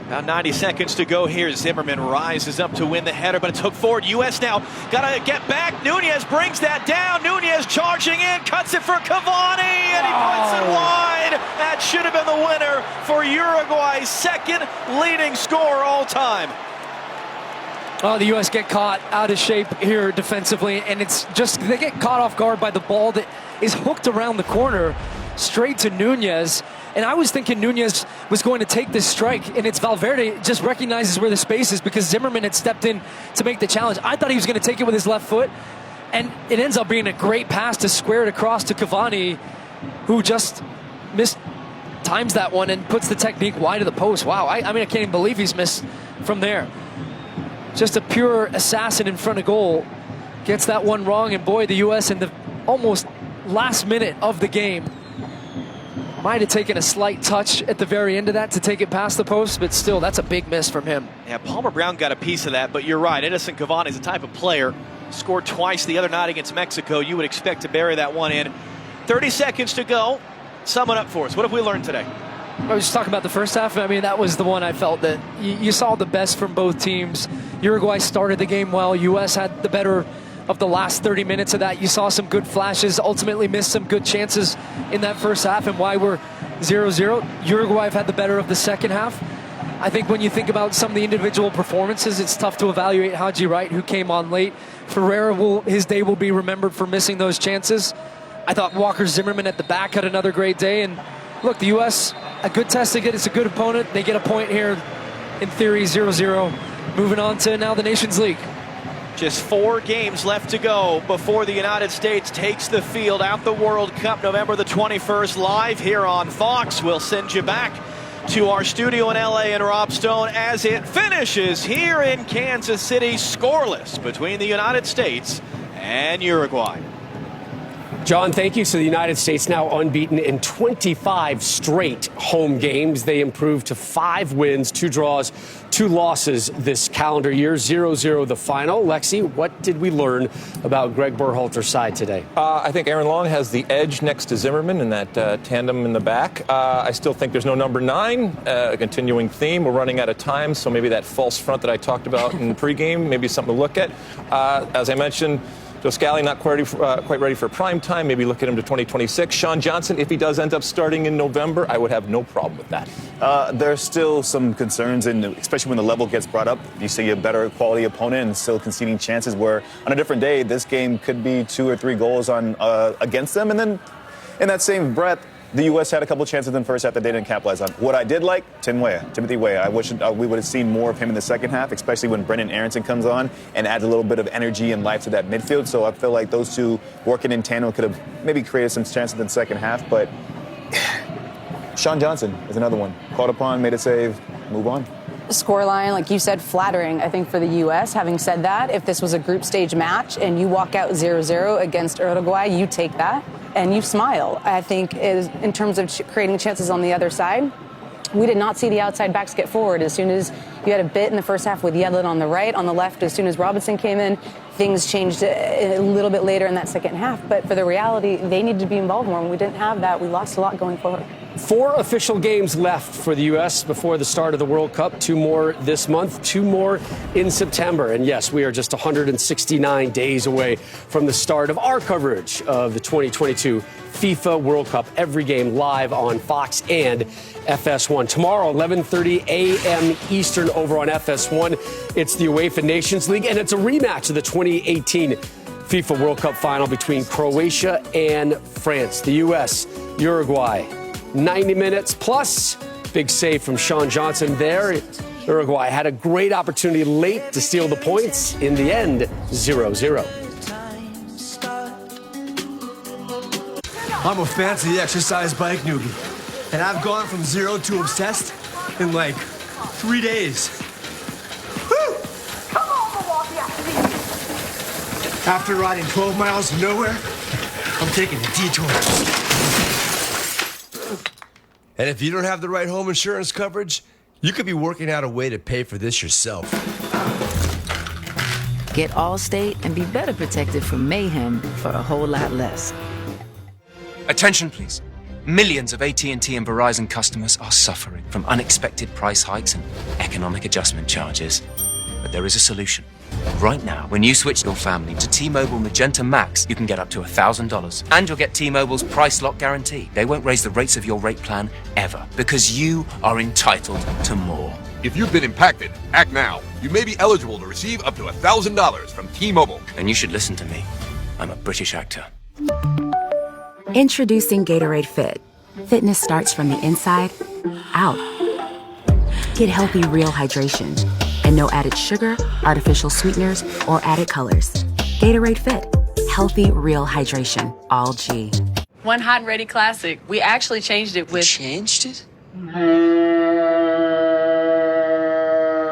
About 90 seconds to go here. Zimmerman rises up to win the header, but it's hooked forward. U.S. now got to get back. Nunez brings that down. Nunez charging in, cuts it for Cavani, and he puts it wide. That should have been the winner for Uruguay's 2nd leading scorer all time. Oh, the U.S. get caught out of shape here defensively, and it's just they get caught off guard by the ball that is hooked around the corner straight to Nunez. And I was thinking Nunez was going to take this strike, and it's Valverde just recognizes where the space is because Zimmerman had stepped in to make the challenge. I thought he was going to take it with his left foot, and it ends up being a great pass to square it across to Cavani, who just times that one and puts the technique wide of the post. Wow, I mean, I can't even believe he's missed from there. Just a pure assassin in front of goal. Gets that one wrong, and boy, the U.S. in the almost last minute of the game might have taken a slight touch at the very end of that to take it past the post, but still, that's a big miss from him. Yeah, Palmer Brown got a piece of that, but you're right. Edison Cavani is the type of player, scored twice the other night against Mexico. You would expect to bury that one in. 30 seconds to go. Sum it up for us. What have we learned today? I was just talking about the first half. I mean, that was the one I felt that you saw the best from both teams. Uruguay started the game well. U.S. had the better of the last 30 minutes of that. You saw some good flashes, ultimately missed some good chances in that first half, and why we're 0-0. Uruguay have had the better of the second half. I think when you think about some of the individual performances, it's tough to evaluate Haji Wright, who came on late. Ferreira, his day will be remembered for missing those chances. I thought Walker Zimmerman at the back had another great day. And look, the U.S., a good test against a good opponent. They get a point here, in theory, 0-0. Moving on to now the Nations League. Just 4 games left to go before the United States takes the field at the World Cup November the 21st, live here on Fox. We'll send you back to our studio in LA and Rob Stone as it finishes here in Kansas City, scoreless between the United States and Uruguay. John, thank you. So the United States now unbeaten in 25 straight home games. They improved to 5 wins, 2 draws, 2 losses this calendar year, 0-0 the final. Lexi, what did we learn about Greg Berhalter's side today? I think Aaron Long has the edge next to Zimmerman in that tandem in the back. I still think there's no number 9, a continuing theme. We're running out of time, so maybe that false front that I talked about in pregame, maybe something to look at. As I mentioned, Joe Scally not quite ready for prime time. Maybe look at him to 2026. Sean Johnson, if he does end up starting in November, I would have no problem with that. There's still some concerns, and especially when the level gets brought up, you see a better quality opponent and still conceding chances where on a different day, this game could be 2 or 3 goals on against them. And then in that same breath, the U.S. had a couple chances in the first half that they didn't capitalize on. What I did like, Timothy Weah. I wish we would have seen more of him in the second half, especially when Brendan Aronson comes on and adds a little bit of energy and life to that midfield. So I feel like those two working in tandem could have maybe created some chances in the second half. But Sean Johnson is another one. Called upon, made a save, move on. Scoreline, like you said, flattering, I think, for the U.S. Having said that, if this was a group stage match and you walk out 0-0 against Uruguay, you take that and you smile. I think in terms of creating chances on the other side, we did not see the outside backs get forward. As soon as you had a bit in the first half with Yedlin on the right, on the left, as soon as Robinson came in, things changed a little bit later in that second half. But for the reality, they needed to be involved more. When we didn't have that, we lost a lot going forward. 4 official games left for the U.S. before the start of the World Cup. 2 more this month, 2 more in September. And yes, we are just 169 days away from the start of our coverage of the 2022 FIFA World Cup. Every game live on Fox and FS1. Tomorrow, 11:30 a.m. Eastern over on FS1. It's the UEFA Nations League, and it's a rematch of the 2018 FIFA World Cup final between Croatia and France. The U.S., Uruguay. 90 minutes plus. Big save from Sean Johnson there. Uruguay had a great opportunity late to steal the points. In the end, 0-0. I'm a fancy exercise bike newbie, and I've gone from 0 to obsessed in like 3 days. Woo! Come on, Milwaukee. After riding 12 miles of nowhere, I'm taking a detour. And if you don't have the right home insurance coverage, you could be working out a way to pay for this yourself. Get Allstate and be better protected from mayhem for a whole lot less. Attention, please. Millions of AT&T and Verizon customers are suffering from unexpected price hikes and economic adjustment charges. But there is a solution. Right now, when you switch your family to T-Mobile Magenta Max, you can get up to $1,000. And you'll get T-Mobile's price lock guarantee. They won't raise the rates of your rate plan ever, because you are entitled to more. If you've been impacted, act now. You may be eligible to receive up to $1,000 from T-Mobile. And you should listen to me. I'm a British actor. Introducing Gatorade Fit. Fitness starts from the inside out. Get healthy, real hydration. And no added sugar, artificial sweeteners, or added colors. Gatorade Fit. Healthy, real hydration. All G. One Hot and Ready Classic. We actually changed it with... Changed it?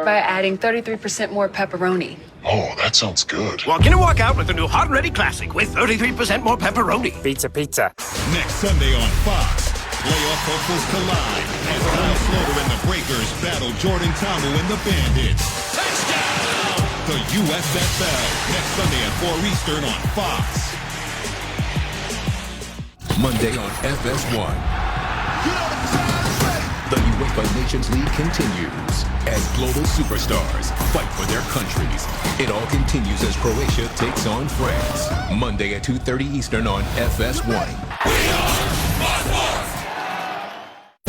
By adding 33% more pepperoni. Oh, that sounds good. Walk in and walk out with the new Hot and Ready Classic with 33% more pepperoni. Pizza. Next Sunday on Fox, playoff hopefuls collide as Kyle Sloter and the Breakers battle Jordan Tamu and the Bandits. Touchdown! The USFL, next Sunday at 4 Eastern on Fox. Monday on FS1. The UEFA Nations League continues as global superstars fight for their countries. It all continues as Croatia takes on France. Monday at 2:30 Eastern on FS1.